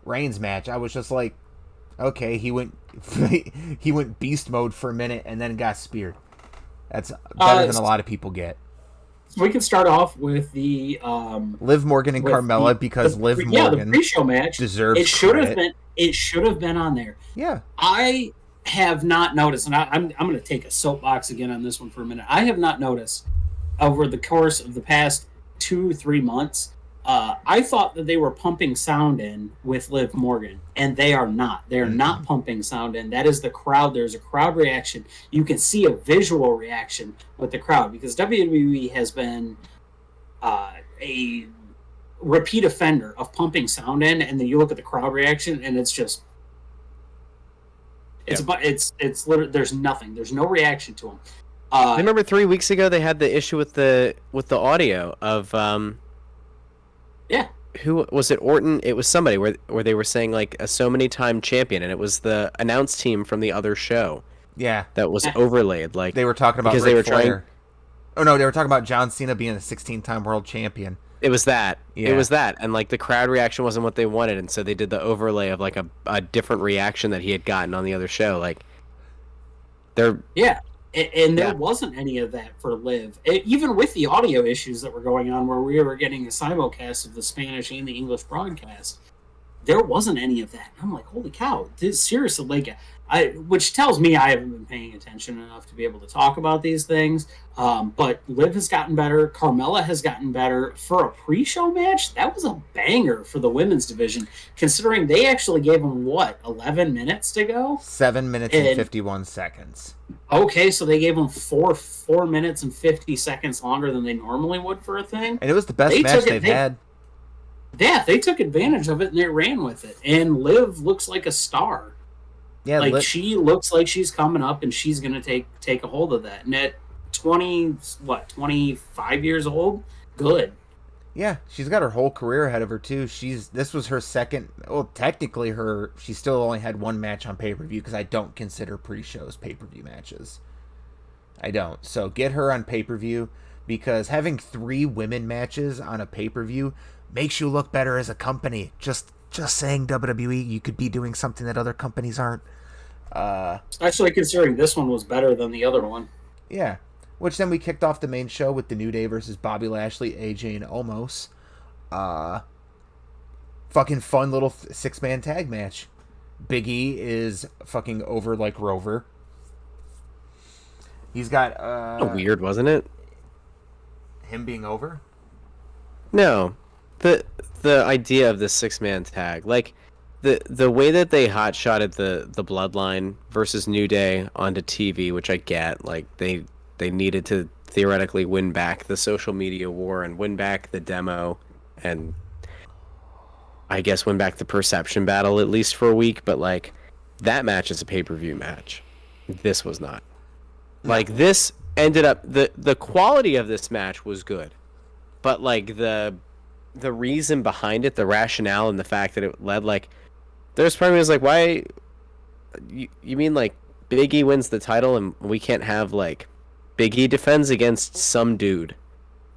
Reigns match. I was just like, okay, he went beast mode for a minute and then got speared. That's better than a lot of people get. So we can start off with the Liv Morgan and Carmella because Liv Morgan the pre-show match deserves it should have been. It should have been on there. Yeah, I have not noticed, and I'm going to take a soapbox again on this one for a minute. I have not noticed over the course of the past 2-3 months. I thought that they were pumping sound in with Liv Morgan, and they are not. They are not pumping sound in. That is the crowd. There's a crowd reaction. You can see a visual reaction with the crowd because WWE has been a repeat offender of pumping sound in, and then you look at the crowd reaction, and it's just it's literally there's nothing. There's no reaction to them. I remember 3 weeks ago they had the issue with the audio of who was it? Orton? It was somebody where they were saying like a so many time champion, and it was the announce team from the other show. Yeah, that was overlaid. Like they were talking about because Ric they were Flair. Oh no, they were talking about John Cena being a 16-time world champion. It was that. Yeah. It was that. And like the crowd reaction wasn't what they wanted, and so they did the overlay of like a different reaction that he had gotten on the other show. Like they're And there wasn't any of that for Liv. Even with the audio issues that were going on where we were getting a simulcast of the Spanish and the English broadcast, there wasn't any of that. I'm like, holy cow, this seriously, like, which tells me I haven't been paying attention enough to be able to talk about these things. But Liv has gotten better. Carmella has gotten better. For a pre-show match, that was a banger for the women's division, considering they actually gave them, 11 minutes to go? 7 minutes and 51 seconds. Okay, so they gave them 4 minutes and 50 seconds longer than they normally would for a thing. And it was the best match they've had. Yeah, they took advantage of it and they ran with it. And Liv looks like a star. Yeah, like she looks like she's coming up and she's gonna take a hold of that. And at 25 years old, good. Yeah, she's got her whole career ahead of her too. This was her second. Well, technically, she still only had one match on pay-per-view because I don't consider pre-shows pay-per-view matches. I don't. So get her on pay-per-view because having 3 women matches on a pay-per-view makes you look better as a company. Just saying, WWE, you could be doing something that other companies aren't. Especially considering this one was better than the other one. Yeah. Which then we kicked off the main show with the New Day versus Bobby Lashley, AJ, and Omos. Fucking fun little 6-man tag match. Big E is fucking over like Rover. He's got weird, wasn't it? Him being over? No. The idea of the 6-man tag. Like the way that they hot-shotted the Bloodline versus New Day onto TV, which I get, like they needed to theoretically win back the social media war and win back the demo and I guess win back the perception battle at least for a week, but like that match is a pay-per-view match. This was not. Like this ended up the quality of this match was good. But like the reason behind it, the rationale and the fact that it led like there's part of me was like, why you mean like Big E wins the title and we can't have like Big E defends against some dude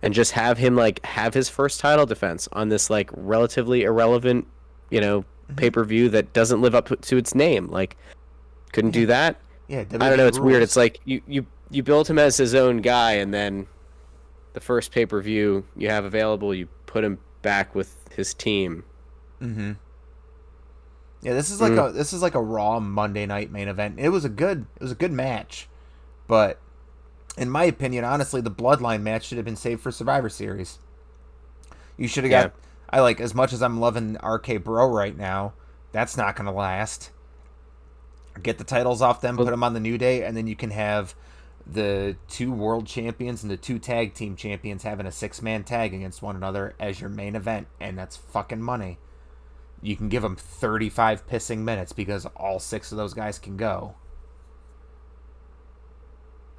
and just have him like have his first title defense on this like relatively irrelevant, pay-per-view that doesn't live up to its name. Like couldn't do that. Yeah, I don't know, it's weird. It's like you built him as his own guy and then the first pay-per-view you have available, you put him back with his team. Mhm. Yeah, this is like a Raw Monday night main event. It was a good match. But in my opinion, honestly, the Bloodline match should have been saved for Survivor Series. You should have got... I like, as much as I'm loving RK Bro right now, that's not going to last. Get the titles off them, put them on the New Day, and then you can have the 2 world champions and the 2 tag team champions having a 6-man tag against one another as your main event, and that's fucking money. You can give them 35 pissing minutes because all 6 of those guys can go.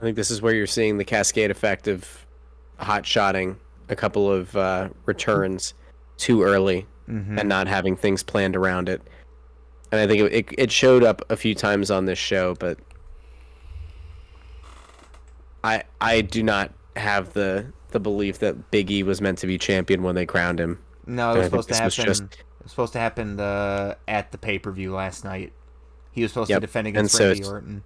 I think this is where you're seeing the cascade effect of hot-shotting a couple of returns too early and not having things planned around it. And I think it showed up a few times on this show, but I do not have the belief that Big E was meant to be champion when they crowned him. No, it was supposed to happen. It was supposed to happen at the pay-per-view last night. He was supposed to defend against Randy Orton.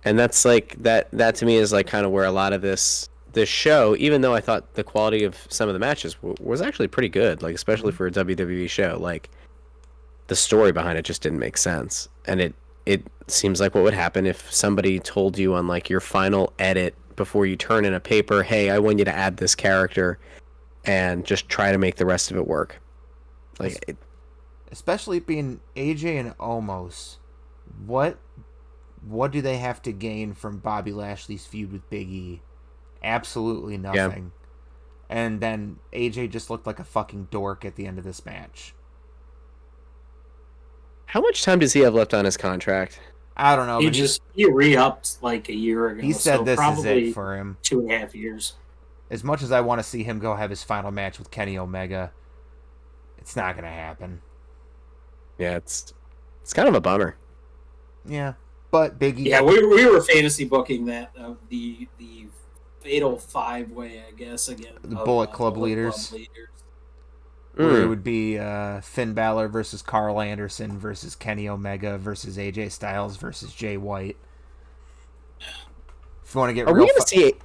And that's like that to me is like kind of where a lot of this show, even though I thought the quality of some of the matches was actually pretty good, like especially for a WWE show, like the story behind it just didn't make sense. And it seems like what would happen if somebody told you on like your final edit before you turn in a paper, hey, I want you to add this character and just try to make the rest of it work. Like especially being AJ and Omos, what do they have to gain from Bobby Lashley's feud with Big E? Absolutely nothing. Yeah. And then AJ just looked like a fucking dork at the end of this match. How much time does he have left on his contract? I don't know. He re-upped like a year ago. He said this is it for him. 2.5 years. As much as I want to see him go have his final match with Kenny Omega, it's not going to happen. Yeah, it's kind of a bummer. Yeah. But Big E... Yeah, we were fantasy booking that the fatal 5-way, I guess, again. The Bullet Club leaders. Where it would be Finn Balor versus Carl Anderson versus Kenny Omega versus AJ Styles versus Jay White. If you want to get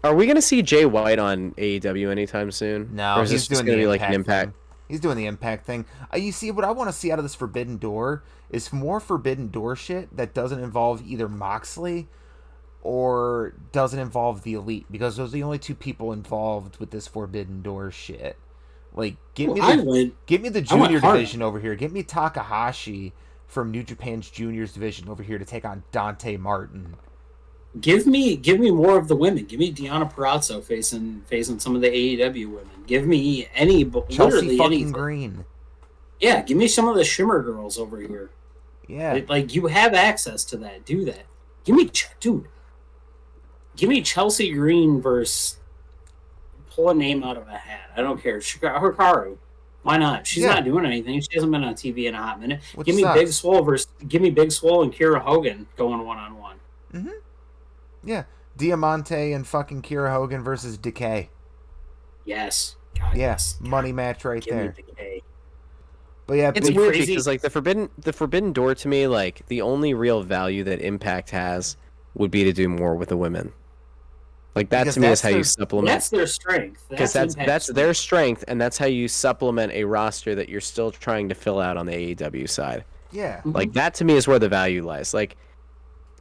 are we gonna see Jay White on AEW anytime soon? No, or is he's this just doing gonna the be like an Impact. thing. He's doing the Impact thing. You see, what I want to see out of this Forbidden Door is more Forbidden Door shit that doesn't involve either Moxley or doesn't involve the Elite, because those are the only two people involved with this Forbidden Door shit. Like, get me the junior division over here. Get me Takahashi from New Japan's juniors division over here to take on Dante Martin. Give me more of the women. Give me Deonna Purrazzo facing some of the AEW women. Give me Chelsea fucking Green. Yeah, give me some of the Shimmer girls over here. Yeah, like you have access to that. Do that. Give me Chelsea Green versus. Pull a name out of a hat. I don't care. Hikaru. Why not? She's not doing anything. She hasn't been on TV in a hot minute. Give me Big Swole and Kira Hogan going 1-on-1. Mm-hmm. Yeah. Diamante and fucking Kira Hogan versus Decay. Yes. God, yes. Money match right Give there. Me Decay. But yeah, it's weird because like the Forbidden Door to me, like the only real value that Impact has would be to do more with the women. Like that to me is how you supplement. That's their strength. Because that's their strength, and that's how you supplement a roster that you're still trying to fill out on the AEW side. Yeah. Like that to me is where the value lies. Like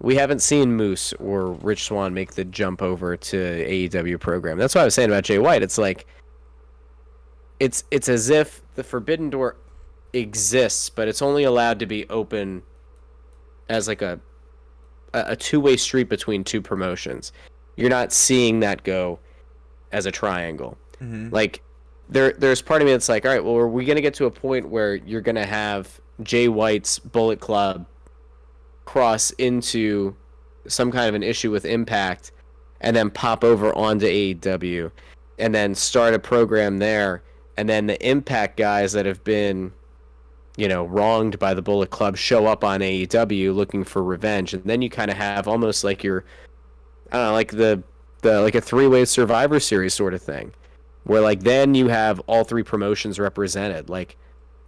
we haven't seen Moose or Rich Swann make the jump over to AEW program. That's what I was saying about Jay White. It's like it's as if the Forbidden Door exists, but it's only allowed to be open as like a two-way street between two promotions. You're not seeing that go as a triangle. Mm-hmm. Like there's part of me that's like, all right, well, are we going to get to a point where you're going to have Jay White's Bullet Club cross into some kind of an issue with Impact and then pop over onto AEW and then start a program there, and then the Impact guys that have been, wronged by the Bullet Club show up on AEW looking for revenge, and then you kind of have almost like your, I don't know, like the like a three-way Survivor Series sort of thing, where like then you have all three promotions represented. Like,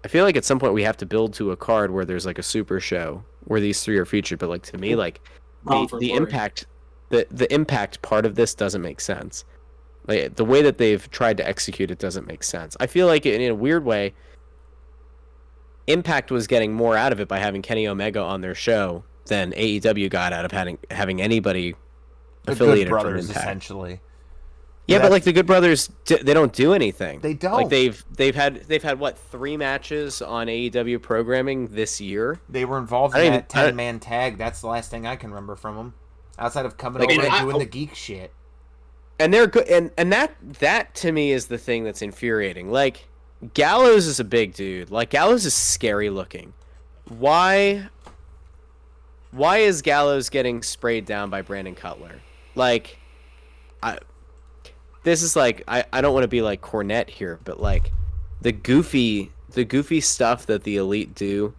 I feel like at some point we have to build to a card where there's like a super show where these three are featured. But like to me, like the Impact, the Impact part of this doesn't make sense. Like the way that they've tried to execute it doesn't make sense. I feel like in a weird way, Impact was getting more out of it by having Kenny Omega on their show than AEW got out of having anybody affiliated the Good Brothers, from Impact. Essentially. Yeah, but like the Good Brothers, they don't do anything. They don't. Like they've had what, 3 matches on AEW programming this year. They were involved in that 10-man tag. That's the last thing I can remember from them, outside of coming over and doing the geek shit. And they're good, and that to me is the thing that's infuriating. Like Gallows is a big dude. Like Gallows is scary looking. Why is Gallows getting sprayed down by Brandon Cutler? Like, this is like I don't want to be like Cornette here, but like the goofy stuff that the Elite do,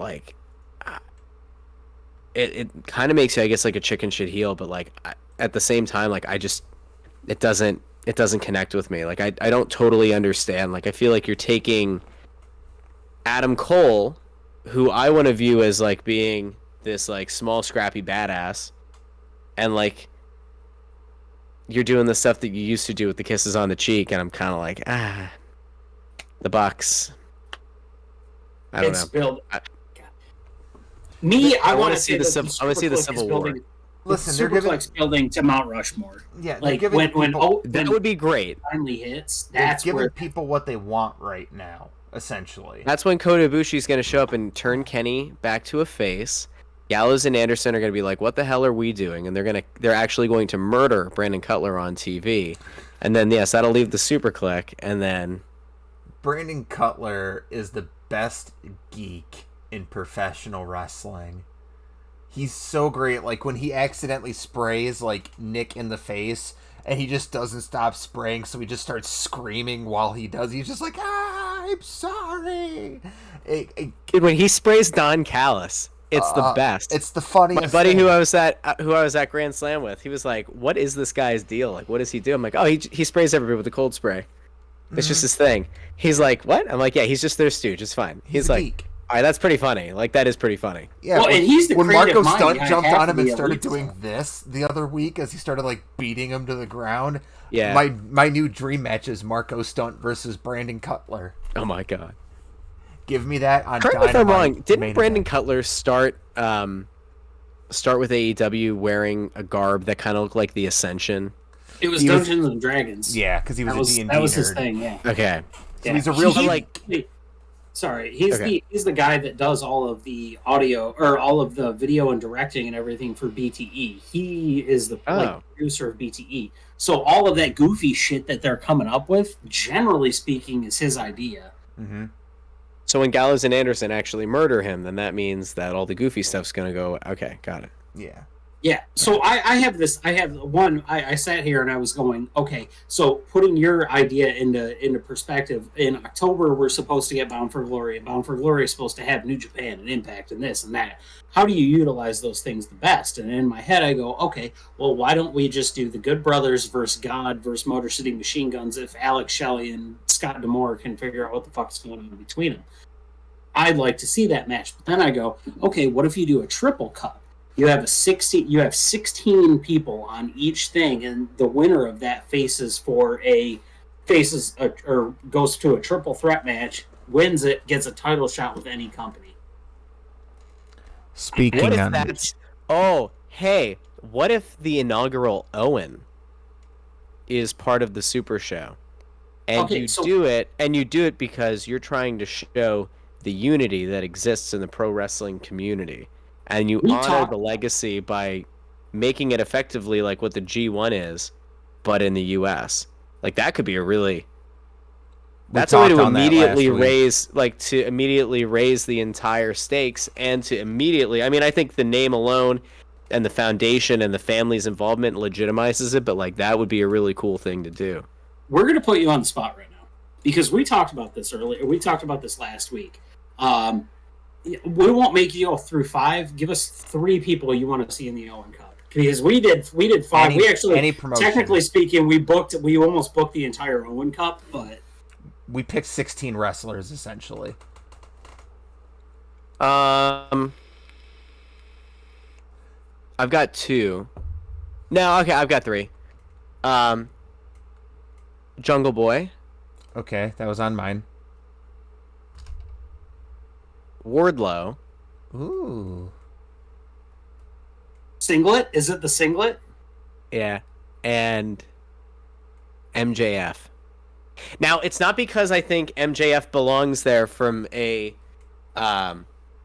like it kind of makes you, I guess, like a chicken shit heel, but like at the same time, like it doesn't connect with me. Like I don't totally understand. Like I feel like you're taking Adam Cole, who I want to view as like being this like small scrappy badass, and like you're doing the stuff that you used to do with the kisses on the cheek, and I'm kind of like, the Bucks. I don't know. I want to see the Civil War. Listen, they're Superplex building to Mount Rushmore. Yeah, like when that would be great. Finally hits. That's giving people what they want right now. Essentially, that's when Kota Ibushi's going to show up and turn Kenny back to a face. Gallows and Anderson are going to be like, "What the hell are we doing?" And they're actually going to murder Brandon Cutler on TV, and then yes, that'll leave the Super Click, and then Brandon Cutler is the best geek in professional wrestling. He's so great. Like when he accidentally sprays like Nick in the face, and he just doesn't stop spraying, so he just starts screaming while he does. He's just like, "I'm sorry." When he sprays Don Callis, It's the best. It's the funniest. My buddy thing. who I was at Grand Slam with, he was like, "What is this guy's deal? Like, what does he do?" I'm like, "Oh, he sprays everybody with a cold spray. It's just his thing." He's like, "What?" I'm like, "Yeah, he's just their stooge. It's fine." He's like, geek. "All right, that's pretty funny. Like, that is pretty funny." Yeah, well, and he's the when creative Marco mind Stunt behind jumped half on of him and the started elite doing stuff. this the other week as he started like beating him to the ground. Yeah. My new dream match is Marco Stunt versus Brandon Cutler. Oh my god. Give me that on Correct me if I'm Dynamite wrong. Didn't main Brandon event. Cutler start with AEW wearing a garb that kind of looked like the Ascension? It was He was- Dungeons and Dragons. Yeah, because he was a D&D that was nerd. his thing. Yeah. Okay. So he's a real Sorry, he's Okay. he's the guy that does all of the audio or all of the video and directing and everything for BTE. He is the producer of BTE. So all of that goofy shit that they're coming up with, generally speaking, is his idea. Mm-hmm. So when Gallows and Anderson actually murder him, then that means that all the goofy stuff's gonna go. Okay, got it. Yeah. Yeah. So I sat here and I was going, okay, so putting your idea into perspective, in October we're supposed to get Bound for Glory, and Bound for Glory is supposed to have New Japan and Impact and this and that. How do you utilize those things the best? And in my head I go, okay, well, why don't we just do the Good Brothers versus God versus Motor City Machine Guns if Alex Shelley and Scott D'Amore can figure out what the fuck's going on between them? I'd like to see that match. But then I go, okay, what if you do a triple cup? You have 16 people on each thing, and the winner of that goes to a triple threat match, wins it, gets a title shot with any company. Speaking What if on that's? Oh, hey, what if the inaugural Owen is part of the Super Show, and Okay, you so- do it because you're trying to show the unity that exists in the pro wrestling community, and you honor the legacy by making it effectively like what the G1 is, but in the U.S. Like, that could be a really... That's a way to immediately raise the entire stakes, and to immediately... I mean, I think the name alone and the foundation and the family's involvement legitimizes it, but like, that would be a really cool thing to do. We're going to put you on the spot right now, because we talked about this earlier. We talked about this last week. We won't make you go through 5. Give us 3 people you want to see in the Owen Cup, because we did 5. We actually, technically speaking, we almost booked the entire Owen Cup, but we picked 16 wrestlers essentially. I've got 2. No, okay, I've got 3. Jungle Boy. Okay, that was on mine. Wardlow. Ooh. Singlet? Is it the singlet? Yeah. And MJF. Now, it's not because I think MJF belongs there from the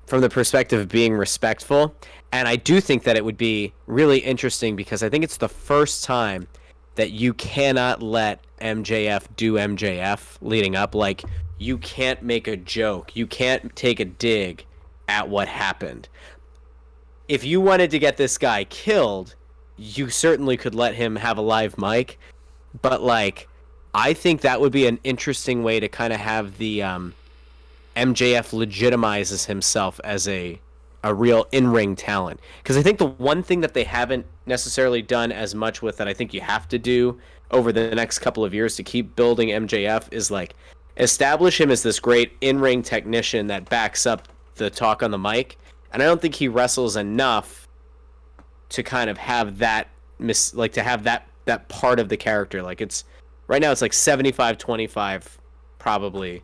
perspective of being respectful, and I do think that it would be really interesting, because I think it's the first time that you cannot let MJF do MJF leading up. Like, you can't make a joke. You can't take a dig at what happened. If you wanted to get this guy killed, you certainly could let him have a live mic. But, like, I think that would be an interesting way to kind of have the MJF legitimizes himself as a real in-ring talent. Because I think the one thing that they haven't necessarily done as much with, that I think you have to do over the next couple of years to keep building MJF, is, like, establish him as this great in-ring technician that backs up the talk on the mic. And I don't think he wrestles enough to kind of have that that part of the character. Like, it's right now it's like 75-25 probably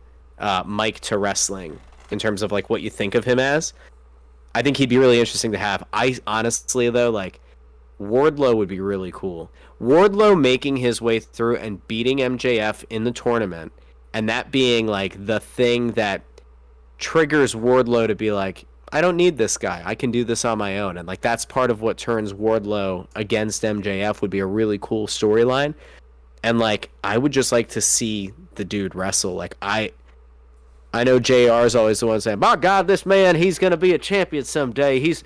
mic to wrestling in terms of like what you think of him as. I think he'd be really interesting to have. I honestly, though, like, Wardlow would be really cool. Wardlow making his way through and beating MJF in the tournament, and that being like the thing that triggers Wardlow to be like, I don't need this guy. I can do this on my own. And like, that's part of what turns Wardlow against MJF, would be a really cool storyline. And like, I would just like to see the dude wrestle. Like, I know JR is always the one saying, my God, this man, he's going to be a champion someday. He's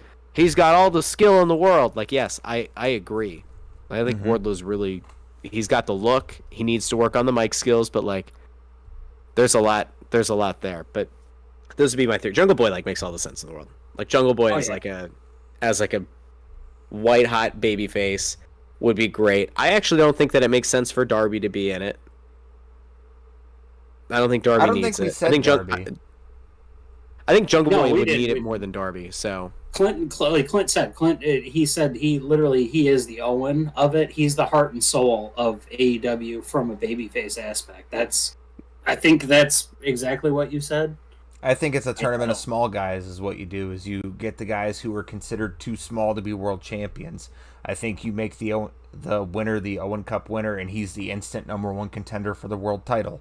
got all the skill in the world. Like, yes, I agree. I think Wardlow's really, he's got the look. He needs to work on the mic skills, but like, there's a lot there. But Those would be my three. Jungle Boy makes all the sense in the world. Jungle Boy as a white hot baby face would be great. I actually don't think that it makes sense for Darby to be in it. I don't think Darby needs it. I think Jungle Boy would need it more than Darby. So Clint said he said he is the Owen of it. He's the heart and soul of AEW from a babyface aspect. I think that's exactly what you said. I think it's a tournament of small guys is what you do, is you get the guys who are considered too small to be world champions. I think you make the winner the Owen Cup winner, and he's the instant #1 contender for the world title.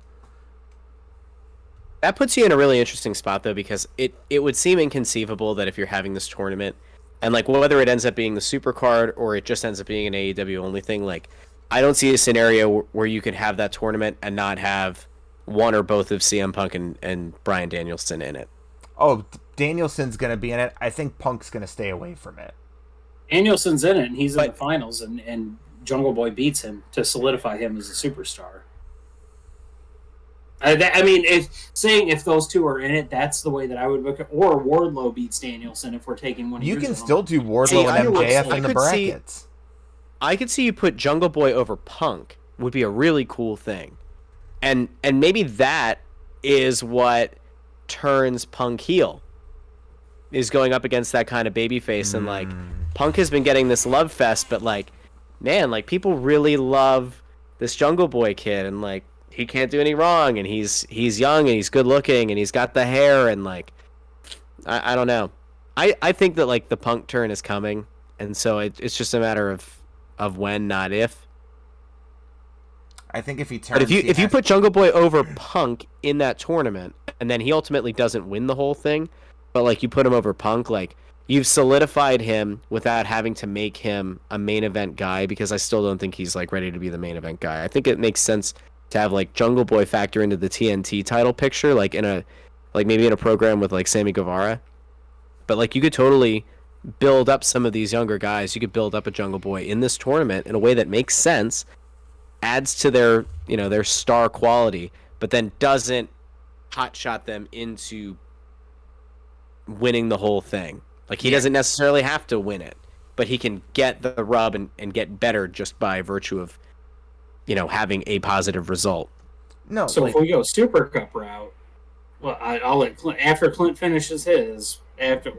That puts you in a really interesting spot, though, because it would seem inconceivable that if you're having this tournament, and whether it ends up being the super card or it just ends up being an AEW only thing, I don't see a scenario where you could have that tournament and not have one or both of CM Punk and Bryan Danielson in it. Oh, Danielson's going to be in it. I think Punk's going to stay away from it. Danielson's in it, and he's in the finals, and Jungle Boy beats him to solidify him as a superstar. I mean, if those two are in it, that's the way that I would look at. Or Wardlow beats Danielson if we're taking one. You can still do Wardlow and MJF in the brackets. I could see you put Jungle Boy over Punk. Would be a really cool thing. And maybe that is what turns Punk heel, is going up against that kind of babyface. And Punk has been getting this love fest, but man, people really love this Jungle Boy kid, and he can't do any wrong, and he's young and he's good looking and he's got the hair, and I don't know. I think that the Punk turn is coming, and so it's just a matter of when, not if. I think if he turns, but if you put Jungle Boy over Punk in that tournament, and then he ultimately doesn't win the whole thing, but you put him over Punk, you've solidified him without having to make him a main event guy, because I still don't think he's ready to be the main event guy. I think it makes sense to have Jungle Boy factor into the TNT title picture, in a maybe in a program with Sammy Guevara, but you could totally build up some of these younger guys. You could build up a Jungle Boy in this tournament in a way that makes sense, adds to their their star quality, but then doesn't hotshot them into winning the whole thing. He doesn't necessarily have to win it, but he can get the rub and get better just by virtue of having a positive result. No. So if we go Super Cup route, well, I'll let Clint, after Clint finishes his, after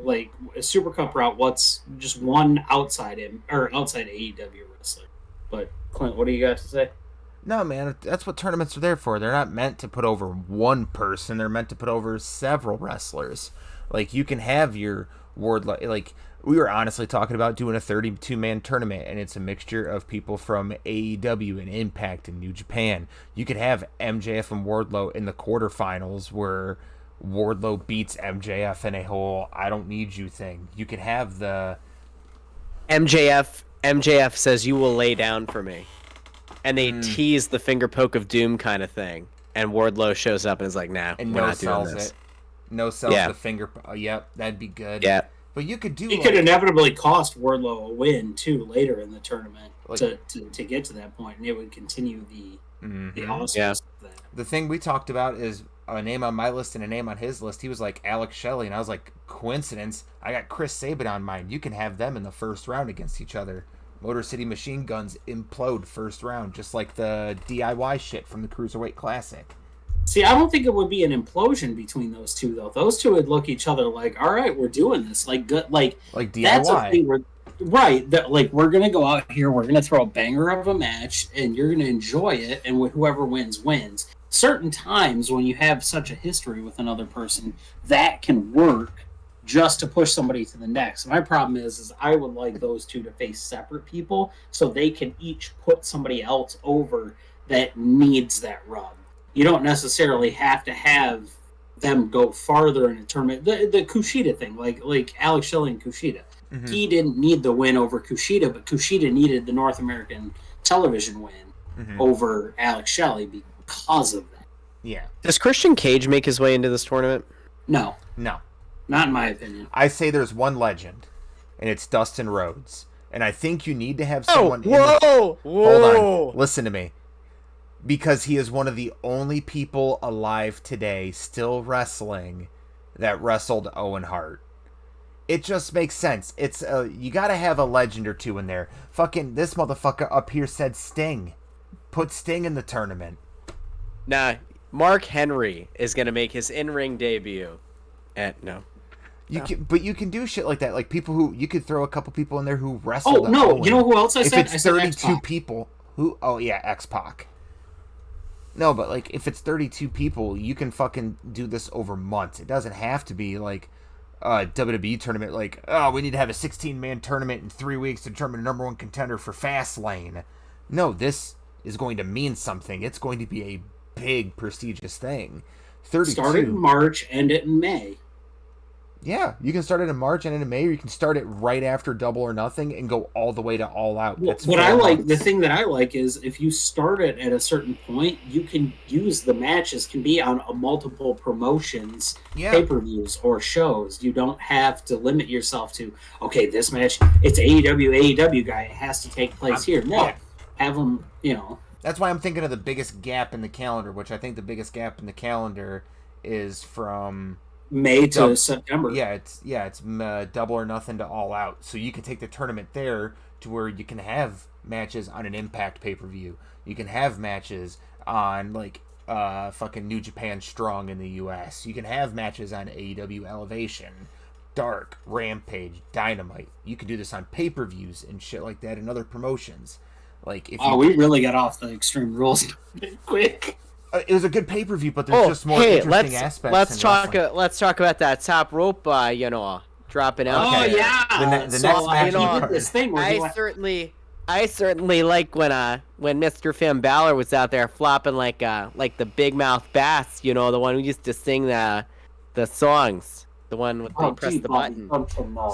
a Super Cup route, what's just one outside AEW wrestler. But Clint, what do you got to say? No, man, that's what tournaments are there for. They're not meant to put over one person. They're meant to put over several wrestlers. You can have your Wardlow, we were honestly talking about doing a 32-man tournament, and it's a mixture of people from AEW and Impact and New Japan. You could have MJF and Wardlow in the quarterfinals, where Wardlow beats MJF in a whole "I don't need you" thing. You could have the MJF says, "You will lay down for me," and they tease the finger poke of doom kind of thing, and Wardlow shows up and is like, "Nah, and we're not doing this." No sells the finger. Yep, that'd be good. Yeah. But you could do. It could inevitably cost Wardlow a win too later in the tournament to get to that point, and it would continue the awesomeness of that. The thing we talked about is a name on my list and a name on his list. He was like Alex Shelley, and I was like, coincidence. I got Chris Sabin on mine. You can have them in the first round against each other. Motor City Machine Guns implode first round, just like the DIY shit from the Cruiserweight Classic. See, I don't think it would be an implosion between those two, though. Those two would look each other like, all right, we're doing this. Good, like DIY. That's a thing where, right. We're going to go out here, we're going to throw a banger of a match, and you're going to enjoy it, and whoever wins, wins. Certain times when you have such a history with another person, that can work just to push somebody to the next. My problem is I would like those two to face separate people so they can each put somebody else over that needs that rub. You don't necessarily have to have them go farther in a tournament. The Kushida thing, like Alex Shelley and Kushida. Mm-hmm. He didn't need the win over Kushida, but Kushida needed the North American television win over Alex Shelley because of that. Yeah. Does Christian Cage make his way into this tournament? No. Not in my opinion. I say there's one legend, and it's Dustin Rhodes. And I think you need to have someone... Whoa! Hold on. Listen to me. Because he is one of the only people alive today still wrestling that wrestled Owen Hart. It just makes sense. It's you gotta have a legend or two in there. Fucking this motherfucker up here said Sting. Put Sting in the tournament. Nah, Mark Henry is gonna make his in-ring debut. No. But you can do shit like that. Like people who you could throw a couple people in there who wrestled. Oh no! Owen. You know who else I said? If it's 32 people, who? Oh yeah, X-Pac. No, but like if it's 32 people, you can fucking do this over months. It doesn't have to be like a WWE tournament. Like, oh, we need to have a 16-man tournament in 3 weeks to determine the #1 contender for Fastlane. No, this is going to mean something. It's going to be a big, prestigious thing. 32. Start it in March, end it in May. Yeah, you can start it in March and in May, or you can start it right after Double or Nothing and go all the way to All Out. The thing that I like is if you start it at a certain point, you can use the matches can be on multiple promotions, pay-per-views or shows. You don't have to limit yourself to, okay, this match, it's AEW guy, it has to take place here. No, have them, That's why I'm thinking of the biggest gap in the calendar, which I think the biggest gap in the calendar is from May to September. It's Double or Nothing to All Out. So you can take the tournament there to where you can have matches on an Impact pay-per-view. You can have matches on like fucking New Japan Strong in the US. You can have matches on AEW Elevation, Dark, Rampage, Dynamite. You can do this on pay-per-views and shit like that and other promotions. Like if we really got off the Extreme Rules quick. It was a good pay-per-view, but there's just more interesting aspects. Let's talk about that top rope, dropping out. Oh yeah. The next match. This thing I certainly like when Mr. Finn Balor was out there flopping like the big mouth bass, the one who used to sing the songs, the one with they press the button.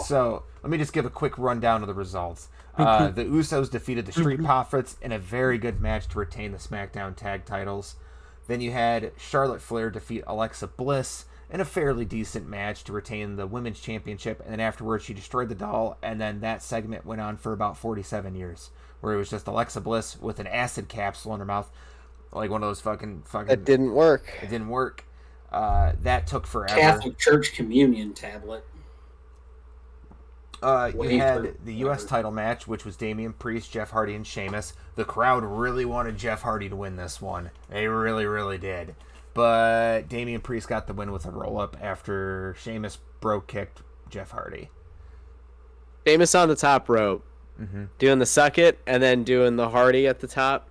So let me just give a quick rundown of the results. The Usos defeated the Street Profits in a very good match to retain the SmackDown Tag Titles. Then you had Charlotte Flair defeat Alexa Bliss in a fairly decent match to retain the Women's Championship, and then afterwards she destroyed the doll, and then that segment went on for about 47 years, where it was just Alexa Bliss with an acid capsule in her mouth, like one of those fucking... It didn't work. It didn't work. That took forever. Catholic Church communion tablet. You had the U.S. title match, which was Damian Priest, Jeff Hardy, and Sheamus. The crowd really wanted Jeff Hardy to win this one. They really, really did. But Damian Priest got the win with a roll-up after Sheamus kicked Jeff Hardy. Sheamus on the top rope, doing the suck it, and then doing the Hardy at the top.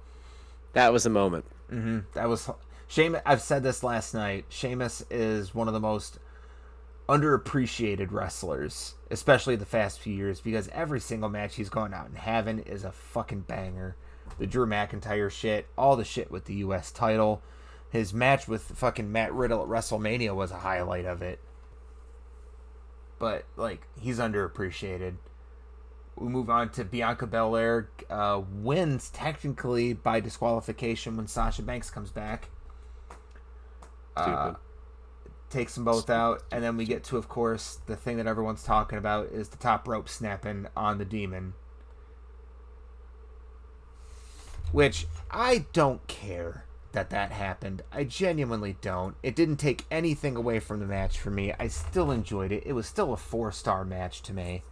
That was a moment. That was Sheamus. I've said this last night. Sheamus is one of the most underappreciated wrestlers, especially the past few years, because every single match he's gone out and having is a fucking banger. The Drew McIntyre shit, all the shit with the U.S. title. His match with fucking Matt Riddle at WrestleMania was a highlight of it. But, like, he's underappreciated. We move on to Bianca Belair. Wins technically by disqualification when Sasha Banks comes back. Takes them both out, and then we get to, of course, the thing that everyone's talking about is the top rope snapping on the Demon. Which, I don't care that happened. I genuinely don't. It didn't take anything away from the match for me. I still enjoyed it. It was still a 4-star match to me.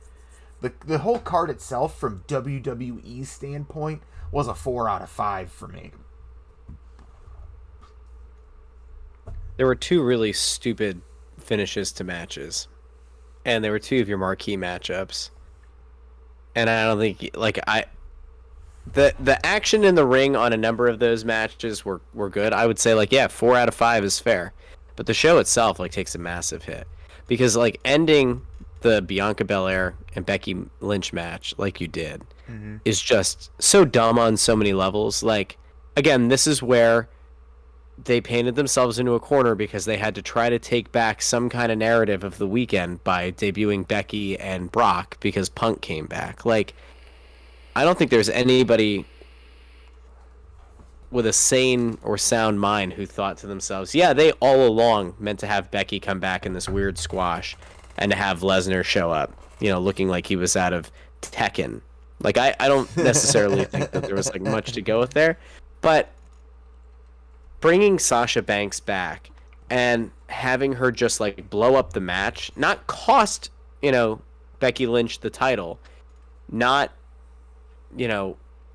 The whole card itself, from WWE's standpoint, was a 4 out of 5 for me. There were 2 really stupid finishes to matches, and there were 2 of your marquee matchups. And I don't think the action in the ring on a number of those matches were good. I would say 4 out of 5 is fair, but the show itself takes a massive hit because ending the Bianca Belair and Becky Lynch match like you did is just so dumb on so many levels. Again, this is where they painted themselves into a corner because they had to try to take back some kind of narrative of the weekend by debuting Becky and Brock because Punk came back. I don't think there's anybody with a sane or sound mind who thought to themselves, yeah, they all along meant to have Becky come back in this weird squash and to have Lesnar show up, looking like he was out of Tekken. I don't necessarily think that there was much to go with there, but bringing Sasha Banks back and having her just like blow up the match, not cost, Becky Lynch the title, not,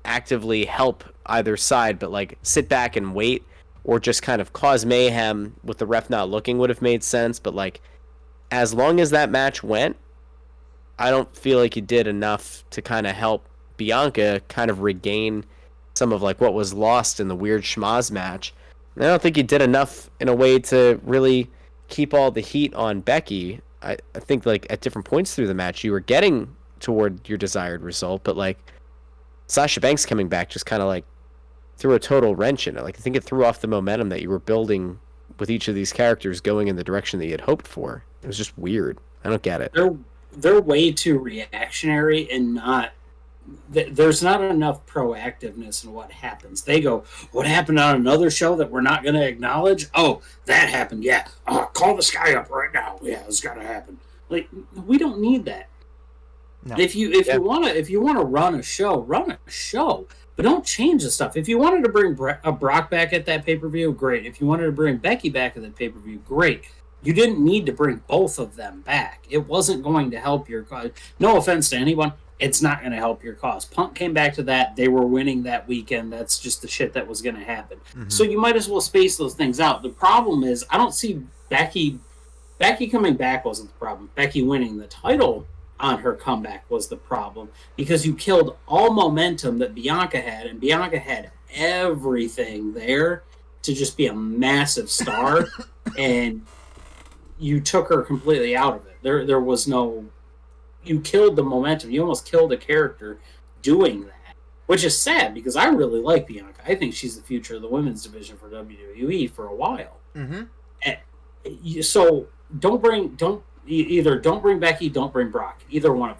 actively help either side, but like sit back and wait, or just kind of cause mayhem with the ref not looking would have made sense. But like, as long as that match went, I don't feel like he did enough to kind of help Bianca kind of regain some of like what was lost in the weird schmaz match. And I don't think he did enough in a way to really keep all the heat on Becky. I think like at different points through the match, you were getting toward your desired result, but like Sasha Banks coming back just kind of like threw a total wrench in it. Like I think it threw off the momentum that you were building with each of these characters going in the direction that you had hoped for. It was just weird. I don't get it. They're way too reactionary and not. There's not enough proactiveness in what happens. They go, what happened on another show that we're not going to acknowledge? Oh, that happened. Yeah. Call this guy up right now. Yeah, it's got to happen. Like, we don't need that. No. If you want to run a show, but don't change the stuff. If you wanted to bring Brock back at that pay-per-view, great. If you wanted to bring Becky back at that pay-per-view, great. You didn't need to bring both of them back. It wasn't going to help your cause. No offense to anyone. It's not going to help your cause. Punk came back to that. They were winning that weekend. That's just the shit that was going to happen. Mm-hmm. So you might as well space those things out. The problem is, I don't see Becky coming back wasn't the problem. Becky winning the title on her comeback was the problem, because you killed all momentum that Bianca had, and Bianca had everything there to just be a massive star, and you took her completely out of it. There was no... You killed the momentum. You almost killed a character doing that, which is sad because I really like Bianca. I think she's the future of the women's division for WWE for a while. Mm-hmm. So don't bring Becky, don't bring Brock. Either one of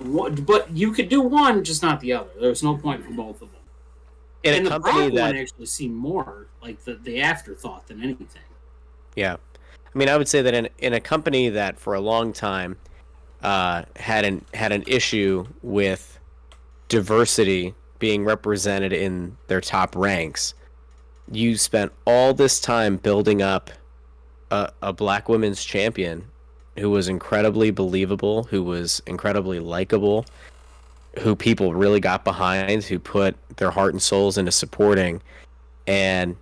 them. But you could do one, just not the other. There's no point for both of them. And the Brock one actually seemed more like the afterthought than anything. Yeah, I mean, I would say that in a company that for a long time had an issue with diversity being represented in their top ranks, you spent all this time building up a black women's champion who was incredibly believable, who was incredibly likable, who people really got behind, who put their heart and souls into supporting, and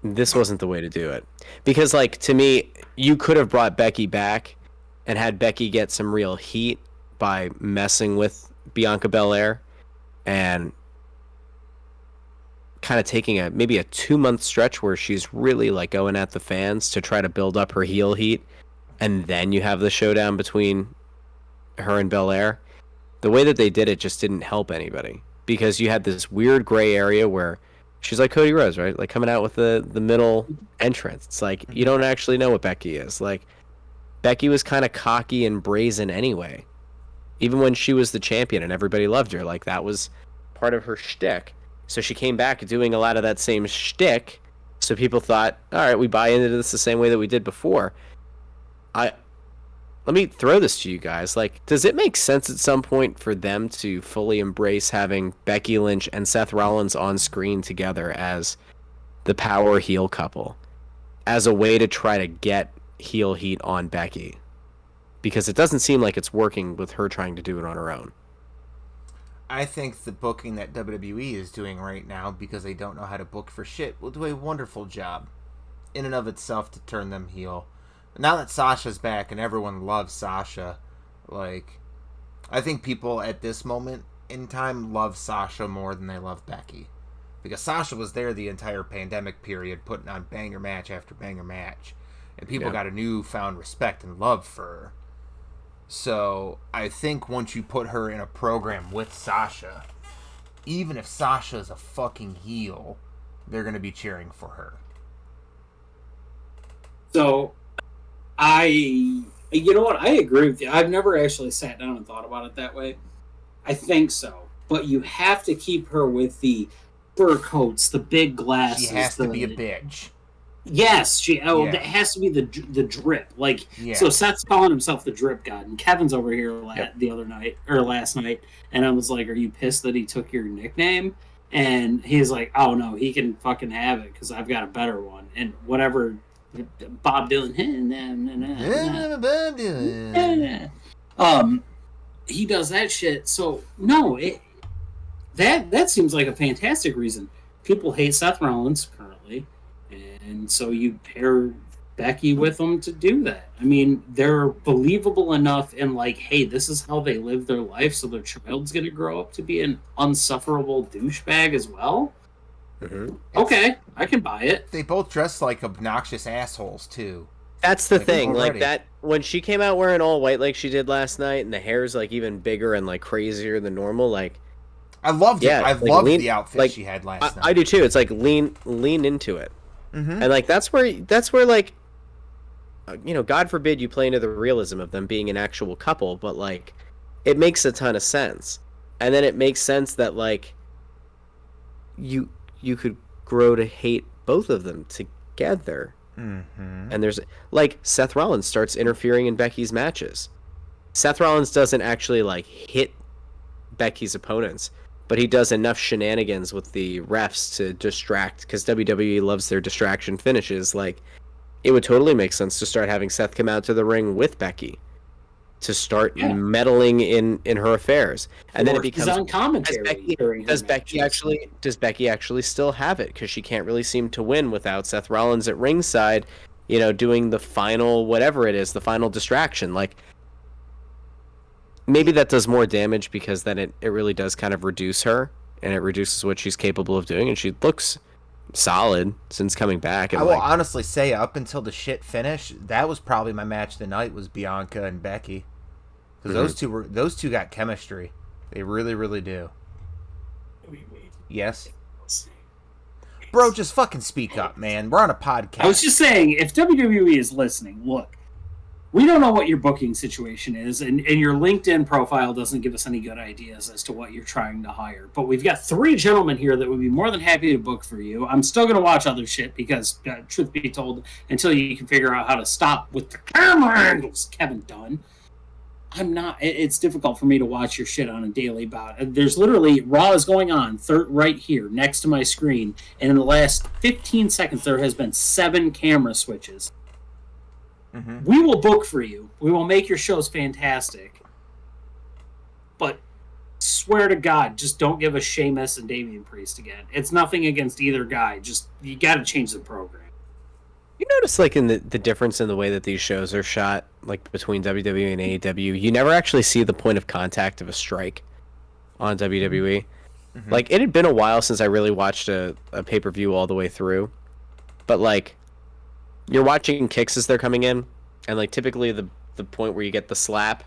this wasn't the way to do it. Because, like, to me, you could have brought Becky back and had Becky get some real heat by messing with Bianca Belair and kind of taking maybe a 2-month stretch where she's really like going at the fans to try to build up her heel heat, and then you have the showdown between her and Belair. The way that they did it just didn't help anybody, because you had this weird gray area where she's like Cody Rhodes, right? Like coming out with the middle entrance. It's like you don't actually know what Becky is. Like, Becky was kind of cocky and brazen anyway. Even when she was the champion and everybody loved her, like that was part of her shtick. So she came back doing a lot of that same shtick. So people thought, all right, we buy into this the same way that we did before. Let me throw this to you guys. Like, does it make sense at some point for them to fully embrace having Becky Lynch and Seth Rollins on screen together as the power heel couple, as a way to try to get heel heat on Becky? Because it doesn't seem like it's working with her trying to do it on her own. I think the booking that WWE is doing right now, because they don't know how to book for shit, will do a wonderful job in and of itself to turn them heel. Now that Sasha's back and everyone loves Sasha, like, I think people at this moment in time love Sasha more than they love Becky. Because Sasha was there the entire pandemic period, putting on banger match after banger match. And people got a newfound respect and love for her. So I think once you put her in a program with Sasha, even if Sasha is a fucking heel, they're going to be cheering for her. So, you know what? I agree with you. I've never actually sat down and thought about it that way. I think so. But you have to keep her with the fur coats, the big glasses. She has to be a bitch. Yes, it has to be the drip. Like, so Seth's calling himself the drip god, and Kevin's over here last night, and I was like, "Are you pissed that he took your nickname?" And he's like, oh no, he can fucking have it because I've got a better one. And whatever Bob Dylan, he does that shit. So no, that seems like a fantastic reason. People hate Seth Rollins currently, and so you pair Becky with them to do that. I mean, they're believable enough in like, hey, this is how they live their life, so their child's going to grow up to be an unsufferable douchebag as well. Mm-hmm. Okay, I can buy it. They both dress like obnoxious assholes too. That's the thing. Like that when she came out wearing all white like she did last night, and the hair's like even bigger and like crazier than normal. Like I loved it. I loved the outfit she had last night. I do too. It's like lean into it, and like that's where like. God forbid you play into the realism of them being an actual couple, but like it makes a ton of sense. And then it makes sense that like you could grow to hate both of them together. Mm-hmm. And there's like Seth Rollins starts interfering in Becky's matches. Seth Rollins doesn't actually like hit Becky's opponents, but he does enough shenanigans with the refs to distract, because WWE loves their distraction finishes. Like it would totally make sense to start having Seth come out to the ring with Becky to start meddling in her affairs, and then it becomes on commentary. Does Becky actually still have it? Because she can't really seem to win without Seth Rollins at ringside, doing the final whatever it is, the final distraction. Like maybe that does more damage because then it really does kind of reduce her, and it reduces what she's capable of doing, and she looks solid since coming back. And I will honestly say, up until the shit finish, that was probably my match of the night, was Bianca and Becky, because those two got chemistry. They really, really do. Yes, bro, just fucking speak up, man. We're on a podcast. I was just saying, if WWE is listening, look, we don't know what your booking situation is, and your LinkedIn profile doesn't give us any good ideas as to what you're trying to hire. But we've got 3 gentlemen here that would be more than happy to book for you. I'm still going to watch other shit because, truth be told, until you can figure out how to stop with the camera angles, Kevin Dunn, I'm not. It's difficult for me to watch your shit on a daily bout. There's literally, Raw is going on right here next to my screen, and in the last 15 seconds, there has been 7 camera switches. Mm-hmm. We will book for you. We will make your shows fantastic. But swear to God, just don't give us Sheamus and Damian Priest again. It's nothing against either guy. Just, you got to change the program. You notice, like, in the difference in the way that these shows are shot, like, between WWE and AEW, you never actually see the point of contact of a strike on WWE. Mm-hmm. Like, it had been a while since I really watched a pay-per-view all the way through. But, like, you're watching kicks as they're coming in, and like typically the point where you get the slap,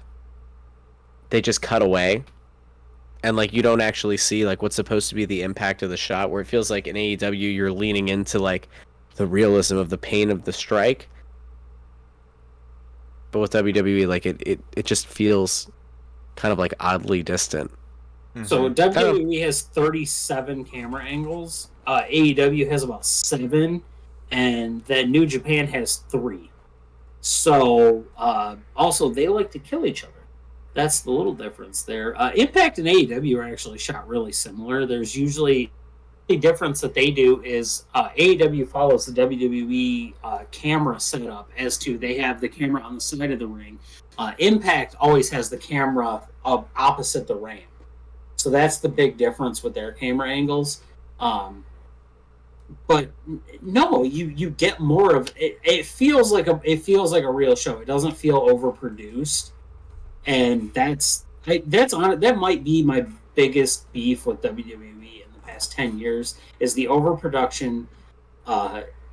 they just cut away, and like you don't actually see like what's supposed to be the impact of the shot, where it feels like in AEW you're leaning into like the realism of the pain of the strike. But with WWE, like it just feels kind of like oddly distant. Mm-hmm. So WWE has 37 camera angles. AEW has about 7. And then New Japan has 3. So, also, they like to kill each other. That's the little difference there. Impact and AEW are actually shot really similar. There's usually the difference that they do is AEW follows the WWE camera setup as to they have the camera on the side of the ring. Impact always has the camera opposite the ramp. So that's the big difference with their camera angles. But no, you get more of it. It feels like a real show. It doesn't feel overproduced, and that might be my biggest beef with WWE in the past 10 years is the overproduction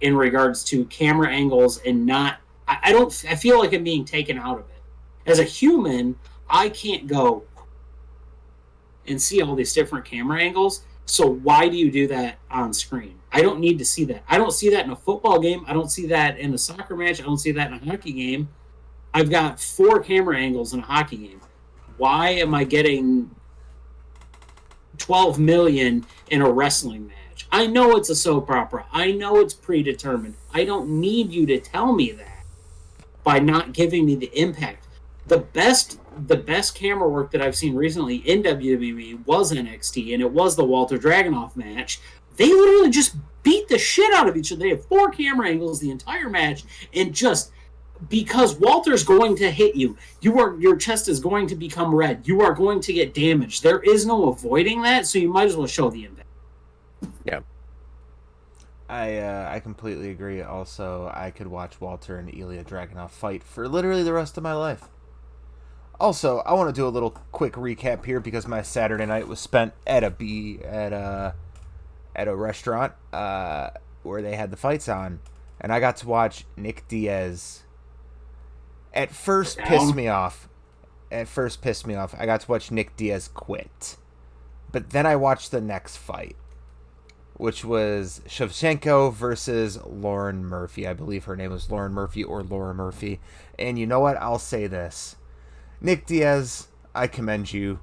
in regards to camera angles and not. I feel like I'm being taken out of it. As a human, I can't go and see all these different camera angles. So why do you do that on screen? I don't need to see that. I don't see that in a football game. I don't see that in a soccer match. I don't see that in a hockey game. I've got 4 camera angles in a hockey game. Why am I getting 12 million in a wrestling match? I know it's a soap opera. I know it's predetermined. I don't need you to tell me that by not giving me the impact. the best camera work that I've seen recently in WWE was NXT, and it was the Walter Dragunov match. They literally just beat the shit out of each other. They have 4 camera angles the entire match, and just because Walter's going to hit you, your chest is going to become red. You are going to get damaged. There is no avoiding that, so you might as well show the impact. Yeah. I completely agree. Also, I could watch Walter and Ilya Dragunov fight for literally the rest of my life. Also, I want to do a little quick recap here because my Saturday night was spent at a restaurant where they had the fights on, and I got to watch Nick Diaz. At first, pissed me off. I got to watch Nick Diaz quit, but then I watched the next fight, which was Shevchenko versus Lauren Murphy. I believe her name was Lauren Murphy or Laura Murphy. And you know what? I'll say this. Nick Diaz, I commend you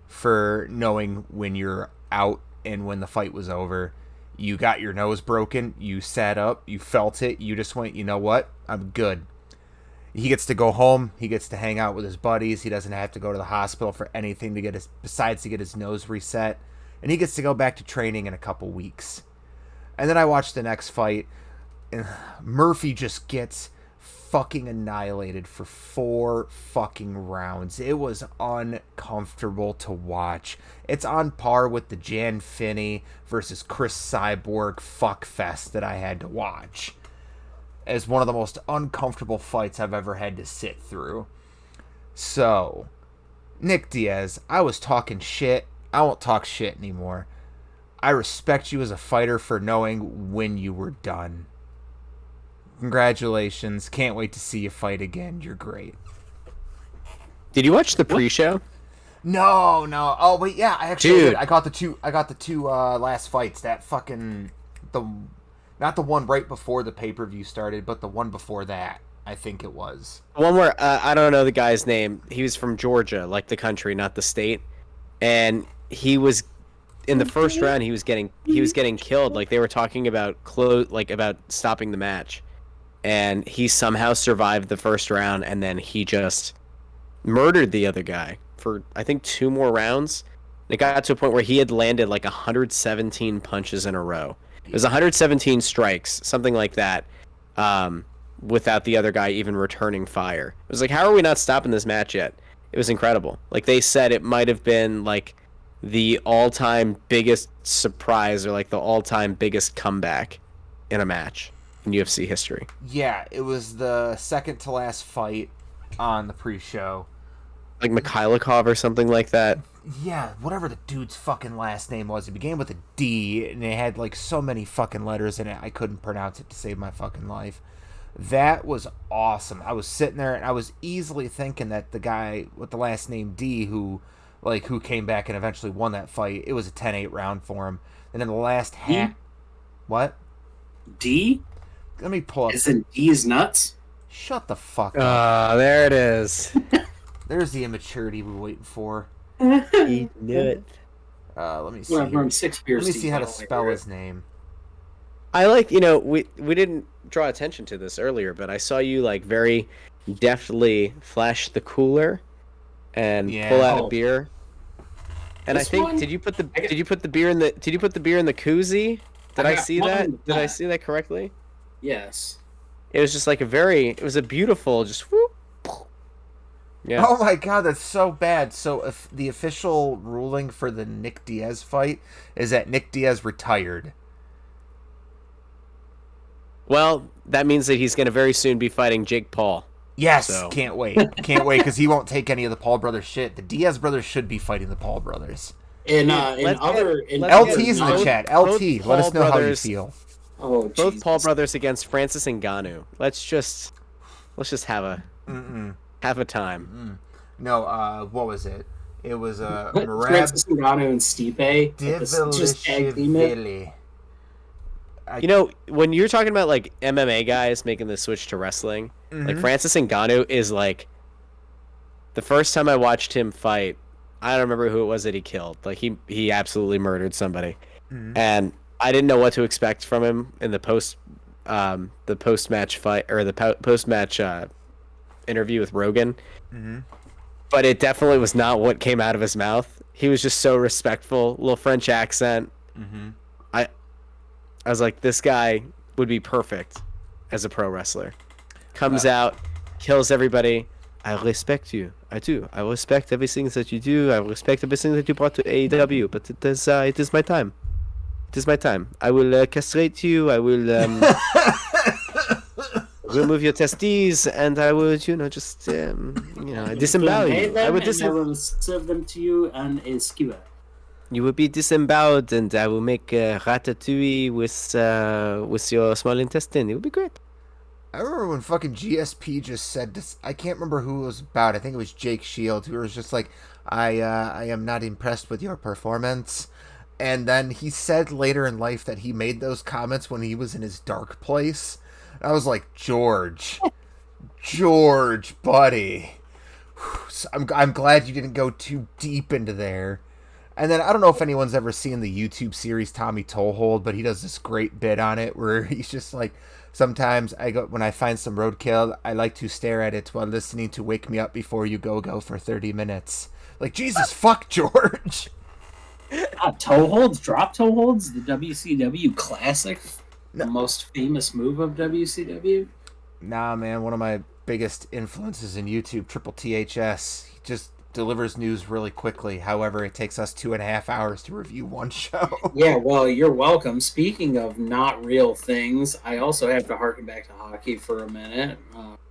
for knowing when you're out and when the fight was over. You got your nose broken. You sat up. You felt it. You just went, you know what? I'm good. He gets to go home. He gets to hang out with his buddies. He doesn't have to go to the hospital for anything besides to get his nose reset. And he gets to go back to training in a couple weeks. And then I watched the next fight, and Murphy just gets fucking annihilated for 4 fucking rounds. It was uncomfortable to watch. It's on par with the Jan Finney versus Chris Cyborg fuckfest that I had to watch as one of the most uncomfortable fights I've ever had to sit through. So, Nick Diaz, I was talking shit. I won't talk shit anymore. I respect you as a fighter for knowing when you were done. Congratulations. Can't wait to see you fight again. You're great. Did you watch the pre-show? No. Oh, wait, yeah, I actually did. I got the two last fights. That fucking not the one right before the pay-per-view started, but the one before that. I think it was. One where I don't know the guy's name. He was from Georgia, like the country, not the state. And he was in the first round. He was getting killed. Like they were talking about about stopping the match, and he somehow survived the first round, and then he just murdered the other guy for I think 2 more rounds. It got to a point where he had landed like 117 punches in a row. It was 117 strikes, something like that, without the other guy even returning fire. It was like, how are we not stopping this match yet? It was incredible. Like they said, it might have been like the all-time biggest surprise or like the all-time biggest comeback in a match in UFC history. Yeah, it was the second to last fight on the pre-show. Like Mikhailikov or something like that. Yeah, whatever the dude's fucking last name was. It began with a D, and it had like so many fucking letters in it, I couldn't pronounce it to save my fucking life. That was awesome. I was sitting there, and I was easily thinking that the guy with the last name D, who came back and eventually won that fight, it was a 10-8 round for him. And then the last half... What? D? Let me pull up... Isn't D's nuts? Shut the fuck up. There it is. There's the immaturity we're waiting for. He knew it. Let me see. Well, Let me see how to spell his name. I like, we didn't draw attention to this earlier, but I saw you like very deftly flash the cooler and pull out a beer. And This I think one? did you put the beer in the koozie? Did I see that? Did I see that correctly? Yes. It was just like it was a beautiful just whoop. Yeah. Oh my god, that's so bad. So if the official ruling for the Nick Diaz fight is that Nick Diaz retired. Well, that means that he's going to very soon be fighting Jake Paul. Yes, So. can't wait. Can't wait, because he won't take any of the Paul brothers shit. The Diaz brothers should be fighting the Paul brothers. LT's LT's in the chat. LT, let us know how you feel. Oh, Both Jesus. Paul brothers against Francis Ngannou. Let's just have a time. No, what was it? It was Merab Francis Ngannou and Stipe. Just tag team it. Divilishvili. When you're talking about like MMA guys making the switch to wrestling, like Francis Ngannou is like the first time I watched him fight, I don't remember who it was that he killed. Like he absolutely murdered somebody, and I didn't know what to expect from him in the post match fight or the post match interview with Rogan. Mm-hmm. But it definitely was not what came out of his mouth. He was just so respectful, little French accent. Mm-hmm. I was like, this guy would be perfect as a pro wrestler. Comes out, kills everybody. I respect you. I do. I respect everything that you do. I respect everything that you brought to AEW. But it is my time. It is my time. I will castrate you. I will remove your testes, and I would, just, disembowel you. I would I will serve them to you on a skewer. You will be disemboweled, and I will make ratatouille with your small intestine. It will be great. I remember when fucking GSP just said this. I can't remember who it was about. I think it was Jake Shields, who was just like, I am not impressed with your performance. And then he said later in life that he made those comments when he was in his dark place. I was like, George, buddy. I'm glad you didn't go too deep into there. And then I don't know if anyone's ever seen the YouTube series Tommy Toehold, but he does this great bit on it where he's just like, sometimes when I find some roadkill, I like to stare at it while listening to Wake Me Up Before You Go for 30 minutes. Like, Jesus fuck, George. Drop toe holds, the WCW classic. The most famous move of WCW? Nah, man. One of my biggest influences in YouTube, Triple THS. He just delivers news really quickly. However, it takes us 2.5 hours to review one show. Yeah, well, you're welcome. Speaking of not real things, I also have to harken back to hockey for a minute.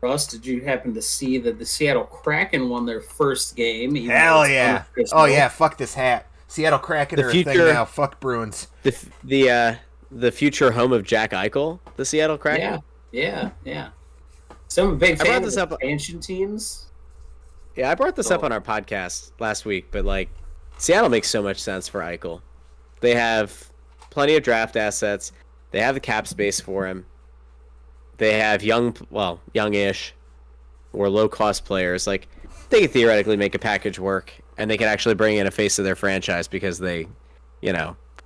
Russ, did you happen to see that the Seattle Kraken won their first game? Hell yeah. Oh, yeah. Fuck this hat. Seattle Kraken are a thing now. Fuck Bruins. The future home of Jack Eichel, the Seattle Kraken? Yeah. So I'm a big fan of expansion teams. Yeah, I brought this up on our podcast last week, but, Seattle makes so much sense for Eichel. They have plenty of draft assets. They have the cap space for him. They have youngish or low-cost players. They could theoretically make a package work, and they could actually bring in a face of their franchise because they,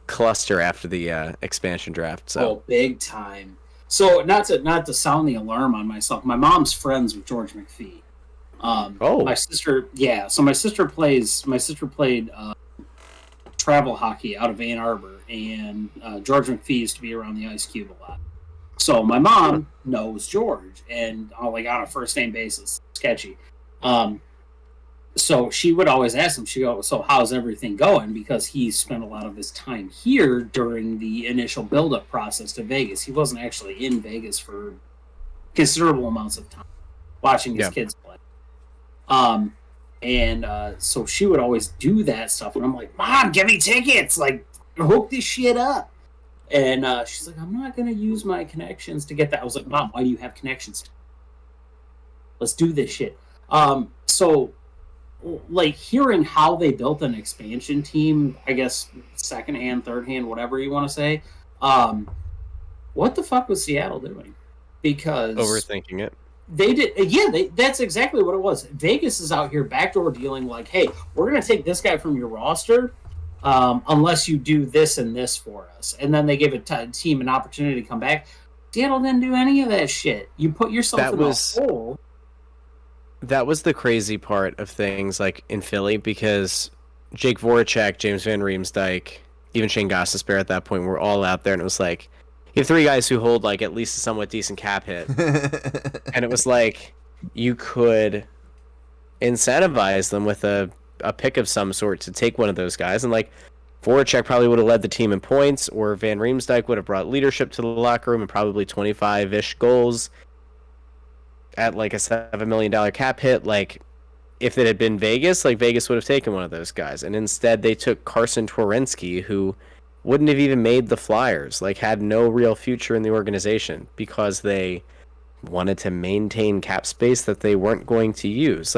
cluster after the expansion draft. So big time. So not to sound the alarm on myself, my mom's friends with George McPhee. My sister, So my sister played travel hockey out of Ann Arbor, and George McPhee used to be around the Ice Cube a lot. So my mom knows George, and on a first name basis, sketchy. So she would always ask him, she goes, so how's everything going? Because he spent a lot of his time here during the initial build-up process to Vegas. He wasn't actually in Vegas for considerable amounts of time watching his kids play. So she would always do that stuff. And I'm like, Mom, give me tickets. Hook this shit up. And she's like, I'm not going to use my connections to get that. I was like, Mom, why do you have connections? Let's do this shit. So hearing how they built an expansion team, I guess second hand, third hand, whatever you want to say. What the fuck was Seattle doing? Because overthinking it. They did. That's exactly what it was. Vegas is out here backdoor dealing hey, we're going to take this guy from your roster unless you do this and this for us. And then they give a team an opportunity to come back. Seattle didn't do any of that shit. You put yourself in a hole. That was the crazy part of things in Philly, because Jake Voracek, James Van Riemsdyk, even Shane Gostisbehere at that point were all out there, and it was you have three guys who hold at least a somewhat decent cap hit. And it was you could incentivize them with a pick of some sort to take one of those guys. And Voracek probably would have led the team in points, or Van Riemsdyk would have brought leadership to the locker room and probably 25-ish goals at a $7 million cap hit. If it had been Vegas, Vegas would have taken one of those guys. And instead they took Carson Twarynski, who wouldn't have even made the Flyers, had no real future in the organization because they wanted to maintain cap space that they weren't going to use.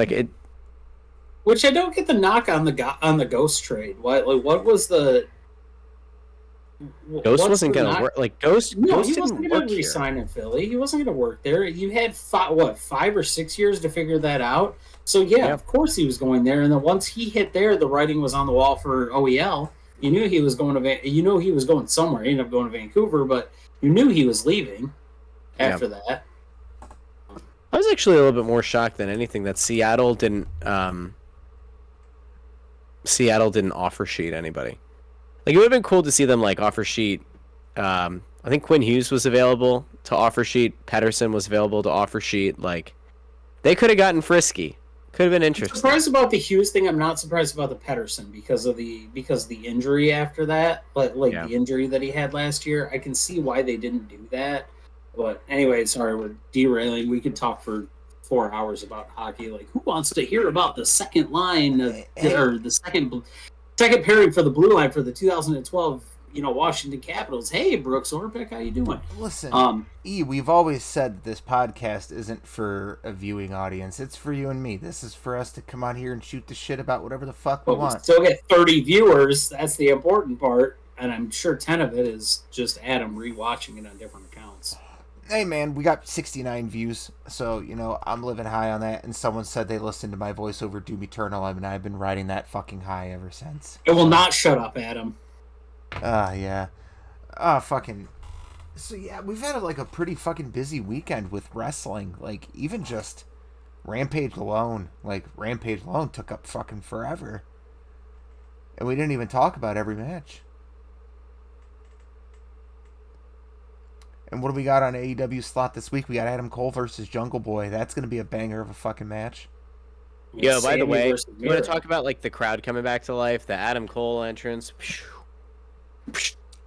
Which I don't get the knock on the Ghost trade. What was the Ghost wasn't going to work. Ghost he didn't wasn't going to resign in Philly. He wasn't going to work there. You had 5 or 6 years to figure that out. So of course he was going there. And then once he hit there, the writing was on the wall for OEL. You knew he was going he was going somewhere. He ended up going to Vancouver, but you knew he was leaving after that. I was actually a little bit more shocked than anything that Seattle didn't offer sheet anybody. Like, it would have been cool to see them like offer sheet. I think Quinn Hughes was available to offer sheet. Pedersen was available to offer sheet. Like, they could have gotten frisky. Could have been interesting. I'm surprised about the Hughes thing. I'm not surprised about the Pedersen because of the injury after that. The injury that he had last year. I can see why they didn't do that. But anyway, sorry, we're derailing. We could talk for 4 hours about hockey. Like, who wants to hear about the second line or the second pairing for the blue line for the 2012 Washington Capitals? Hey, Brooks Orpik, how you doing? Listen, we've always said this podcast isn't for a viewing audience. It's for you and me. This is for us to come on here and shoot the shit about whatever the fuck we want. We still get 30 viewers. That's the important part. And I'm sure 10 of it is just Adam rewatching it on different accounts. Hey, man, we got 69 views. So, I'm living high on that. And someone said they listened to my voiceover Doom Eternal, and I've been riding that fucking high ever since. It will not shut up, Adam. Yeah. Fucking. So, yeah, we've had a pretty fucking busy weekend with wrestling. Like, even just Rampage alone. Like, Rampage alone took up fucking forever. And we didn't even talk about every match. And what do we got on AEW slot this week? We got Adam Cole versus Jungle Boy. That's going to be a banger of a fucking match. Yeah, by the way, you want to talk about, the crowd coming back to life? The Adam Cole entrance.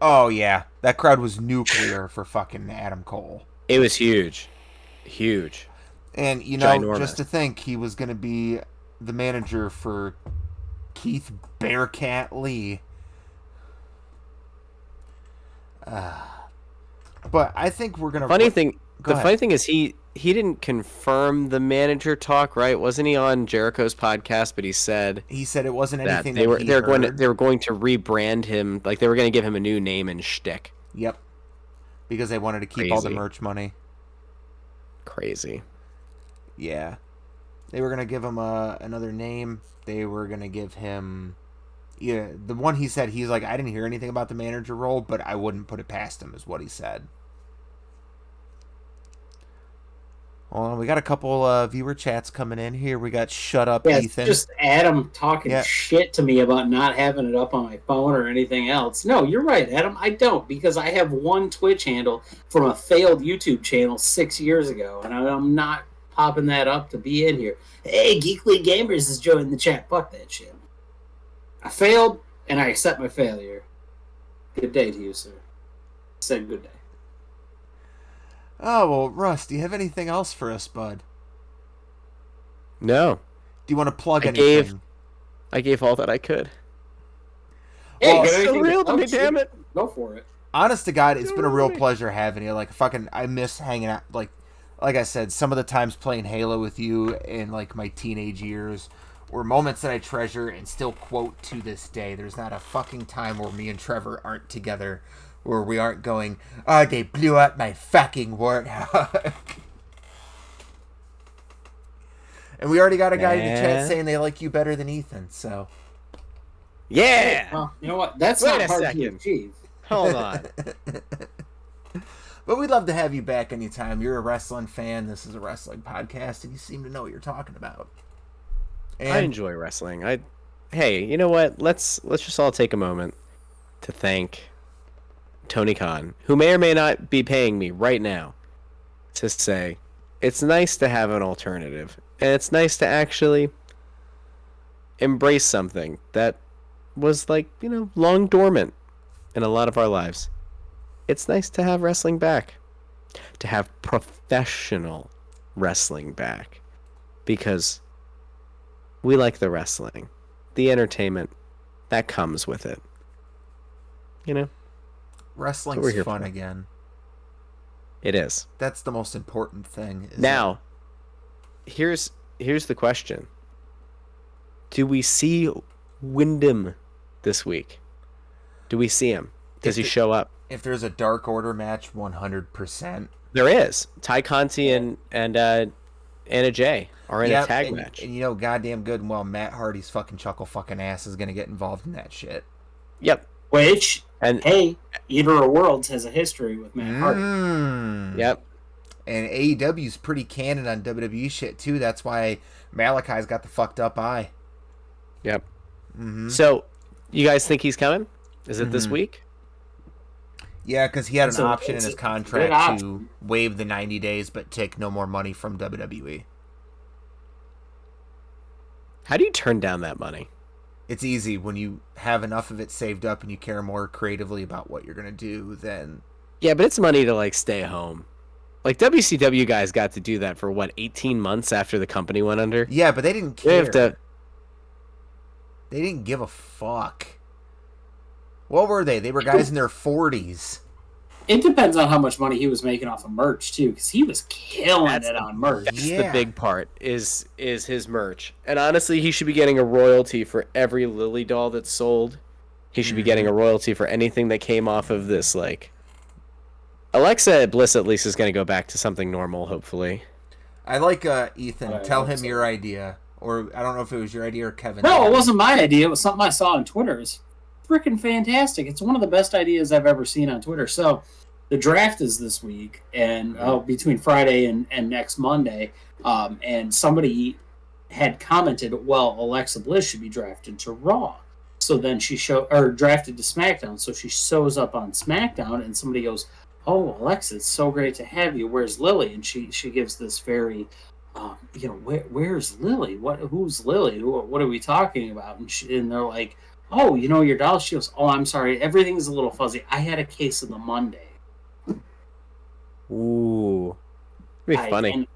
Oh, yeah. That crowd was nuclear for fucking Adam Cole. It was huge. Huge. And, Ginormous. Just to think he was going to be the manager for Keith Bearcat Lee. But I think we're going to... Funny thing is he didn't confirm the manager talk, right? Wasn't he on Jericho's podcast? But he said it wasn't anything they were going to rebrand him, like they were going to give him a new name and shtick. Yep, because they wanted to keep all the merch money. Crazy. Yeah, they were going to give him another name. They were going to give him the one he said. He's like, I didn't hear anything about the manager role, but I wouldn't put it past him, is what he said. Well, we got a couple viewer chats coming in here. We got Shut Up, Ethan. Just Adam talking shit to me about not having it up on my phone or anything else. No, you're right, Adam. I don't, because I have one Twitch handle from a failed YouTube channel 6 years ago, and I'm not popping that up to be in here. Hey, Geekly Gamers is joining the chat. Fuck that shit. I failed, and I accept my failure. Good day to you, sir. Said good day. Oh, well, Russ, do you have anything else for us, bud? No. Do you want to plug anything? I gave all that I could. Hey, it's so real to me, damn it. Go for it. Honest to God, it's been a real pleasure having you. I miss hanging out. Like I said, some of the times playing Halo with you in, my teenage years were moments that I treasure and still quote to this day. There's not a fucking time where me and Trevor aren't together where we aren't going, oh, they blew up my fucking warthog. And we already got a guy in the chat saying they like you better than Ethan, so. Yeah! Well, you know what? That's not hard to achieve. Hold on. But we'd love to have you back anytime. You're a wrestling fan. This is a wrestling podcast, and you seem to know what you're talking about. And I enjoy wrestling. Hey, you know what? Let's just all take a moment to thank Tony Khan, who may or may not be paying me right now, to say it's nice to have an alternative, and it's nice to actually embrace something that was long dormant in a lot of our lives. It's nice to have wrestling back, to have professional wrestling back, because we like the wrestling, the entertainment that comes with it. Wrestling's fun again. It is. That's the most important thing. Now, here's the question. Do we see Wyndham this week? Do we see him? Does he show up? If there's a Dark Order match, 100%. There is. Ty Conti and Anna Jay are in a tag match. And goddamn good and well, Matt Hardy's fucking chuckle fucking ass is going to get involved in that shit. Yep. Hey, Eater of Worlds has a history with Matt Hardy. Yep. And AEW's pretty canon on WWE shit, too. That's why Malachi's got the fucked up eye. Yep. Mm-hmm. So, you guys think he's coming? Is it this week? Yeah, because he had an option in his contract to waive the 90 days but take no more money from WWE. How do you turn down that money? It's easy when you have enough of it saved up and you care more creatively about what you're going to do than... Yeah, but it's money to, like, stay home. Like, WCW guys got to do that for, 18 months after the company went under? Yeah, but they didn't care. They didn't give a fuck. What were they? They were guys in their 40s. It depends on how much money he was making off of merch, too, because he was killing it on merch. That's the big part, is his merch. And honestly, he should be getting a royalty for every Lily doll that's sold. He should be getting a royalty for anything that came off of this, like... Alexa Bliss at least is going to go back to something normal, hopefully. I like Ethan. Tell him your idea. Or I don't know if it was your idea or Kevin. No, it wasn't my idea. It was something I saw on Twitter. It's freaking fantastic. It's one of the best ideas I've ever seen on Twitter. So the draft is this week, and between Friday and next Monday. And somebody had commented, well, Alexa Bliss should be drafted to Raw. So then she drafted to SmackDown. So she shows up on SmackDown, and somebody goes, "Oh, Alexa, it's so great to have you. Where's Lily?" And she gives this very, where's Lily? Who's Lily? What are we talking about? And they're like, "Oh, your doll." She goes, "Oh, I'm sorry. Everything's a little fuzzy. I had a case of the Monday." Ooh. It'd be funny.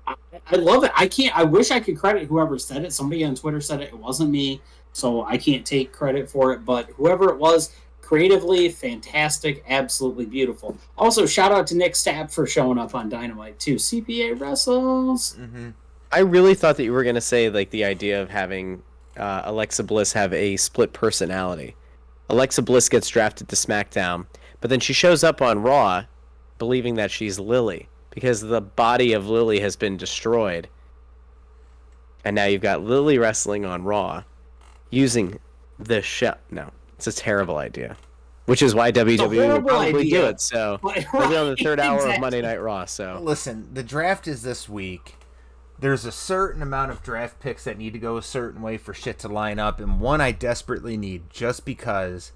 I love it. I wish I could credit whoever said it. Somebody on Twitter said it. It wasn't me, so I can't take credit for it. But whoever it was, creatively fantastic, absolutely beautiful. Also, shout out to Nick Stapp for showing up on Dynamite too. CPA wrestles. Mm-hmm. I really thought that you were gonna say like the idea of having Alexa Bliss have a split personality. Alexa Bliss gets drafted to SmackDown, but then she shows up on Raw, believing that she's Lily because the body of Lily has been destroyed, and now you've got Lily wrestling on Raw, using the show. No. It's a terrible idea, which is why WWE will probably do it. So they'll be on the third hour of Monday Night Raw. So listen, the draft is this week. There's a certain amount of draft picks that need to go a certain way for shit to line up, and one I desperately need just because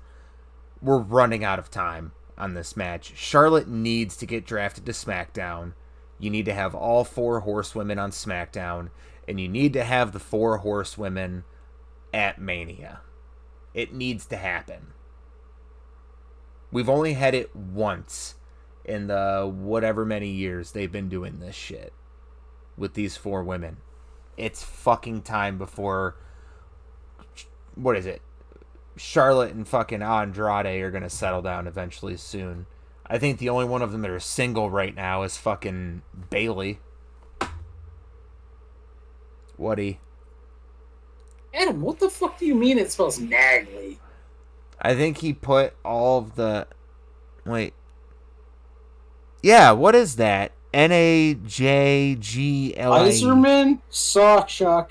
we're running out of time on this match. Charlotte needs to get drafted to SmackDown. You need to have all 4 horsewomen on SmackDown, and you need to have the 4 horsewomen at Mania. It needs to happen. We've only had it once in the whatever many years they've been doing this shit with these 4 women. It's fucking time before... What is it? Charlotte and fucking Andrade are going to settle down eventually soon. I think the only one of them that are single right now is fucking Bayley. Whatty? Adam, what the fuck do you mean it spells Nagley? I think he put all of the... Wait. Yeah, what is that? Najgli. Iserman, Sawchuk,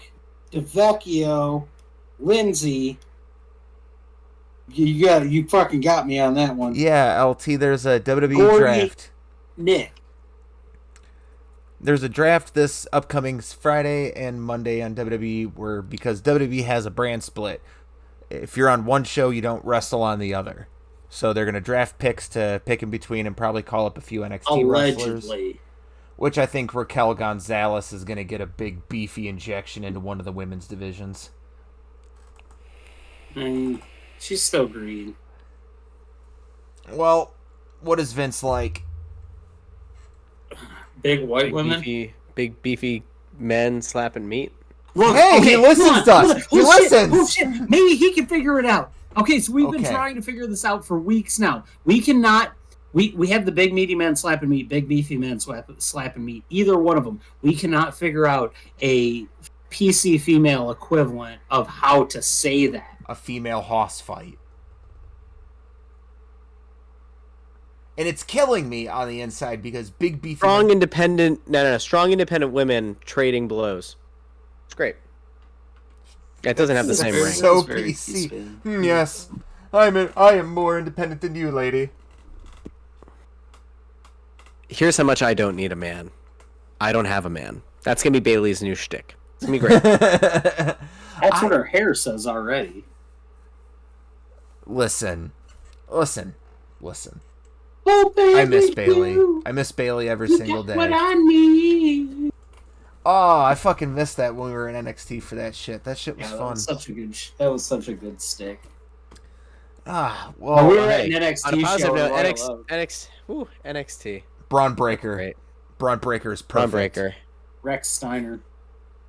DeVecchio, Lindsay. You fucking got me on that one. Yeah, LT, there's a WWE Gordy, draft. Nick. There's a draft this upcoming Friday and Monday on WWE because WWE has a brand split. If you're on one show, you don't wrestle on the other. So they're going to draft picks to pick in between and probably call up a few NXT wrestlers. Which I think Raquel Gonzalez is going to get a big beefy injection into one of the women's divisions. She's still green. Well, what is Vince like? Big white women? Big beefy men slapping meat? Look, hey, he listens to us. He listens. Oh, shit. Maybe he can figure it out. Okay, so we've been trying to figure this out for weeks now. We cannot... We have the big meaty man slapping meat, big beefy man slapping meat. Either one of them. We cannot figure out a PC female equivalent of how to say that. A female hoss fight. And it's killing me on the inside because big beefy... Strong independent women trading blows. It's great. It doesn't have the same ring. So PC. Yes. I am more independent than you, lady. here's how much I don't need a man. I don't have a man. That's gonna be Bailey's new shtick. It's gonna be great. That's what her hair says already. Listen. Oh, baby, I miss Bailey. I miss Bailey every single day. What I need. Oh, I fucking missed that when we were in NXT for that shit. That shit was That fun. was that was such a good stick. Ah, well, we were hey, at an NXT on a positive show. note, NXT. Braun Breaker. Great. Braun Breaker is Braun perfect. Breaker. Rex Steiner.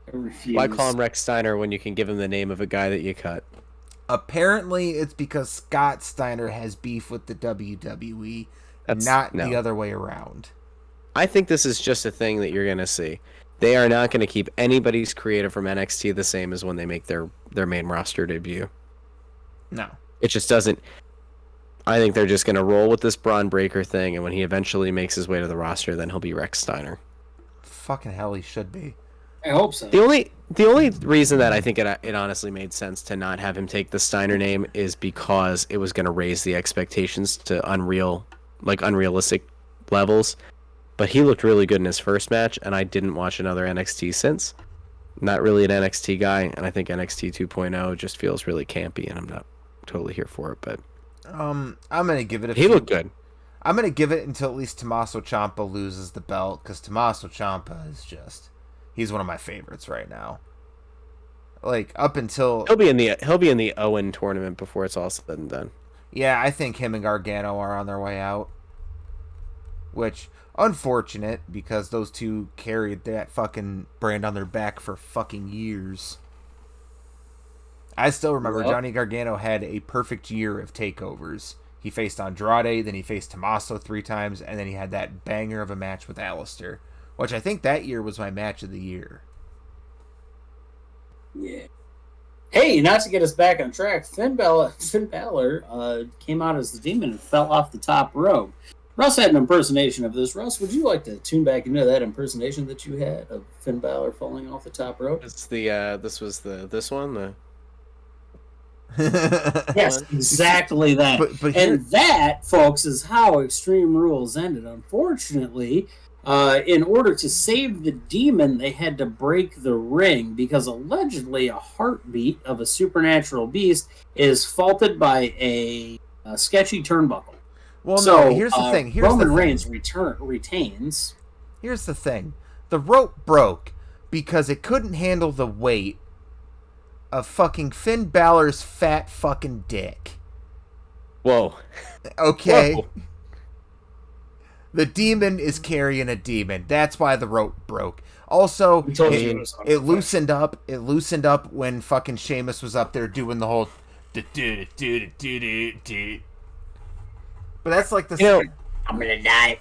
I refuse. Why call him Rex Steiner when you can give him the name of a guy that you cut? Apparently, it's because Scott Steiner has beef with the WWE, No. the other way around. I think this is just a thing that you're gonna see. They are not gonna keep anybody's creative from NXT the same as when they make their main roster debut. No. It just doesn't. I think they're just gonna roll with this Braun Breaker thing, and when he eventually makes his way to the roster, then he'll be Rex Steiner. Fucking hell, he should be. I hope so. The only reason that I think it honestly made sense to not have him take the Steiner name is because it was going to raise the expectations to unrealistic levels. But he looked really good in his first match, and I didn't watch another NXT since. Not really an NXT guy, and I think NXT 2.0 just feels really campy, and I'm not totally here for it. But I'm gonna give it he looked good. I'm gonna give it until at least Tommaso Ciampa loses the belt, because Tommaso Ciampa is he's one of my favorites right now. Like up until He'll be in the Owen tournament before it's all said and done. yeah, I think him and Gargano are on their way out. Which unfortunate because those two carried that fucking brand on their back for fucking years. I still remember Johnny Gargano had a perfect year of takeovers. He faced Andrade, then he faced Tommaso 3 times, and then he had that banger of a match with Alistair. Which I think that year was my match of the year. Yeah. Hey, not to get us back on track, Finn Balor came out as the Demon and fell off the top rope. Russ had an impersonation of this. Russ, would you like to tune back into that impersonation that you had of Finn Balor falling off the top rope? It's the this one. Yes, exactly that. But and that, folks, is how Extreme Rules ended. Unfortunately, in order to save the Demon, they had to break the ring because allegedly a heartbeat of a supernatural beast is faulted by a sketchy turnbuckle. Well, no, here's the thing. Roman Reigns retains. Here's the thing. The rope broke because it couldn't handle the weight of fucking Finn Balor's fat fucking dick. Whoa. Okay. Whoa. The Demon is carrying a demon. That's why the rope broke. Also, it loosened up. It loosened up when fucking Sheamus was up there doing the whole. But that's like the. I'm gonna die.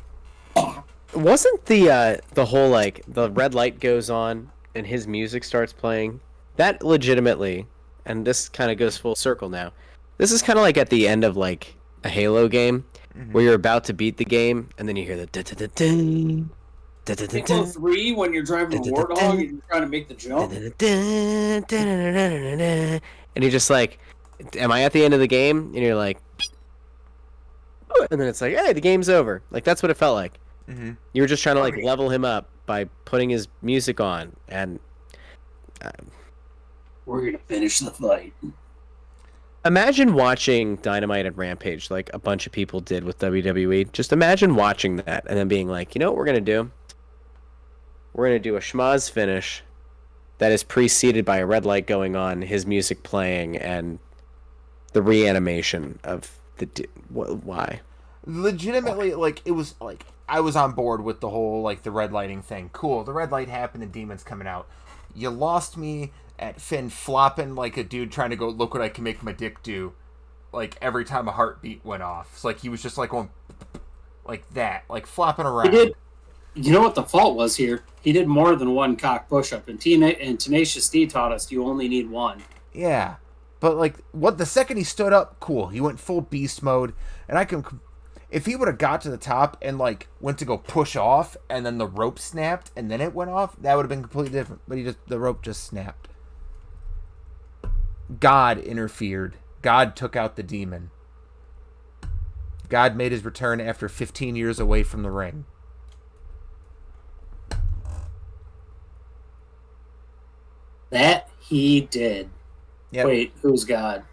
Wasn't the whole like the red light goes on and his music starts playing? That legitimately, and this kind of goes full circle now. This is kind of like at the end of like a Halo game. Mm-hmm. Where you're about to beat the game, and then you hear the Halo 3 when you're driving a Warthog and you're trying to make the jump. And you're just like, am I at the end of the game? And you're like, and then it's like, hey, the game's over. Like, that's what it felt like. Mm-hmm. You were just trying to like level him up by putting his music on, and we're going to finish the fight. Imagine watching Dynamite and Rampage like a bunch of people did with WWE. Just imagine watching that and then being like, you know what we're going to do? We're going to do a schmaz finish that is preceded by a red light going on, his music playing, and the reanimation of the... Why? Legitimately, like, it was like... I was on board with the whole, like, the red lighting thing. Cool, the red light happened and Demon's coming out. You lost me at Finn flopping like a dude trying to go, look what I can make my dick do, like every time a heartbeat went off. It's like he was just like going like that, like flopping around. He did. You know what the fault was here? He did more than one cock push-up, and Tenacious D taught us you only need one. Yeah, but like what the second he stood up, cool, he went full beast mode, and I can. If he would have got to the top and like went to go push off, and then the rope snapped, and then it went off, that would have been completely different. But the rope just snapped. God interfered. God took out the Demon. God made his return after 15 years away from the ring. He did. Yep. Wait, who's God?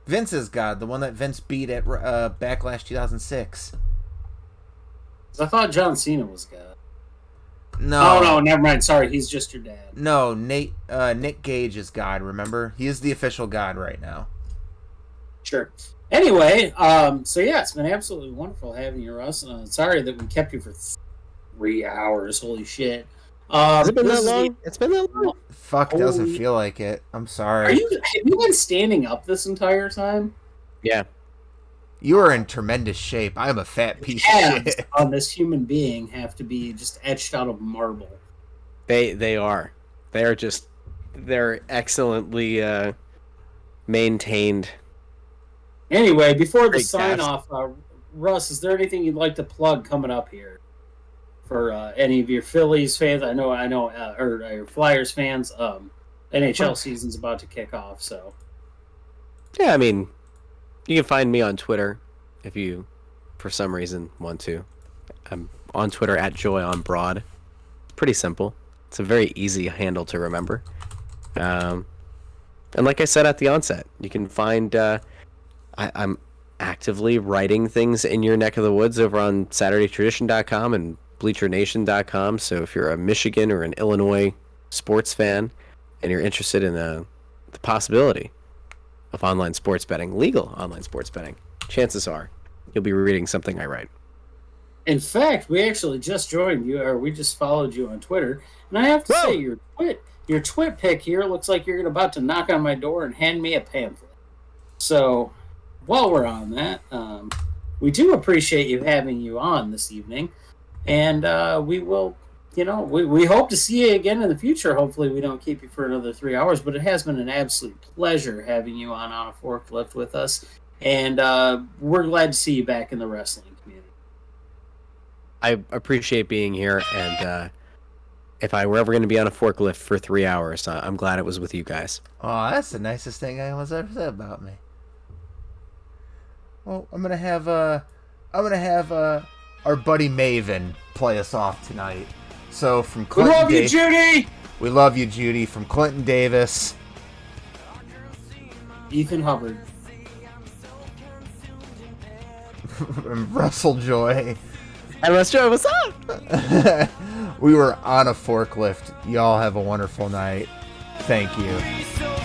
Vince is God, the one that Vince beat at Backlash 2006. I thought John Cena was God. No. Oh, no, never mind. Sorry, he's just your dad. No, Nick Gage is God, remember? He is the official God right now. Sure. Anyway, so yeah, it's been absolutely wonderful having you, Russ. Sorry that we kept you for 3 hours. Holy shit. Has it been that long? It's been that long? Fuck, it doesn't feel like it. I'm sorry. Have you been standing up this entire time? Yeah. You are in tremendous shape. I am a fat piece of shit. On this human being have to be just etched out of marble. They are. They're excellently maintained. Anyway, before the Great sign cast. off, Russ, is there anything you'd like to plug coming up here for any of your Phillies fans? I know, or your Flyers fans. NHL season's about to kick off, so Yeah, I mean, you can find me on Twitter if you, for some reason, want to. I'm on Twitter at JoyOnBroad. Pretty simple. It's a very easy handle to remember. And like I said at the onset, you can find... I'm actively writing things in your neck of the woods over on SaturdayTradition.com and BleacherNation.com. So if you're a Michigan or an Illinois sports fan and you're interested in the possibility of online sports betting, legal online sports betting, chances are you'll be reading something I write. in fact, we actually just joined you, or we just followed you on Twitter, and I have to say, your twit pic here looks like you're about to knock on my door and hand me a pamphlet. So, while we're on that, we do appreciate you having you on this evening, and we will, we hope to see you again in the future. Hopefully, we don't keep you for another 3 hours, but it has been an absolute pleasure having you on a forklift with us, and we're glad to see you back in the wrestling community. I appreciate being here, and if I were ever going to be on a forklift for 3 hours, I'm glad it was with you guys. Oh, that's the nicest thing anyone's ever said about me. Well, I'm gonna have our buddy Maven play us off tonight. So from Clinton, We love you, Judy. We love you, Judy. From Clinton Davis, Ethan Hubbard, and Russell Joy. And Russ Joy, what's up? We were on a forklift. Y'all have a wonderful night. Thank you.